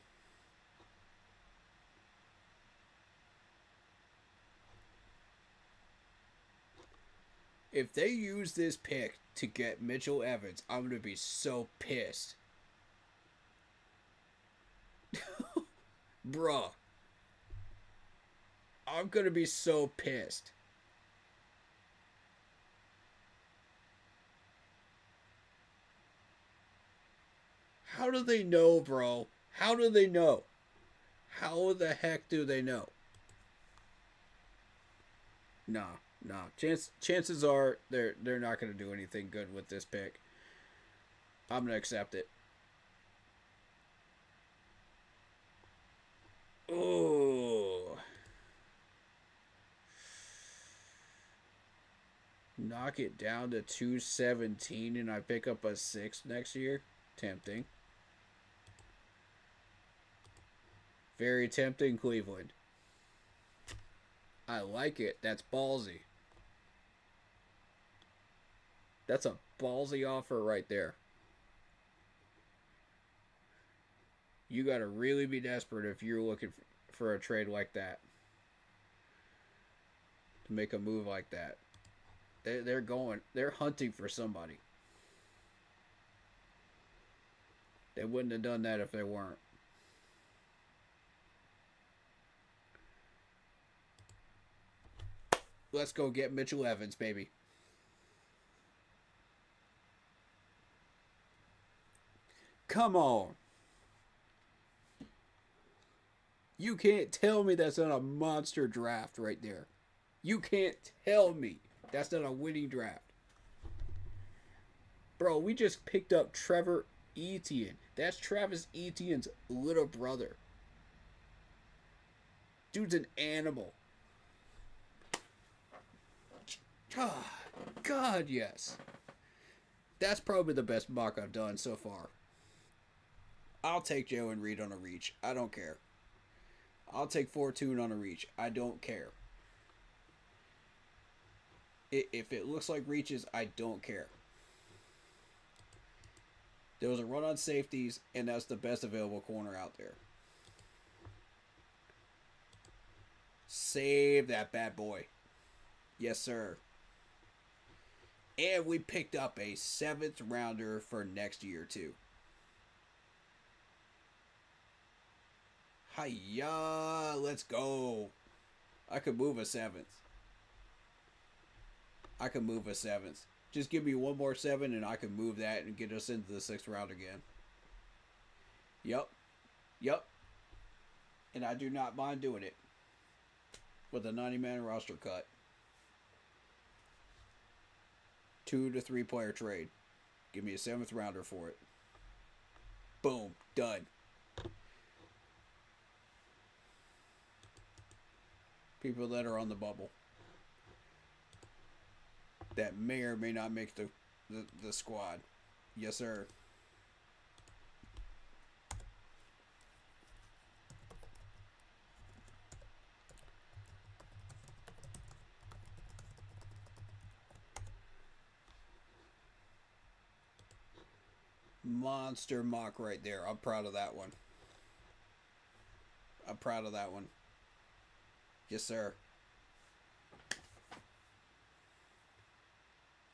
If they use this pick to get Mitchell Evans, I'm going to be so pissed. Bruh. I'm going to be so pissed. How do they know, bro? How do they know? How the heck do they know? Nah. Chances are they're not going to do anything good with this pick. I'm going to accept it. Oh. Knock it down to 217 and I pick up a 6 next year. Tempting. Very tempting, Cleveland. I like it. That's ballsy. That's a ballsy offer right there. You got to really be desperate if you're looking for a trade like that. To make a move like that. They're hunting for somebody. They wouldn't have done that if they weren't. Let's go get Mitchell Evans, baby. Come on. You can't tell me that's not a monster draft right there. You can't tell me that's not a winning draft. Bro, we just picked up Trevor Etienne. That's Travis Etienne's little brother. Dude's an animal. God, yes. That's probably the best mock I've done so far. I'll take Jalen Reed on a reach. I don't care. I'll take Fortune on a reach. I don't care. If it looks like reaches, I don't care. There was a run on safeties, and that's the best available corner out there. Save that bad boy. Yes, sir. And we picked up a 7th rounder for next year, too. Hiya, let's go. I could move a 7th. Just give me one more 7 and I can move that and get us into the 6th round again. Yep, Yep, and I do not mind doing it with a 90-man roster cut. 2 to 3 player trade. Give me a seventh rounder for it. Boom, done. People that are on the bubble that may or may not make the squad. Yes, sir. Monster mock right there. I'm proud of that one. I'm proud of that one. Yes, sir.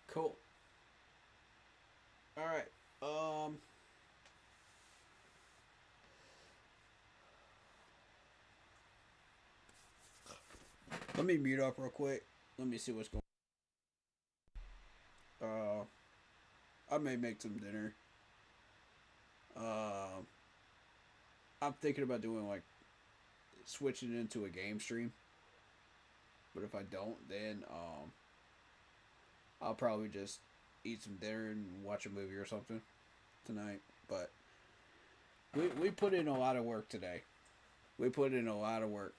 Cool. All right. Let me mute up real quick. Let me see what's going. I may make some dinner. Uh, I'm thinking about doing like switching into a game stream. But if I don't, then I'll probably just eat some dinner and watch a movie or something tonight. But we put in a lot of work today. We put in a lot of work.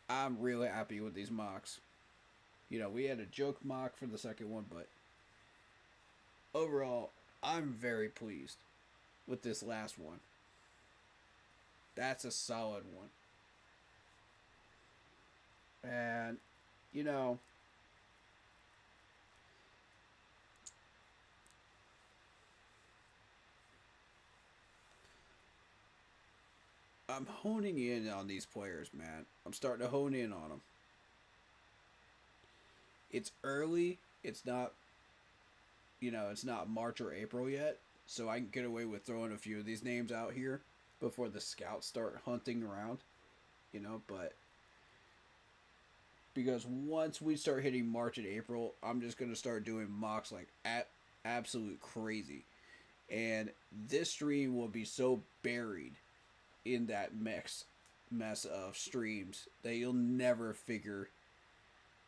I'm really happy with these mocks. You know, we had a joke mock for the second one, but overall, I'm very pleased with this last one. That's a solid one. And, you know, I'm honing in on these players, man. I'm starting to hone in on them. It's early. It's not, it's not March or April yet. So I can get away with throwing a few of these names out here before the scouts start hunting around, but because once we start hitting March and April, I'm just going to start doing mocks like absolute crazy. And this stream will be so buried in that mess of streams that you'll never figure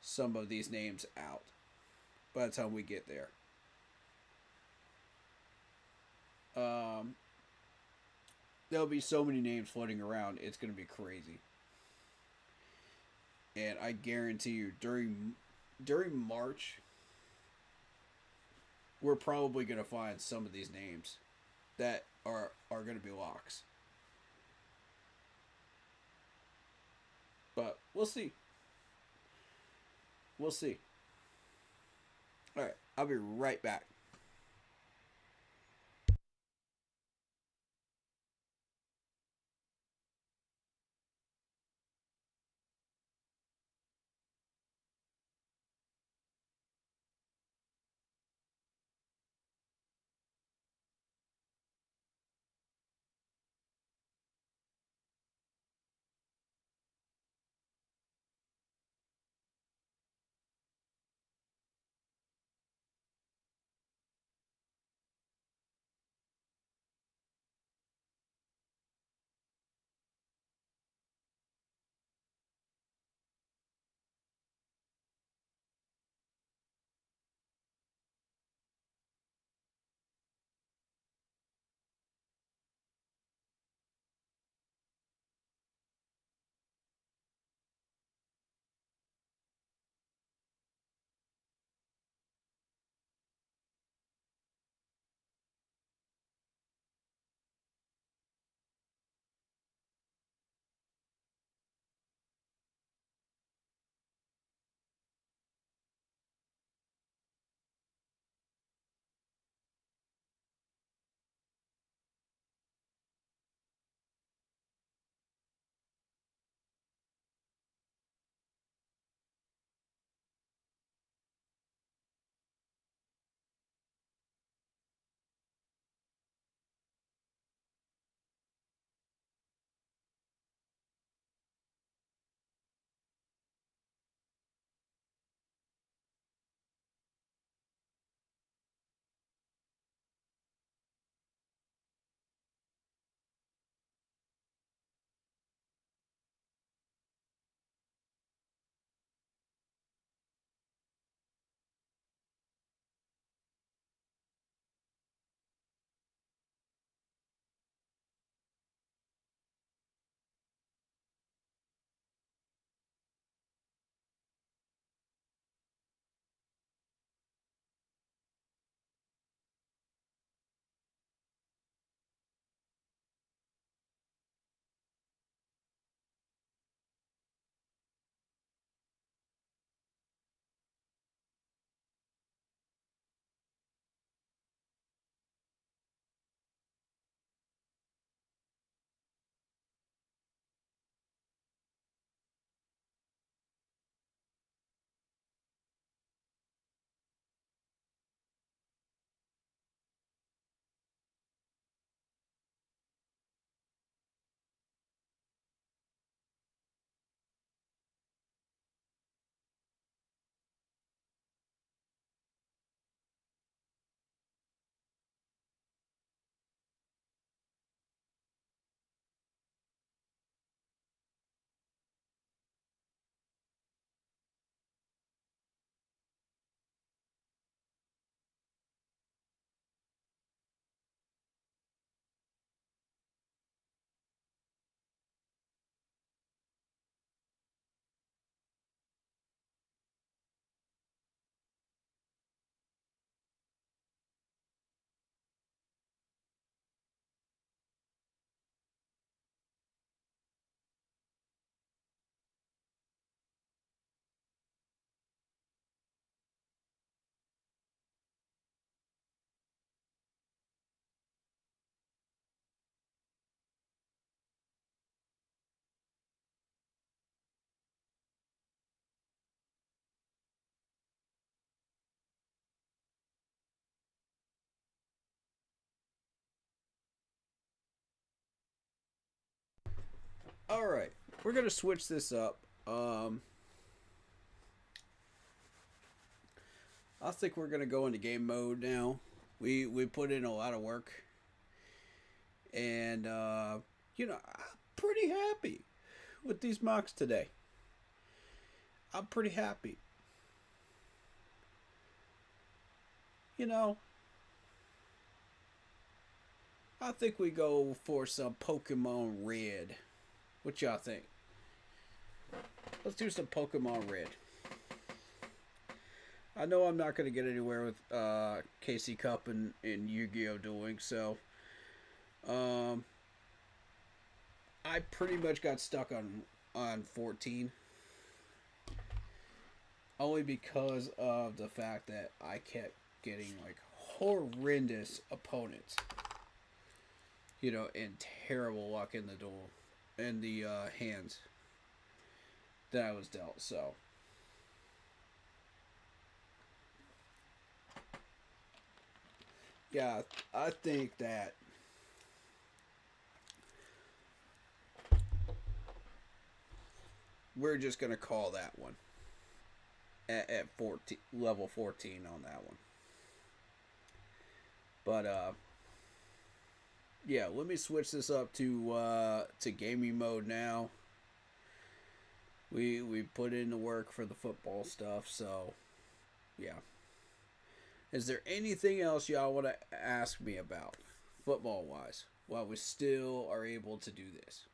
some of these names out by the time we get there. There'll be so many names floating around, it's going to be crazy. And I guarantee you, during March, we're probably going to find some of these names that are going to be locks. But we'll see. We'll see. All right, I'll be right back. All right, we're gonna switch this up. I think we're gonna go into game mode now. We put in a lot of work, and I'm pretty happy with these mocks today. I'm pretty happy. You know, I think we go for some Pokemon Red. What y'all think? Let's do some Pokemon Red. I know I'm not going to get anywhere with KC Cup and Yu-Gi-Oh! Dueling, so I pretty much got stuck on 14. Only because of the fact that I kept getting like horrendous opponents. And terrible luck in the duel. In the hands that I was dealt, so. Yeah, I think that we're just going to call that one at 14, level 14 on that one. But, yeah, let me switch this up to gaming mode now. We put in the work for the football stuff, so, yeah. Is there anything else y'all want to ask me about, football-wise, while we still are able to do this?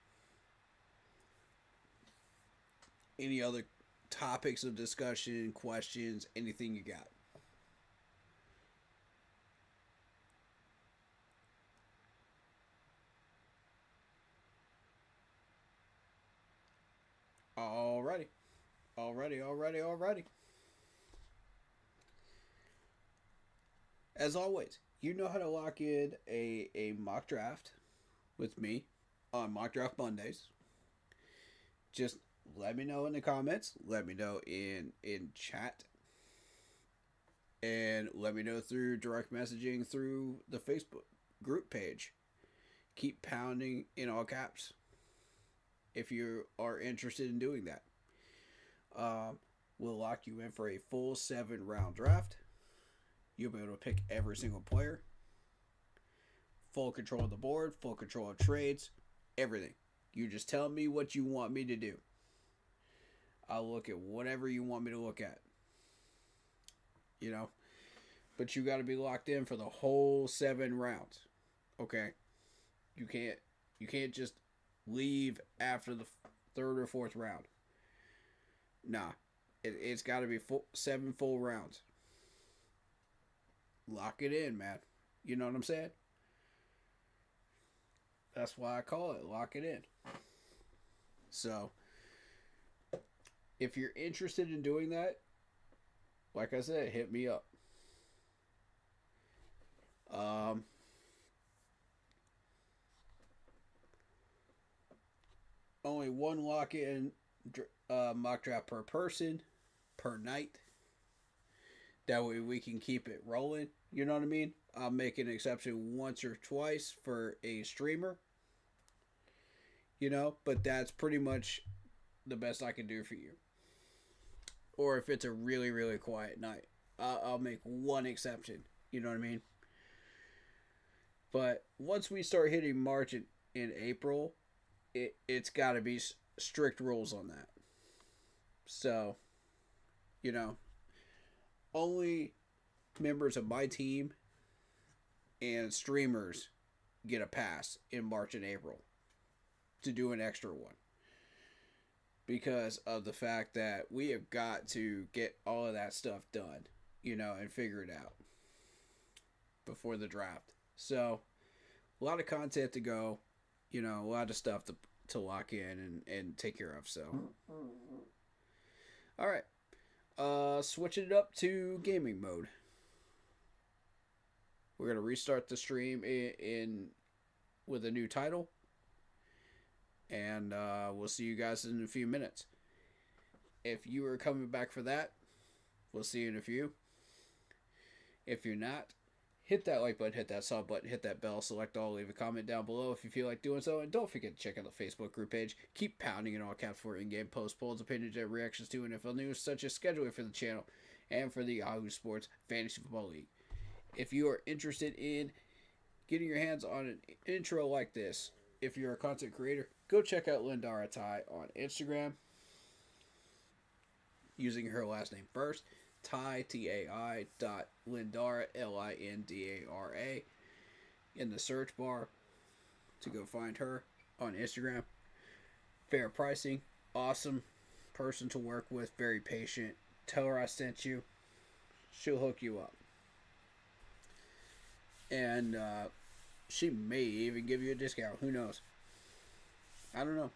Any other topics of discussion, questions, anything you got? Alrighty. As always, you know how to lock in a mock draft with me on Mock Draft Mondays. Just let me know in the comments. Let me know in chat. And let me know through direct messaging through the Facebook group page. Keep pounding in all caps if you are interested in doing that. We'll lock you in for a full 7-round draft. You'll be able to pick every single player. Full control of the board, full control of trades, everything. You just tell me what you want me to do. I'll look at whatever you want me to look at. But you got to be locked in for the whole 7 rounds. Okay? You can't just leave after the 3rd or 4th round. Nah. It's got to be 7 full rounds. Lock it in, man. You know what I'm saying? That's why I call it lock it in. So, if you're interested in doing that, like I said, hit me up. Only one lock-in mock draft per person, per night. That way we can keep it rolling. You know what I mean? I'll make an exception once or twice for a streamer. But that's pretty much the best I can do for you. Or if it's a really, really quiet night, I'll make one exception. You know what I mean? But once we start hitting March and April, it's got to be strict rules on that. So, only members of my team and streamers get a pass in March and April to do an extra one. Because of the fact that we have got to get all of that stuff done, and figure it out before the draft. So, a lot of content to go, a lot of stuff to lock in and take care of. So, all right. Switching it up to gaming mode. We're going to restart the stream in with a new title. And we'll see you guys in a few minutes. If you are coming back for that, we'll see you in a few. If you're not, hit that like button, hit that sub button, hit that bell, select all, leave a comment down below if you feel like doing so, and don't forget to check out the Facebook group page. Keep pounding in all caps for in-game posts, polls, opinions, and reactions to NFL news such as scheduling for the channel and for the Yahoo Sports Fantasy Football League. If you are interested in getting your hands on an intro like this, if you're a content creator, go check out Lindara Ty on Instagram using her last name first. Ty, T-A-I, Lindara, Lindara, in the search bar to go find her on Instagram. Fair pricing, awesome person to work with, very patient. Tell her I sent you. She'll hook you up. And she may even give you a discount. Who knows? I don't know.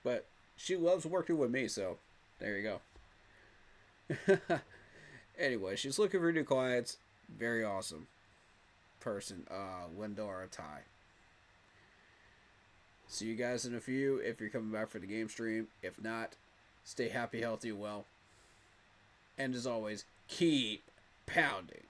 But she loves working with me, so there you go. Anyway, she's looking for new clients. Very awesome person, Lindara Ty. See you guys in a few if you're coming back for the game stream. If not, stay happy, healthy, well. And as always, keep pounding.